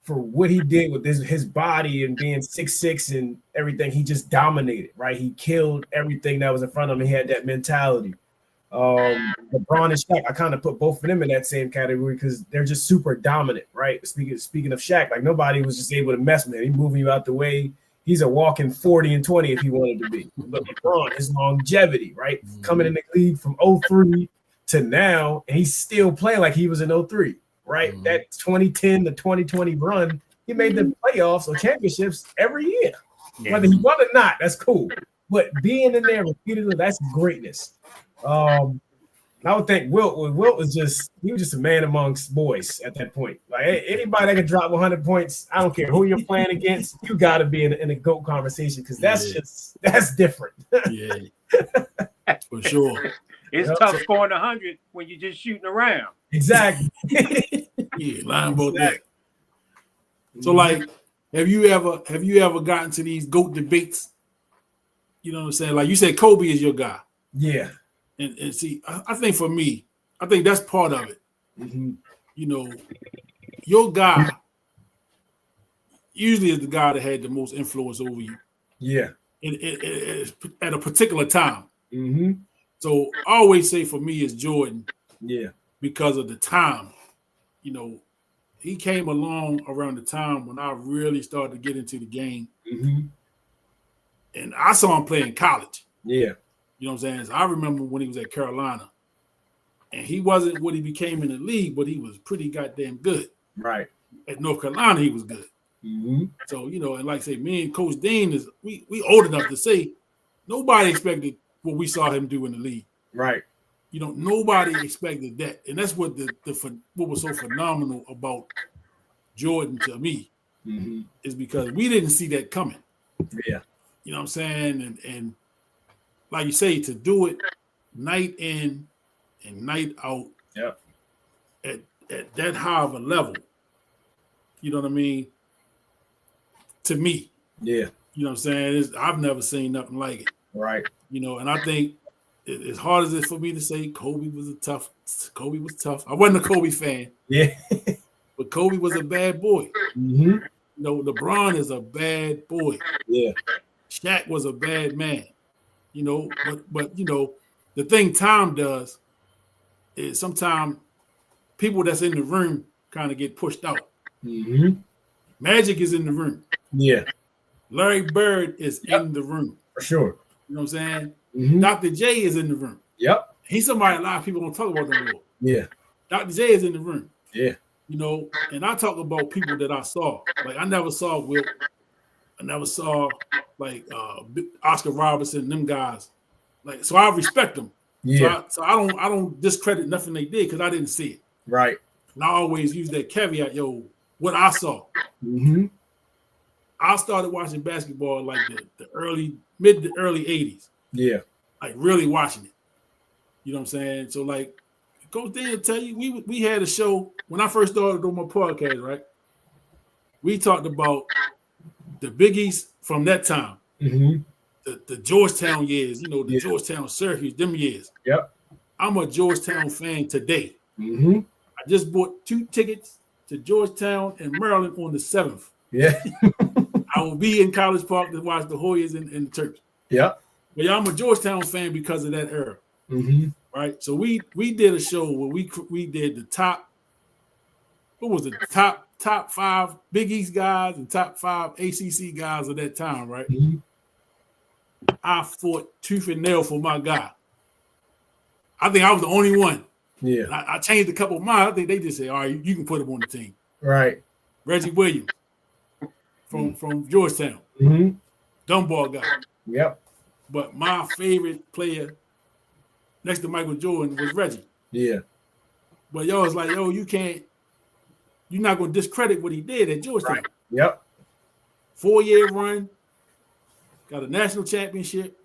for what he did with his body and being 6'6" and everything, he just dominated, right? He killed everything that was in front of him. He had that mentality. LeBron and Shaq, I kind of put both of them in that same category because they're just super dominant, right? Speaking of Shaq, like nobody was just able to mess with him. He's moving you out the way. He's a walking 40 and 20 if he wanted to be. But LeBron, his longevity, right? Coming in the league from 03 to now, and he's still playing like he was in 03, right? That 2010 to 2020 run, he made the playoffs or championships every year. Whether he won or not, that's cool. But being in there repeatedly, that's greatness. I would think Wilt was just a man amongst boys at that point. Like anybody that can drop 100 points, I don't care who you're playing against, you got to be in a GOAT conversation because that's different. For sure. It's tough scoring 100 when you're just shooting around. Exactly. Lying about that. So, like, have you ever gotten to these GOAT debates? You know what I'm saying? Like you said, Kobe is your guy. Yeah. And see, I think for me, I think that's part of it. You know, your guy usually is the guy that had the most influence over you. Yeah. At a particular time. Mm-hmm. So I always say for me it's Jordan. Yeah. Because of the time. You know, he came along around the time when I really started to get into the game. Mm-hmm. And I saw him play in college. Yeah. You know what I'm saying? So I remember when he was at Carolina. And he wasn't what he became in the league, but he was pretty goddamn good. Right. At North Carolina, he was good. Mm-hmm. So, you know, and like I say, me and Coach Dean we old enough to say nobody expected what we saw him do in the league. Right. You know, nobody expected that. And that's what what was so phenomenal about Jordan to me is because we didn't see that coming. Yeah. You know what I'm saying? And like you say, to do it night in and night out at that high of a level, you know what I mean? To me. Yeah. You know what I'm saying? I've never seen nothing like it. Right. You know, and I think as hard as it for me to say Kobe was tough. I wasn't a Kobe fan. Yeah. But Kobe was a bad boy. Mm-hmm. You know, LeBron is a bad boy. Yeah. Shaq was a bad man. You know, but you know, the thing time does is sometimes people that's in the room kind of get pushed out. Mm-hmm. Magic is in the room. Yeah. Larry Bird is in the room. For sure. You know what I'm saying? Mm-hmm. Dr. J is in the room. Yep. He's somebody a lot of people don't talk about no more. Yeah. Dr. J is in the room. Yeah. You know, and I talk about people that I saw. Like I never saw Wilt. I never saw like Oscar Robertson, them guys. Like, so I respect them. Yeah. So I don't discredit nothing they did because I didn't see it. Right. And I always use that caveat, what I saw. Mm-hmm. I started watching basketball like the mid to early 80s. Yeah. Like really watching it. You know what I'm saying? So like Coach Dan tell you, we had a show when I first started doing my podcast, right? We talked about the biggies from that time. Mm-hmm. The Georgetown years, the Georgetown Syracuse, them years. Yep. I'm a Georgetown fan today. Mm-hmm. I just bought 2 tickets to Georgetown and Maryland on the 7th. Yeah. I will be in College Park to watch the Hoyas and the Terps. Yeah. But yeah, I'm a Georgetown fan because of that era. Mm-hmm. Right. So we did a show where we did the top. What was it? Top 5 Big East guys and top 5 ACC guys of that time. Right. Mm-hmm. I fought tooth and nail for my guy. I think I was the only one. Yeah. I changed a couple of mine. I think they just said, all right, you can put him on the team. Right. Reggie Williams from Georgetown. Mm-hmm. Dumb ball guy. Yep. But my favorite player next to Michael Jordan was Reggie. Yeah. But y'all was like, you're not going to discredit what he did at Georgetown. Right. Yep. 4-year run, got a national championship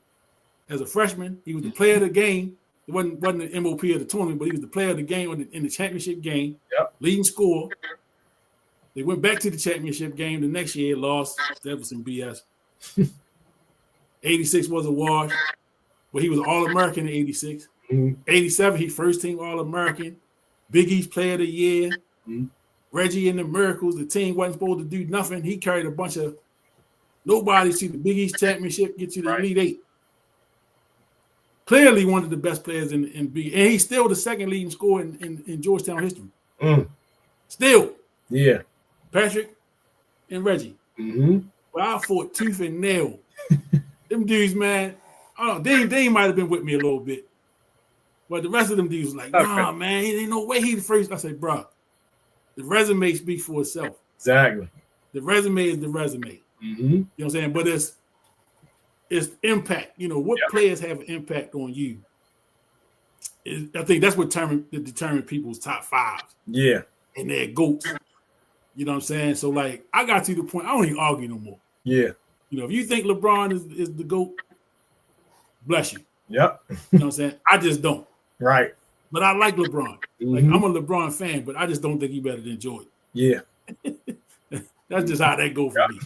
as a freshman. He was the player of the game. It wasn't the MOP of the tournament, but he was the player of the game in the championship game. Yep. Leading scorer. They went back to the championship game the next year, lost. That was some BS. 86 was a wash, but he was All-American in 86. Mm-hmm. 87, he first team All-American. Big East Player of the Year. Mm-hmm. Reggie and the Miracles. The team wasn't supposed to do nothing. He carried a bunch of nobody to the Big East Championship, get to the Elite 8. Clearly one of the best players in B. And he's still the second leading scorer in Georgetown history. Mm. Still. Yeah. Patrick and Reggie. Mm-hmm. But I fought tooth and nail. Them dudes, man. I don't know. They might have been with me a little bit. But the rest of them dudes was like, nah, man, ain't no way he the first. I said, bro, the resume speaks for itself. Exactly. The resume is the resume. Mm-hmm. You know what I'm saying? But it's impact. What players have an impact on you? I think that's what determine people's top 5s. Yeah. And their GOATs. You know what I'm saying? So, like, I got to the point, I don't even argue no more. Yeah. If you think LeBron is the GOAT, bless you. Yep. You know what I'm saying? I just don't. Right. But I like LeBron. Mm-hmm. Like, I'm a LeBron fan, but I just don't think he's better than Jordan. Yeah. That's just how that go for me.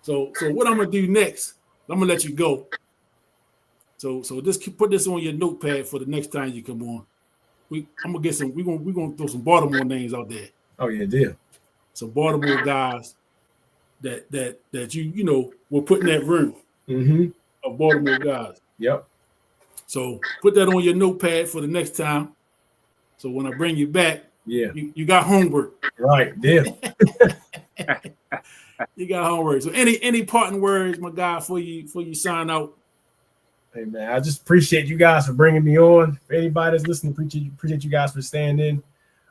So what I'm gonna do next? I'm gonna let you go. So just put this on your notepad for the next time you come on. I'm gonna get some. We're gonna throw some Baltimore names out there. Oh yeah, deal. Some Baltimore guys that you know will put in that room of Baltimore guys. Yep. So put that on your notepad for the next time. So when I bring you back, you got homework. Right, deal. You got homework. So any parting words, my guy, for you sign out? Hey man, I just appreciate you guys for bringing me on. For anybody that's listening, appreciate you guys for staying in.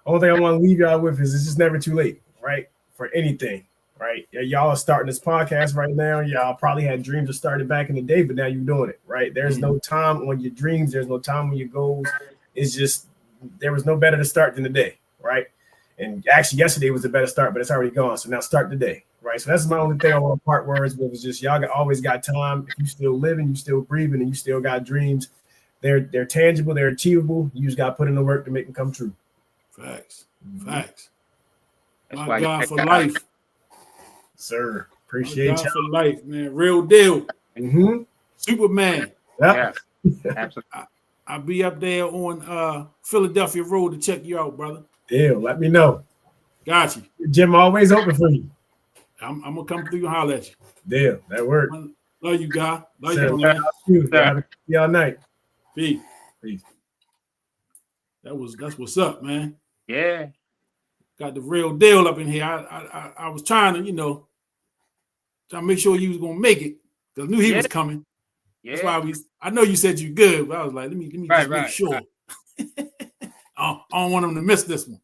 Only thing I want to leave y'all with is it's just never too late, right? For anything, right? Y'all are starting this podcast right now. Y'all probably had dreams of starting back in the day, but now you're doing it, right? There's no time on your dreams. There's no time on your goals. It's just there was no better to start than today, right? And actually, yesterday was a better start, but it's already gone. So now start today, right? So that's my only thing I want to part words with is just y'all always got time. If you still living, you still breathing, and you still got dreams, they're tangible, they're achievable. You just got to put in the work to make them come true. Facts. Facts. That's My God for life. Sir, appreciate you for life, man. Real deal. Superman. Yeah. Absolutely. I'll be up there on Philadelphia Road to check you out, brother. Deal. Let me know. Got you. Gym always open for you. I'm gonna come through and holler at you. Deal. That works. Love you, guy. Love Sir, you, man. See y'all night. Peace. Peace. That's what's up, man. Yeah. Got the real deal up in here. I was trying to, trying to make sure you was gonna make it because I knew he was coming. Yeah. That's why I know you said you good, but I was like, let me just make sure. Right. I don't want him to miss this one.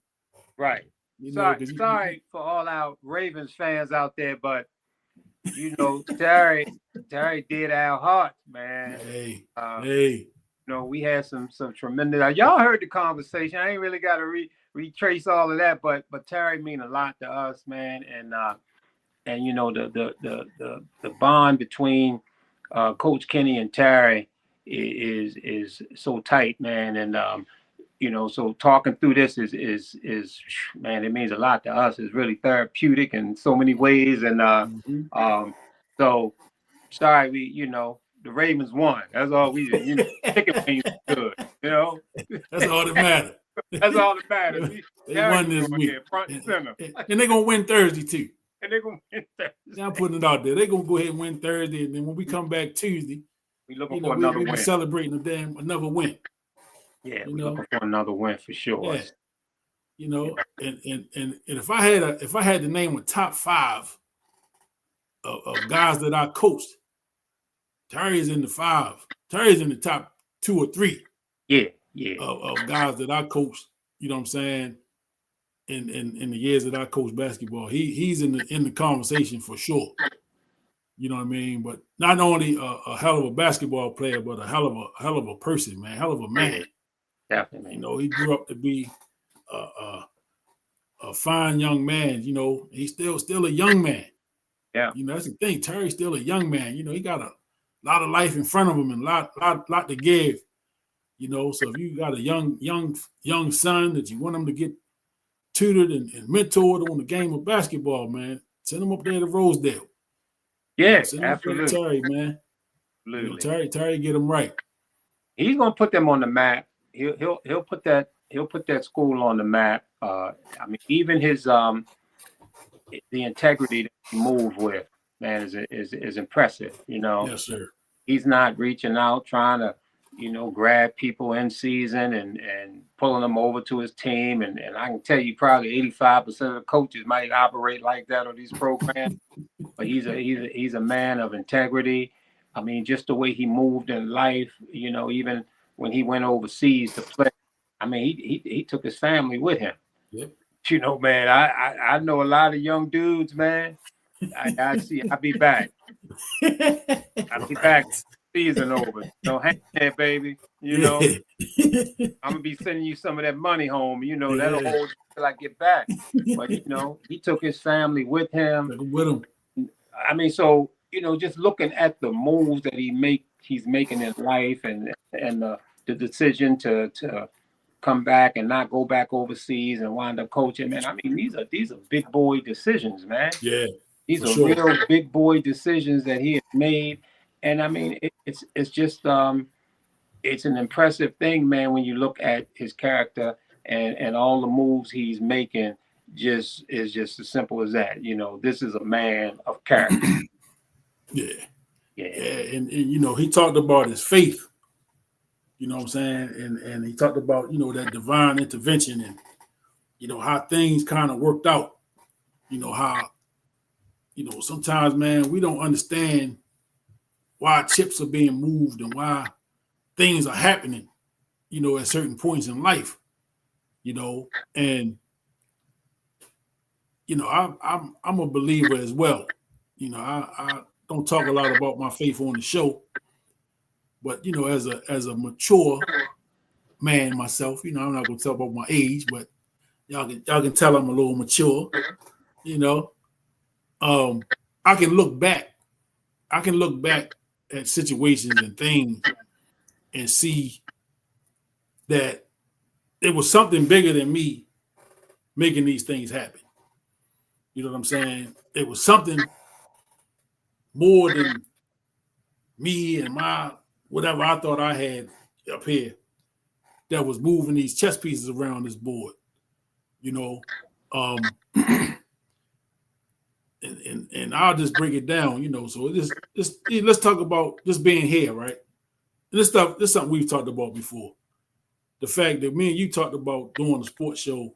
Right. Sorry for all our Ravens fans out there, but Terry did our hearts, man. Hey. We had some tremendous. Y'all heard the conversation. I ain't really got to retrace all of that, but Terry mean a lot to us, man, and the bond between Coach Kenny and Terry is so tight, man, and so talking through this is man, it means a lot to us. It's really therapeutic in so many ways, and so sorry the Ravens won. That's all we did. Chicken wings good. That's all that matters. That's all that matters. They won this week, front and center, and they're gonna win Thursday too. And they're gonna win Thursday. I'm putting it out there. They're gonna go ahead and win Thursday, and then when we come back Tuesday, we looking for another win. We're celebrating another win. Yeah, we're looking for another win for sure. Yeah. And if I had to name a top 5 of guys that I coached, Terry's in the 5. Terry's in the top 2 or 3. Yeah. Of guys that I coached, you know what I'm saying? In the years that I coached basketball, he's in the conversation for sure. You know what I mean? But not only a hell of a basketball player, but a hell of a person, man, hell of a man. Definitely. He grew up to be a fine young man. He's still a young man. Yeah. That's the thing. Terry's still a young man. He got a lot of life in front of him and a lot to give. So if you got a young son that you want him to get tutored and mentored on the game of basketball, man, send him up there to Rosedale. Yeah, absolutely. Terry, man. Absolutely. Terry get him right. He's gonna put them on the map. He'll put that school on the map. Even his the integrity that he moved with, man, is impressive. Yes, sir. He's not reaching out trying to grab people in season and pulling them over to his team. And I can tell you probably 85% of the coaches might operate like that on these programs. But he's a man of integrity. Just the way he moved in life, even when he went overseas to play, he took his family with him. Yep. Man, I know a lot of young dudes, man. I'll be back. I'll be back. Season over. Hang there, baby. I'm gonna be sending you some of that money home. That'll hold you till I get back. But he took his family with him. So just looking at the moves that he's making in life, and the decision to come back and not go back overseas and wind up coaching, man. These are big boy decisions, man. Yeah, these are real big boy decisions that he has made. And it's just it's an impressive thing, man, when you look at his character and all the moves he's making. Just is just as simple as that. You know, this is a man of character. Yeah. Yeah. And you know, he talked about his faith. You know what I'm saying? And he talked about, you know, that divine intervention and, you know, how things kind of worked out. You know, how, you know, sometimes, man, we don't understand why chips are being moved and why things are happening, you know, at certain points in life, you know, and you know, I'm a believer as well. You know, I don't talk a lot about my faith on the show, but you know, as a mature man myself, you know, I'm not gonna talk about my age, but y'all can tell I'm a little mature. You know, I can look back at situations and things and see that it was something bigger than me making these things happen. You know what I'm saying? It was something more than me and my whatever I thought I had up here that was moving these chess pieces around this board. You know, and I'll just break it down. You know, so let's talk about just being here, right? And this is something we've talked about before. The fact that me and you talked about doing a sports show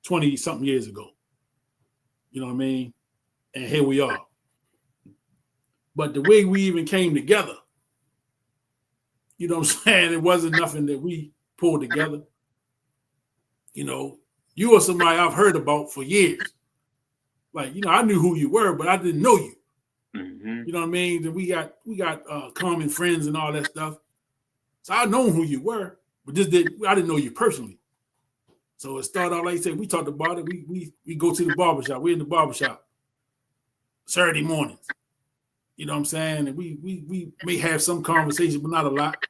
20 something years ago. You know what I mean? And here we are. But the way we even came together, you know what I'm saying? It wasn't nothing that we pulled together. You know, you are somebody I've heard about for years. Like, you know, I knew who you were, but I didn't know you. Mm-hmm. You know what I mean? Then we got common friends and all that stuff. So I know who you were, but I didn't know you personally. So it started out like I said, we talked about it. We go to the barbershop. We're in the barbershop Saturday mornings. You know what I'm saying? And we may have some conversation, but not a lot.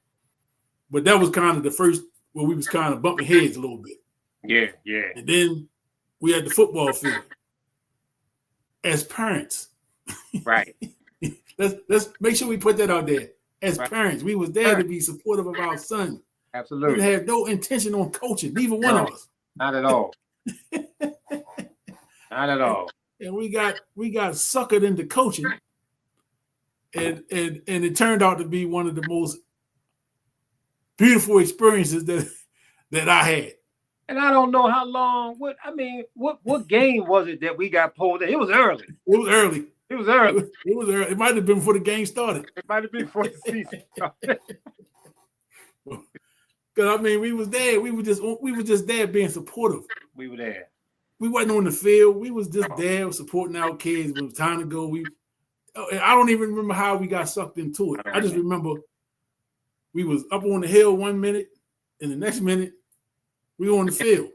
But that was kind of the first where we was kind of bumping heads a little bit. Yeah, yeah. And then we had the football field. As parents. Right. let's make sure we put that out there. As parents, we was there to be supportive of our son. Absolutely. We had no intention on coaching, neither one of us. Not at all. Not at all. And we got suckered into coaching. And it turned out to be one of the most beautiful experiences that I had. And I don't know how long. What game was it that we got pulled in? It was early. It was early. It was early. It was early. It might have been before the game started. It might have been before the season started. Because I mean, we was there. We were just there being supportive. We were there. We wasn't on the field. We was just there supporting our kids. When it was time to go, I don't even remember how we got sucked into it. I just remember we was up on the hill 1 minute, and the next minute we were on the field.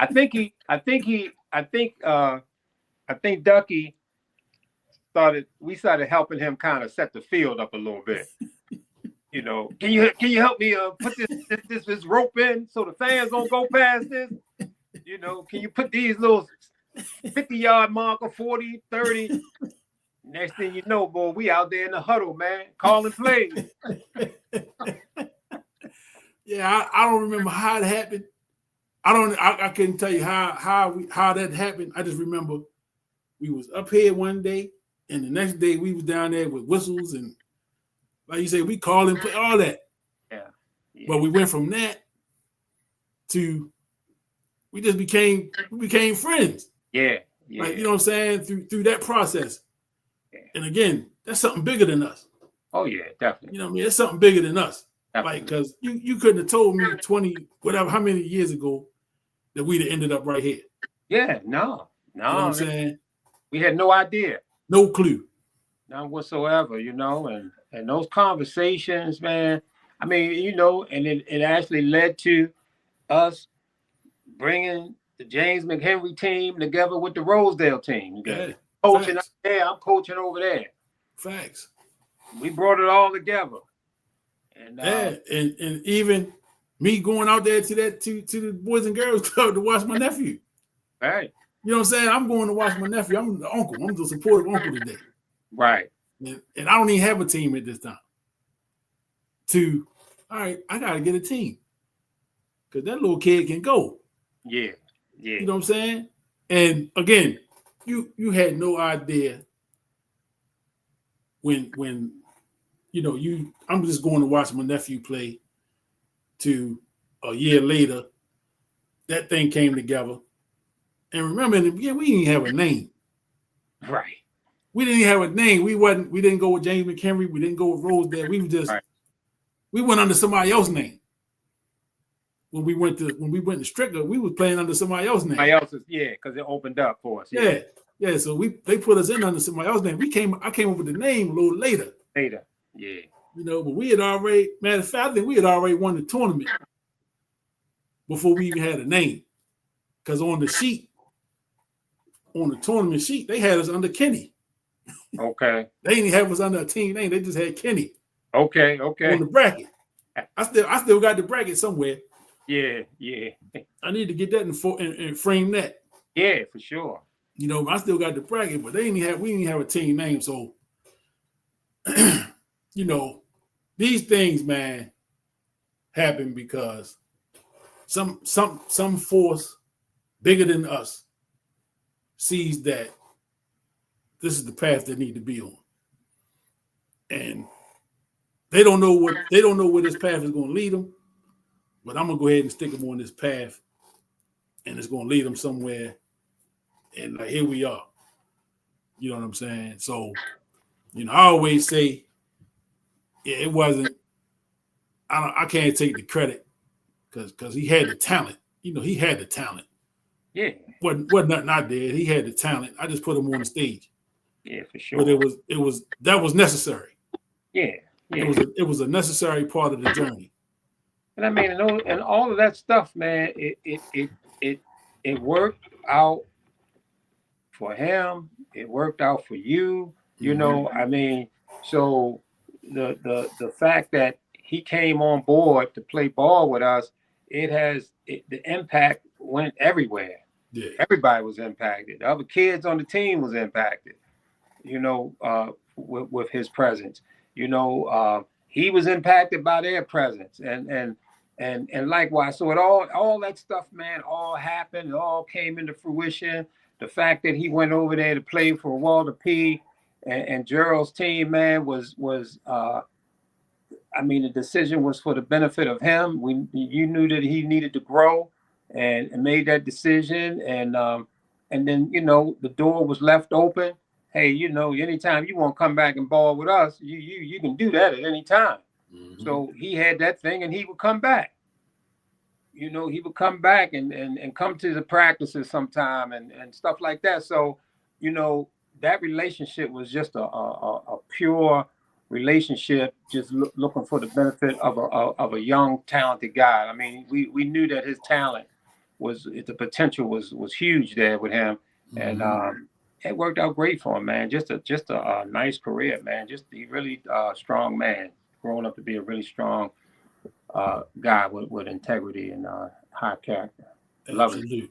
I think Ducky we started helping him kind of set the field up a little bit. You know, can you help me put this rope in so the fans don't go past this? You know, can you put these little 50-yard marker, 40, 30? Next thing you know, boy, we out there in the huddle, man, calling plays. Yeah, I don't remember how it happened. I couldn't tell you how that happened. I just remember we was up here one day, and the next day we was down there with whistles and, like you say, we called and play all that. Yeah. But we went from that to we became friends. Yeah. Like, you know what I'm saying? Through that process. Yeah. And again, that's something bigger than us. Oh yeah, definitely. You know what I mean? It's something bigger than us. Definitely. Like, because you couldn't have told me 20, whatever, how many years ago that we'd have ended up right here. Yeah, no. You know what I'm saying? We had no idea. No clue. None whatsoever, you know, and those conversations, man, I mean, you know, and it actually led to us bringing the James McHenry team together with the Rosedale team. Yeah. Coaching up there, I'm coaching over there. Facts. We brought it all together. And and even me going out there to the Boys and Girls Club to watch my nephew. Right. You know what I'm saying? I'm going to watch my nephew. I'm the uncle. I'm the supportive uncle today. Right. And I don't even have a team at this time to all right, I gotta get a team because that little kid can go. Yeah. You know what I'm saying? And again, you had no idea when I'm just going to watch my nephew play to a year later, that thing came together. And remember, in the beginning, we didn't have a name. Right. We didn't have a name. We didn't go with James McHenry. We didn't go with Rosedale. We were just we went under somebody else's name. When we went to Stricker, we was playing under somebody else's name. Somebody else's, because it opened up for us. Yeah. So they put us in under somebody else's name. I came up with the name a little later. Yeah. But we had already, matter of fact, I think we had already won the tournament before we even had a name. Because on the tournament sheet, they had us under Kenny. Okay. They didn't have us under a team name. They just had Kenny. Okay. On the bracket. I still got the bracket somewhere. Yeah. I need to get that and frame that. Yeah, for sure. I still got the bracket, but we didn't have a team name. So, these things, man, happen because some force bigger than us sees that this is the path they need to be on. And they don't know where this path is going to lead them, but I'm going to go ahead and stick them on this path, and it's going to lead them somewhere. And here we are. You know what I'm saying? So, I always say, it wasn't. I can't take the credit because he had the talent. He had the talent. Yeah. Wasn't nothing I did. He had the talent. I just put him on the stage. Yeah, for sure. But that was necessary. Yeah. It was a necessary part of the journey. And I mean, and all of that stuff, man, it worked out for him. It worked out for you. I mean, so the fact that he came on board to play ball with us, the impact went everywhere. Yeah. Everybody was impacted. The other kids on the team was impacted, with his presence. He was impacted by their presence, and likewise. So all that stuff, man, all happened. It all came into fruition. The fact that he went over there to play for Walter P. and Gerald's team, man, was the decision was for the benefit of him. You knew that he needed to grow, and made that decision, and then the door was left open. Hey, anytime you want to come back and ball with us, you can do that at any time. Mm-hmm. So he had that thing, and he would come back. He would come back and come to the practices sometime and stuff like that. So, that relationship was just a pure relationship, just looking for the benefit of a young, talented guy. I mean, we knew that his talent the potential was huge there with him, and it worked out great for him, man. Just a nice career, man. Just a really strong man, growing up to be a really strong guy with integrity and high character. Absolutely.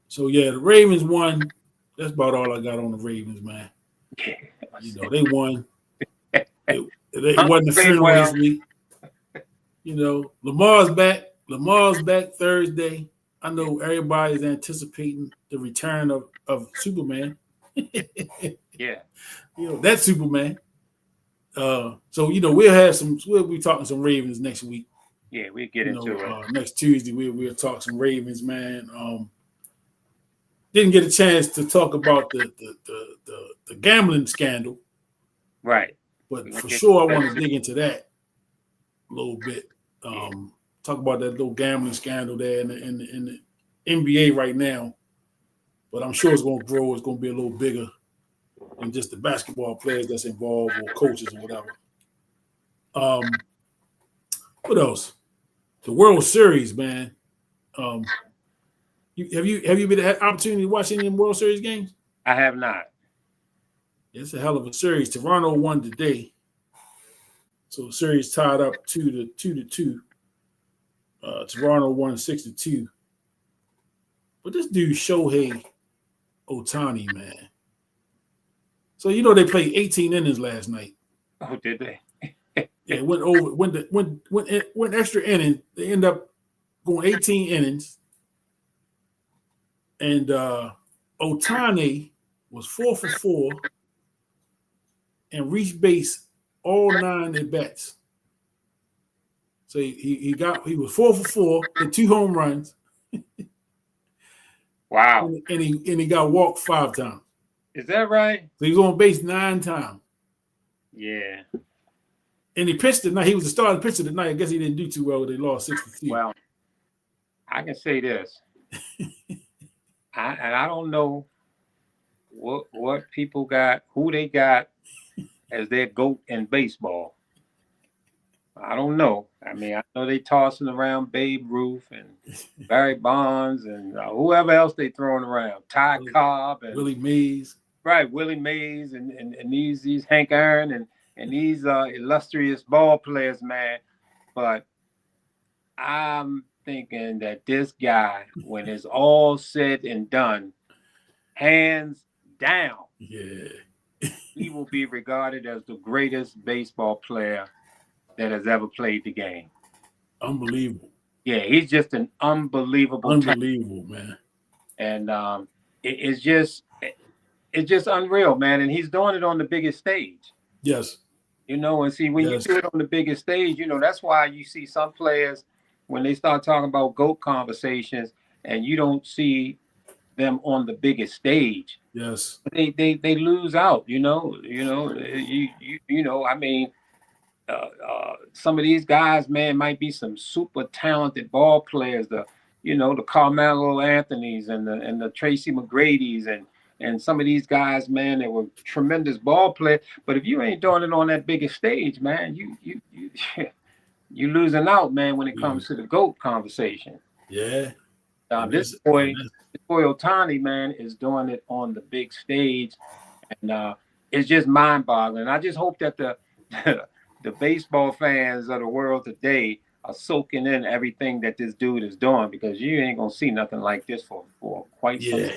So the Ravens won. That's about all I got on the Ravens, man. They won. It wasn't a funeral this week. Lamar's back. Lamar's back Thursday. I know everybody's anticipating the return of Superman. Yeah. That Superman. So we'll be talking some Ravens next week. Yeah, we get into it. Next Tuesday we'll talk some Ravens, man. Didn't get a chance to talk about the gambling scandal. Right. But for sure I want to dig into that a little bit. Talk about that little gambling scandal there in the NBA right now. But I'm sure it's going to grow. It's going to be a little bigger than just the basketball players that's involved or coaches or whatever. What else? The World Series, man. Have you been had opportunity to watch any of the World Series games? I have not. It's a hell of a series. Toronto won today, so the series tied up 2-2. Toronto won 6-2. But this dude Shohei Ohtani, man. So they played 18 innings last night. Oh, did they? Yeah, went over went extra inning. They end up going 18 innings, and Otani was 4 for 4 and reached base all 9 at bats. So he was 4 for 4, hit 2 home runs. Wow. And he got walked 5 times. Is that right? So he was on base 9 times. Yeah. And he pitched tonight. He was the starting pitcher tonight. I guess he didn't do too well. They lost 6-2. Well, I can say this. I don't know what people got, who they got as their GOAT in baseball. I don't know. I mean, I know they tossing around Babe Ruth and Barry Bonds and whoever else they throwing around. Ty Cobb and Willie Mays. Right, Willie Mays and these Hank Aaron and these illustrious ball players, man. But I'm thinking that this guy, when it's all said and done, hands down, he will be regarded as the greatest baseball player that has ever played the game. Unbelievable. Yeah, he's just an unbelievable man. And it's just unreal, man. And he's doing it on the biggest stage. Yes. You know, and see, when you do it on the biggest stage, you know, that's why you see some players when they start talking about GOAT conversations and you don't see them on the biggest stage. Yes. They lose out, you know, I mean, some of these guys, man, might be some super talented ball players, the Carmelo Anthonys and the Tracy McGrady's and some of these guys, man, they were tremendous ball players. But if you ain't doing it on that biggest stage, man, you losing out, man, when it comes to the GOAT conversation. Yeah. This boy Otani, man, is doing it on the big stage, and it's just mind-boggling. I just hope that the baseball fans of the world today are soaking in everything that this dude is doing, because you ain't gonna see nothing like this for quite some time.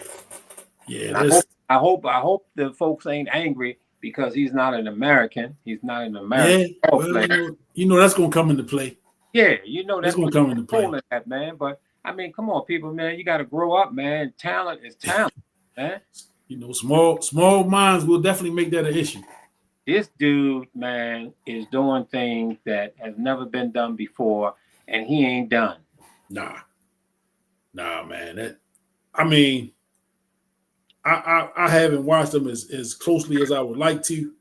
Yeah. I hope the folks ain't angry because he's not an American. He's not an American player. You know that's gonna come into play. Yeah, you know that's gonna come into play. That, man. But I mean, come on, people, man. You got to grow up, man. Talent is talent, man. You know, small minds will definitely make that an issue. This dude, man, is doing things that has never been done before, and he ain't done. Nah, man. I haven't watched them as closely as I would like to.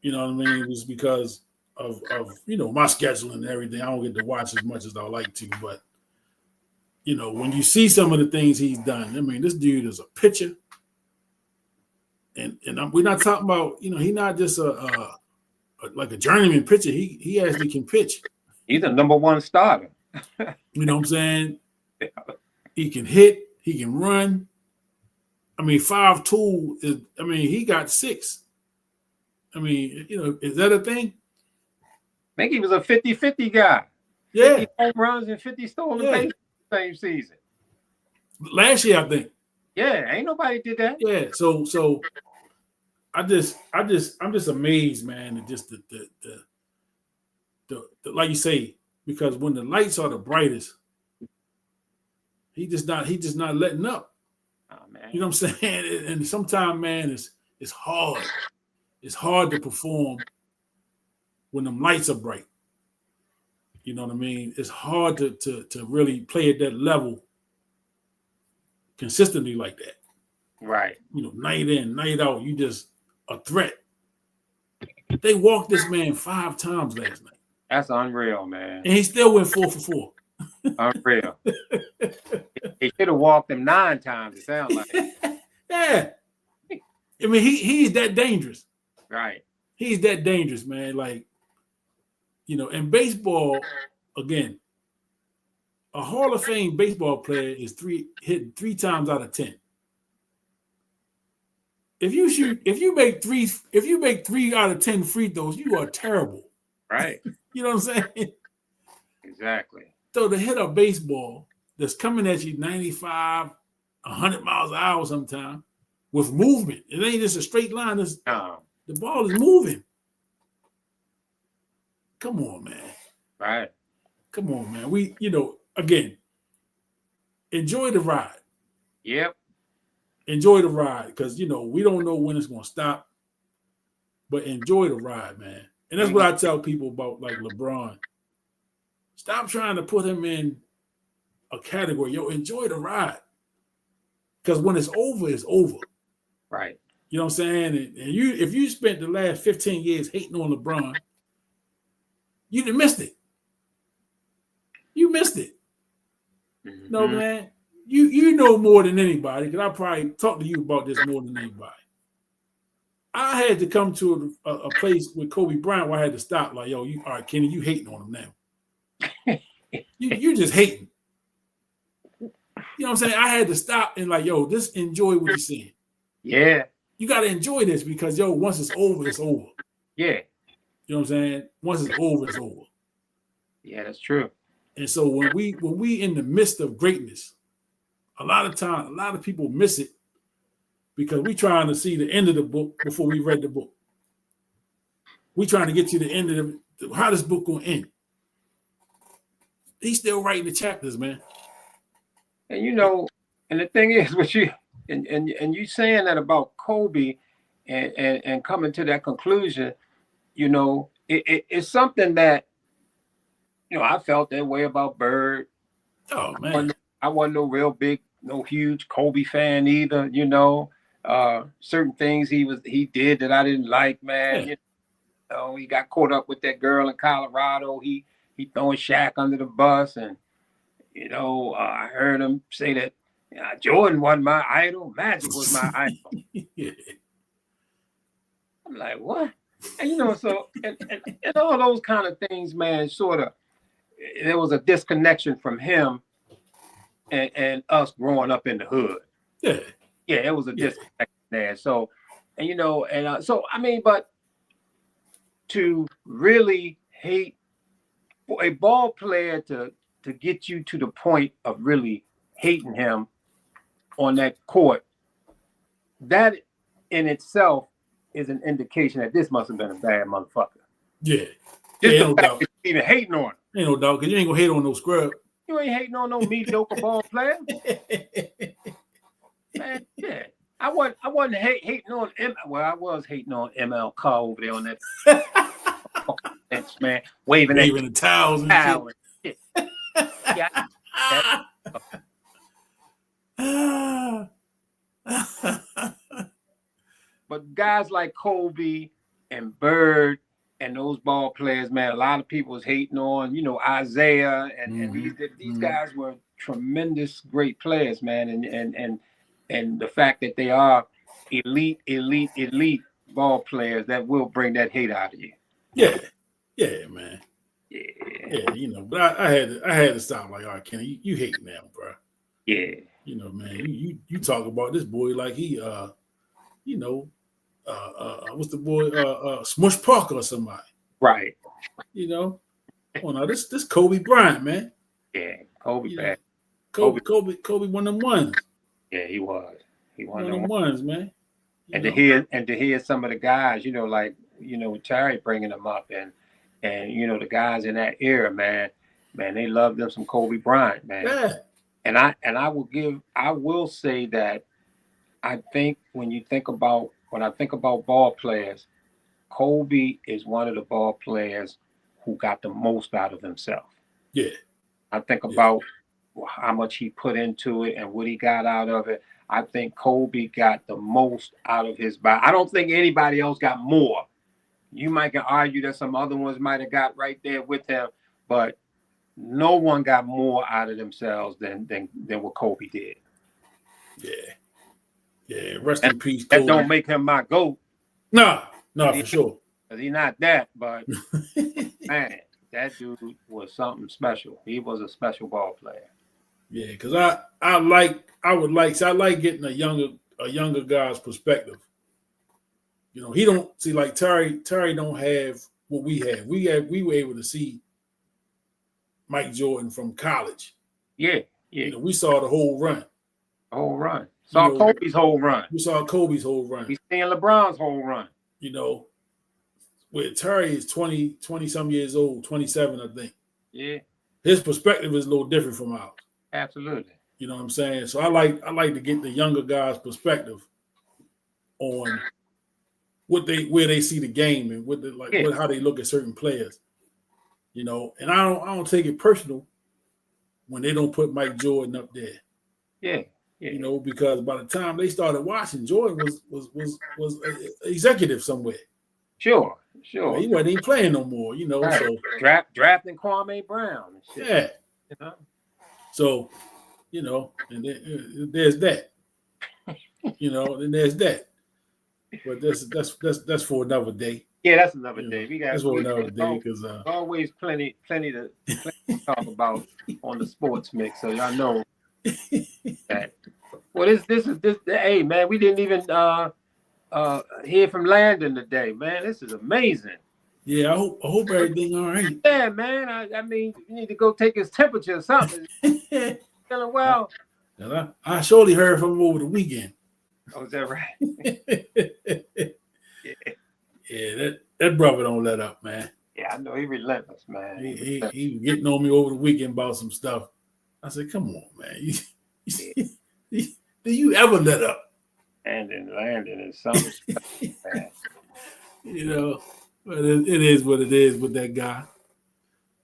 You know what I mean? It was because of my scheduling and everything. I don't get to watch as much as I like to, but you know, when you see some of the things he's done, I mean, this dude is a pitcher. And we're not talking about, he's not just like a journeyman pitcher. He actually can pitch. He's a number one starter. You know what I'm saying? He can hit. He can run. I mean, 5'2" is. I mean, he got 6. I mean, is that a thing? I think he was a 50-50 guy. Yeah. 50 home runs and 50 stolen bases same season. Last year, I think. Yeah, ain't nobody did that. Yeah. So I'm just amazed, man, at just the like you say, because when the lights are the brightest, he just not letting up. Oh, man. You know what I'm saying? And sometimes, man, it's hard. It's hard to perform when them lights are bright. You know what I mean? It's hard to really play at that level consistently like that. Right. Night in, night out, you just a threat. They walked this man 5 times last night. That's unreal, man. And he still went 4 for 4. Unreal. He should have walked him 9 times, it sounds like. Yeah. I mean, he's that dangerous. Right. He's that dangerous, man. Like, in baseball, again, a Hall of Fame baseball player is hitting 3 times out of 10. If you make 3 out of 10 free throws, you are terrible. Right. You know what I'm saying? Exactly. So to hit a baseball that's coming at you 95, 100 miles an hour sometime with movement, it ain't just a straight line. The ball is moving. Come on, man. Right. Come on, man. We, again, enjoy the ride. Yep. Enjoy the ride because, we don't know when it's going to stop, but enjoy the ride, man. And that's what I tell people about, like, LeBron. Stop trying to put him in a category. Enjoy the ride. Because when it's over, it's over. Right. You know what I'm saying? And if you spent the last 15 years hating on LeBron, you done missed it. You missed it. Mm-hmm. No, man. You know more than anybody, because I probably talk to you about this more than anybody. I had to come to a place with Kobe Bryant where I had to stop. Like, all right, Kenny, you hating on him now. you just hating. You know what I'm saying? I had to stop and like, just enjoy what you're seeing. Yeah. You got to enjoy this because, once it's over, it's over. Yeah. You know what I'm saying? Once it's over, it's over. Yeah, that's true. And so when we in the midst of greatness, a lot of people miss it because we trying to see the end of the book before we read the book. We trying to get to the end of how this book gonna end. He's still writing the chapters, man. And and the thing is, with you and you saying that about Kobe, and coming to that conclusion, it's something that I felt that way about Bird. Oh man, I wasn't no huge Kobe fan either. Certain things he did that I didn't like, man. Yeah. He got caught up with that girl in Colorado. He throwing Shaq under the bus, and I heard him say that Jordan wasn't my idol, Magic was my idol. Yeah. I'm like, what? And so and all those kind of things, man. Sort of, there was a disconnection from him and us growing up in the hood. Yeah. Yeah, it was a disconnection there. So, so I mean, but to really hate for a ball player to get you to the point of really hating him on that court, that in itself is an indication that this must have been a bad motherfucker. Yeah. Just the fact that you even hating on him. Ain't no doubt, because you ain't gonna hate on no scrub. You ain't hating on no mediocre ball player. Man, yeah. I wasn't hating on him. Well, I was hating on ML Carr over there on that bench, man, waving the towels and shit. Yeah. But guys like Kobe and Bird and those ball players, man, a lot of people was hating on, Isaiah and these guys were tremendous, great players, man, and the fact that they are elite ball players, that will bring that hate out of you. Yeah, man. Yeah, but I had to stop. Like, all right, Kenny, you hate now, bro. Yeah, man, you talk about this boy like he, what's the boy, Smush Parker or somebody, right? Oh no, this Kobe Bryant, man. Yeah, Kobe, man. Kobe one of them ones. Yeah, he was. He one of them ones, man. To hear some of the guys, Terry bringing them up, and the guys in that era, man, they loved them some Kobe Bryant, man. Yeah. And I will say that I think when I think about ball players, Kobe is one of the ball players who got the most out of himself. Yeah. I think about how much he put into it and what he got out of it. I think Kobe got the most out of his body. I don't think anybody else got more. You might can argue that some other ones might have got right there with him, but no one got more out of themselves than what Kobe did. Yeah. Rest in peace, Kobe. That don't make him my GOAT. No, for sure. He's not that, but man, that dude was something special. He was a special ball player. Yeah, because I like getting a younger guy's perspective. He don't see, like Terry don't have what we have. We were able to see Mike Jordan from college. Yeah. We saw the whole run. Kobe's whole run. We saw Kobe's whole run. We seen LeBron's whole run. with Terry is 20 some years old, 27, I think. Yeah, His perspective is a little different from ours. absolutely. You know what I'm saying? So I like to get the younger guys' perspective on where they see the game and how they look at certain players. You know, and I don't take it personal when they don't put Mike Jordan up there. Yeah. You know, because by the time they started watching, Jordan was executive somewhere. Sure. He wasn't even playing no more. You know, right. So drafting Kwame Brown and shit. Yeah. You know? So, you know, and there's that. You know, and there's that. But that's for another day. Yeah, that's another day. That's for another day because always plenty to talk about on the sports mix. So y'all know that. Well, this. Hey, man, we didn't even hear from Landon today, man. This is amazing. Yeah, I hope everything all right. Yeah, man. I mean, you need to go take his temperature or something. Feeling well. I surely heard from him over the weekend. Oh, is that right? Yeah, that brother don't let up, man. Yeah, I know he relentless, man. He was getting on me over the weekend about some stuff. I said, "Come on, man. Do you ever let up?" Landon is something special, man. You know, but it is what it is with that guy.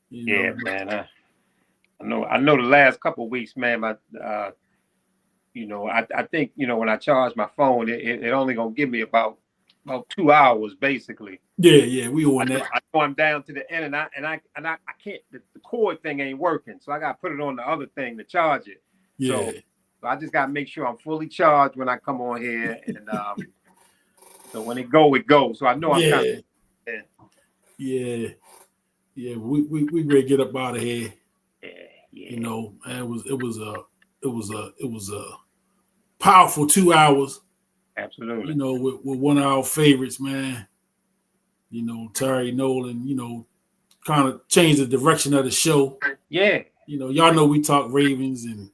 Yeah, man. I know the last couple of weeks, man, I think, when I charge my phone, it only gonna give me about 2 hours, basically. Yeah, we on that. I know I'm down to the end, and I can't. The cord thing ain't working, so I got to put it on the other thing to charge it. Yeah. So I just got to make sure I'm fully charged when I come on here, and so when it goes. So I know I'm kind of. Yeah. We ready to get up out of here. Yeah. You know, man, it was a powerful 2 hours. Absolutely. You know, with one of our favorites, man. You know, Terry Nolan, kind of changed the direction of the show. Yeah. You know, y'all know we talk Ravens and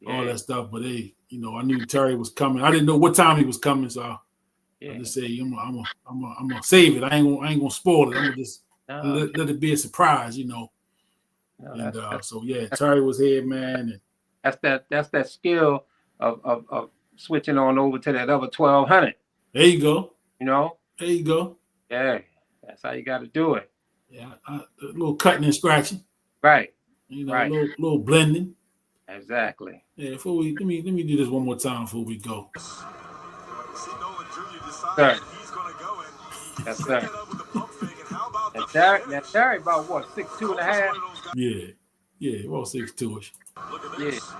all that stuff, but hey, I knew Terry was coming. I didn't know what time he was coming, so I just say I'm gonna save it. I ain't gonna spoil it. I'm gonna just let it be a surprise, So yeah, Terry was here, man. And that's that skill of switching on over to that other 1200. There you go. There you go. Yeah, that's how you got to do it. Yeah, a little cutting and scratching. Right. Right. A little blending. Exactly. Yeah. Before let me do this one more time before we go. See, Nolan Jr. decided he's gonna go in. Yes, sir. Now Terry about what, 6'2" and a half? Yeah, about 6'2"ish. Look at this.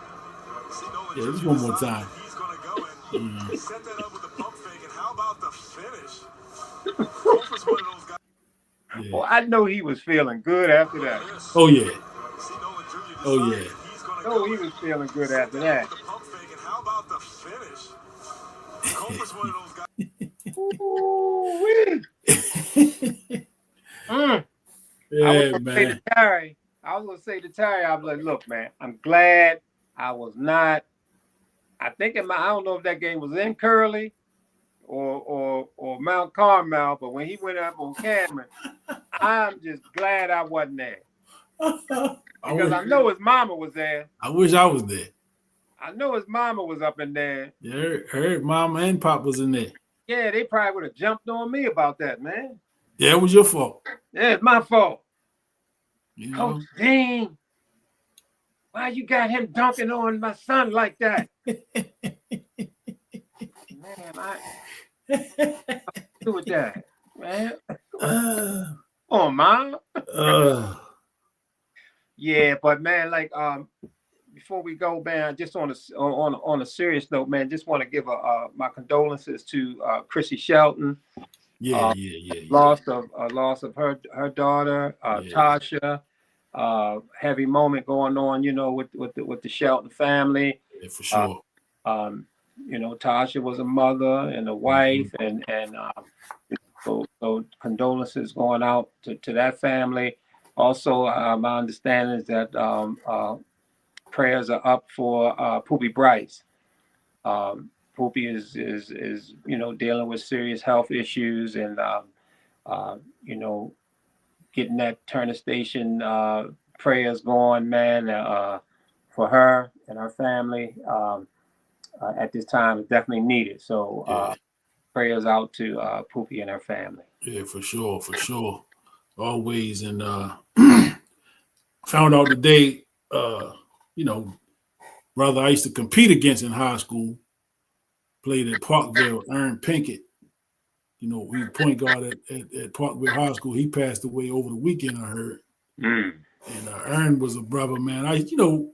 Yeah, just one more time. He's gonna go in. Set that up with the pump fake, and how about the finish? Yeah. Well, I know he was feeling good after that. Oh yeah. Oh yeah. Oh, he was feeling good after that. How about the finish? Copa's one of those guys. Yeah, man. I was gonna say to Terry, I was like, look, man, I'm glad I was not. I think I don't know if that game was in Curly or Mount Carmel, but when he went up on Cameron, I'm just glad I wasn't there. Because I know his mama was there. I wish I was there. I know his mama was up in there. Yeah, her mama and pop was in there. Yeah, they probably would have jumped on me about that, man. Yeah, it was your fault. Yeah, it's my fault. You know? Coach Dean, why you got him dunking on my son like that? Man, I do with that, man. Oh, mom. Yeah, but man, like before we go, man, just on a serious note, man, just want to give my condolences to Chrissy Shelton. Yeah. Loss of her daughter, Tasha. Heavy moment going on, with the Shelton family. Yeah, for sure. Tasha was a mother and a wife, and so condolences going out to that family. Also, my understanding is that prayers are up for Poopy Bryce. Poopy is dealing with serious health issues, and you know, getting that Turner Station prayers going, man, for her and her family at this time is definitely needed. So prayers out to Poopy and her family. Yeah, for sure, always. And found out today, you know, brother I used to compete against in high school, played at Parkville, Aaron Pinkett. You know, he was point guard at Parkville High School. He passed away over the weekend, I heard. And Aaron was a brother, man. You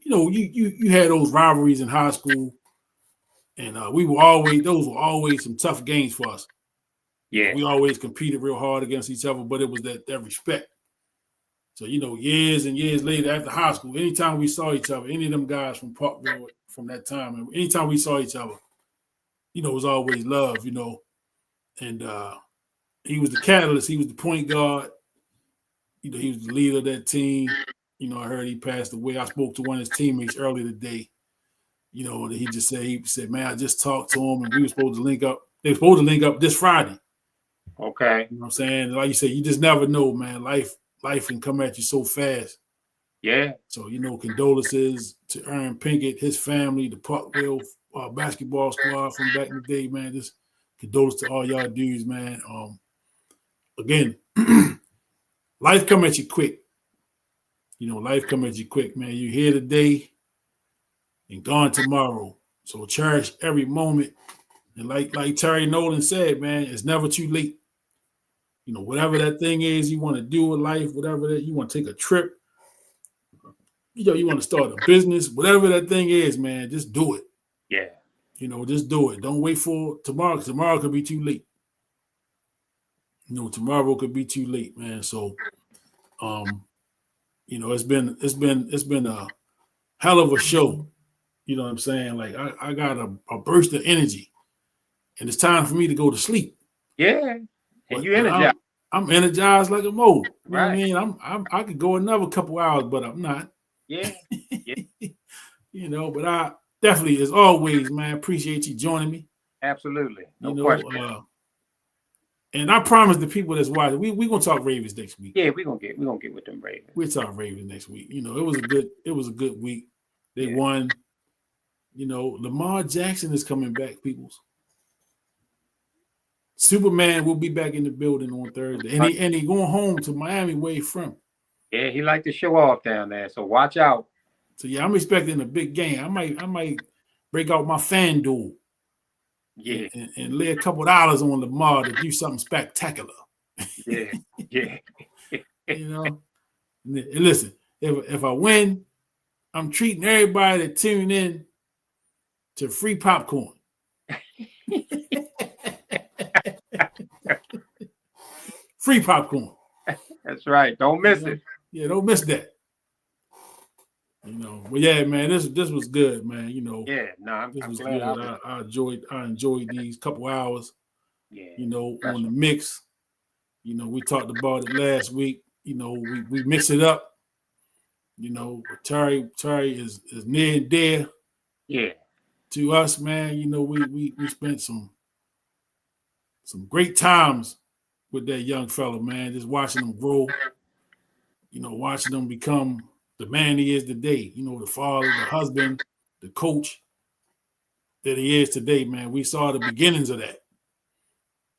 had those rivalries in high school, and those were always some tough games for us. Yeah, we always competed real hard against each other, but it was that respect. So, years and years later after high school, anytime we saw each other, any of them guys from Parkville from that time, and anytime we saw each other, it was always love, And he was the catalyst. He was the point guard. He was the leader of that team. I heard he passed away. I spoke to one of his teammates earlier today. And he said, man, I just talked to him, and we were supposed to link up. They were supposed to link up this Friday. Okay. You know what I'm saying? Like you said, you just never know, man. Life can come at you so fast. Yeah. So, condolences to Aaron Pinkett, his family, the Parkville basketball squad from back in the day, man. Just condolences to all y'all dudes, man. Again, life come at you quick. Life come at you quick, man. You're here today and gone tomorrow. So cherish every moment. And like Terry Nolan said, man, it's never too late. Whatever that thing is you want to do in life, whatever that you want to take a trip, you want to start a business, whatever that thing is, man, just do it. Yeah. Just do it. Don't wait for tomorrow. Tomorrow could be too late. Tomorrow could be too late, man. So, it's been a hell of a show. You know what I'm saying? Like I got a burst of energy, and it's time for me to go to sleep. Yeah. And you energized. I'm energized like a mole. You know right. what I mean? I could go another couple hours, but I'm not. Yeah. But I definitely, as always, man, appreciate you joining me. Absolutely. No question. And I promise the people that's watching, we gonna talk Ravens next week. Yeah, we're gonna get with them Ravens. We'll talk Ravens next week. It was a good week. They won. Lamar Jackson is coming back, peoples. Superman will be back in the building on Thursday. And he going home to Miami where he from. Yeah, he like to show off down there. So watch out. So I'm expecting a big game. I might break out my FanDuel. Yeah. And lay a couple dollars on Lamar to do something spectacular. Yeah. Yeah. And listen, if I win, I'm treating everybody that tune in to free popcorn. Free popcorn. That's right. Don't miss it. Yeah, don't miss that. But yeah, man, this was good, man. Yeah, no, I'm was glad good. I enjoyed these couple hours. Yeah. On the mix. We talked about it last week. We mix it up. Terry is near and dear. Yeah. To us, man. We spent some great times with that young fella, man. Just watching him grow. Watching him become the man he is today. The father, the husband, the coach that he is today, man. We saw the beginnings of that.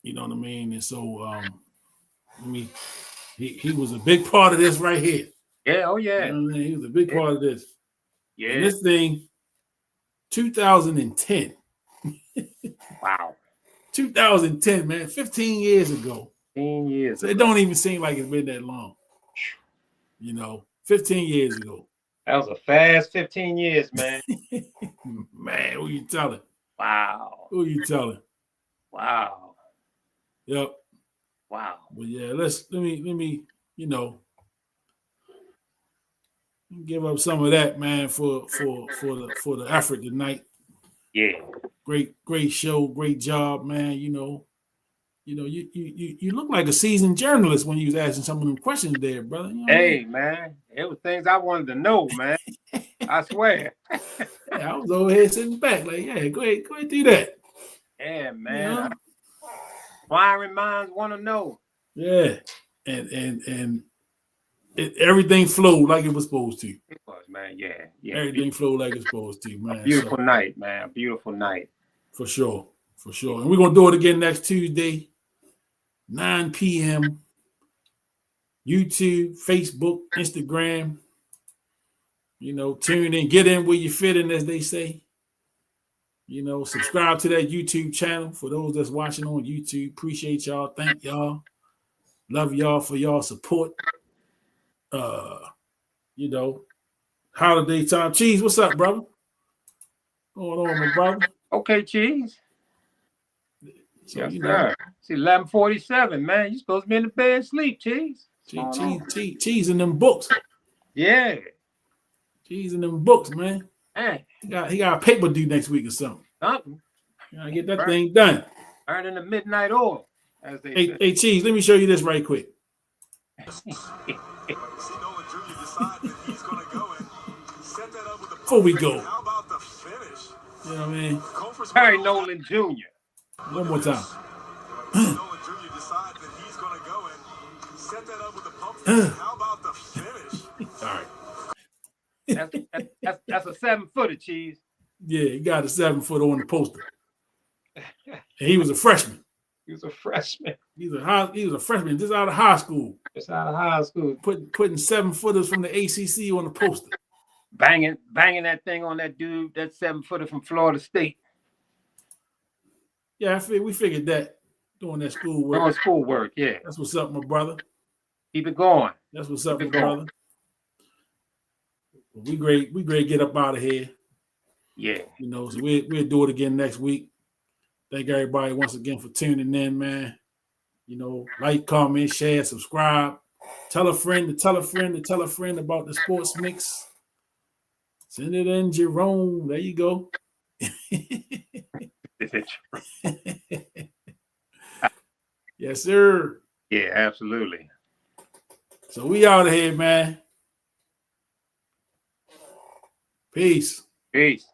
You know what I mean? And so, he was a big part of this right here. Yeah, oh yeah. He was a big part of this. Yeah. And this thing, 2010. Wow. 2010, man, 15 years ago. 15 years. So it don't even seem like it's been that long. 15 years ago. That was a fast 15 years, man. Man, who you telling? Wow. Who you telling? Wow. Yep. Wow. But yeah, let me, give up some of that, man, for the effort tonight. Yeah. Great show, great job, man. You look like a seasoned journalist when you was asking some of them questions there, brother. Hey, man, it was things I wanted to know, man. I swear. Yeah, I was over here sitting back, like, yeah, go ahead, do that. Yeah, man. Inquiring minds want to know. Yeah, and everything flowed like it was supposed to. It was, man. Yeah. Everything flowed like it's supposed to, man. Beautiful night, man. A beautiful night. For sure. And we're gonna do it again next Tuesday, 9 p.m. YouTube, Facebook, Instagram. You know, tune in, get in where you fit in, as they say. You know, subscribe to that YouTube channel for those that's watching on YouTube. Appreciate y'all. Thank y'all. Love y'all for y'all support. You know, holiday time. Cheese, what's up, brother? What's going on, my brother? Okay, Cheese. So, Yes, you know, sir. It's 11:47, man. You supposed to be in the bed sleep, Cheese. Cheese in them books. Yeah. Cheese in them books, man. Hey. He got a paper due next week or something. Something. Gotta get that thing done. Earning the midnight oil, as they say. Hey, Cheese, let me show you this right quick. See Nolan Jr. decide that he's going to go and set that up with the Before we go. How about the finish? You know what I mean? Harry Nolan Jr. One more time. Nolan Jr. decide that he's going to go and set that up with the pump finish. How about the finish? All right. That's a 7-footer, Cheese. Yeah, he got a 7-foot on the poster. And he was a freshman. He was a freshman. He was a freshman just out of high school. Just out of high school. Putting 7-footers from the ACC on the poster. Banging that thing on that dude, that 7-footer from Florida State. Yeah, we figured that doing that schoolwork. Doing schoolwork, yeah. That's what's up, my brother. Keep it going. That's what's up, my brother. We great get up out of here. Yeah. You know, so we'll do it again next week. Thank everybody once again for tuning in, man. You know, like, comment, share, subscribe. Tell a friend to tell a friend to tell a friend about the Sports Mix. Send it in, Jerome. There you go. Yes, sir. Yeah, absolutely. So we out of here, man. Peace. Peace.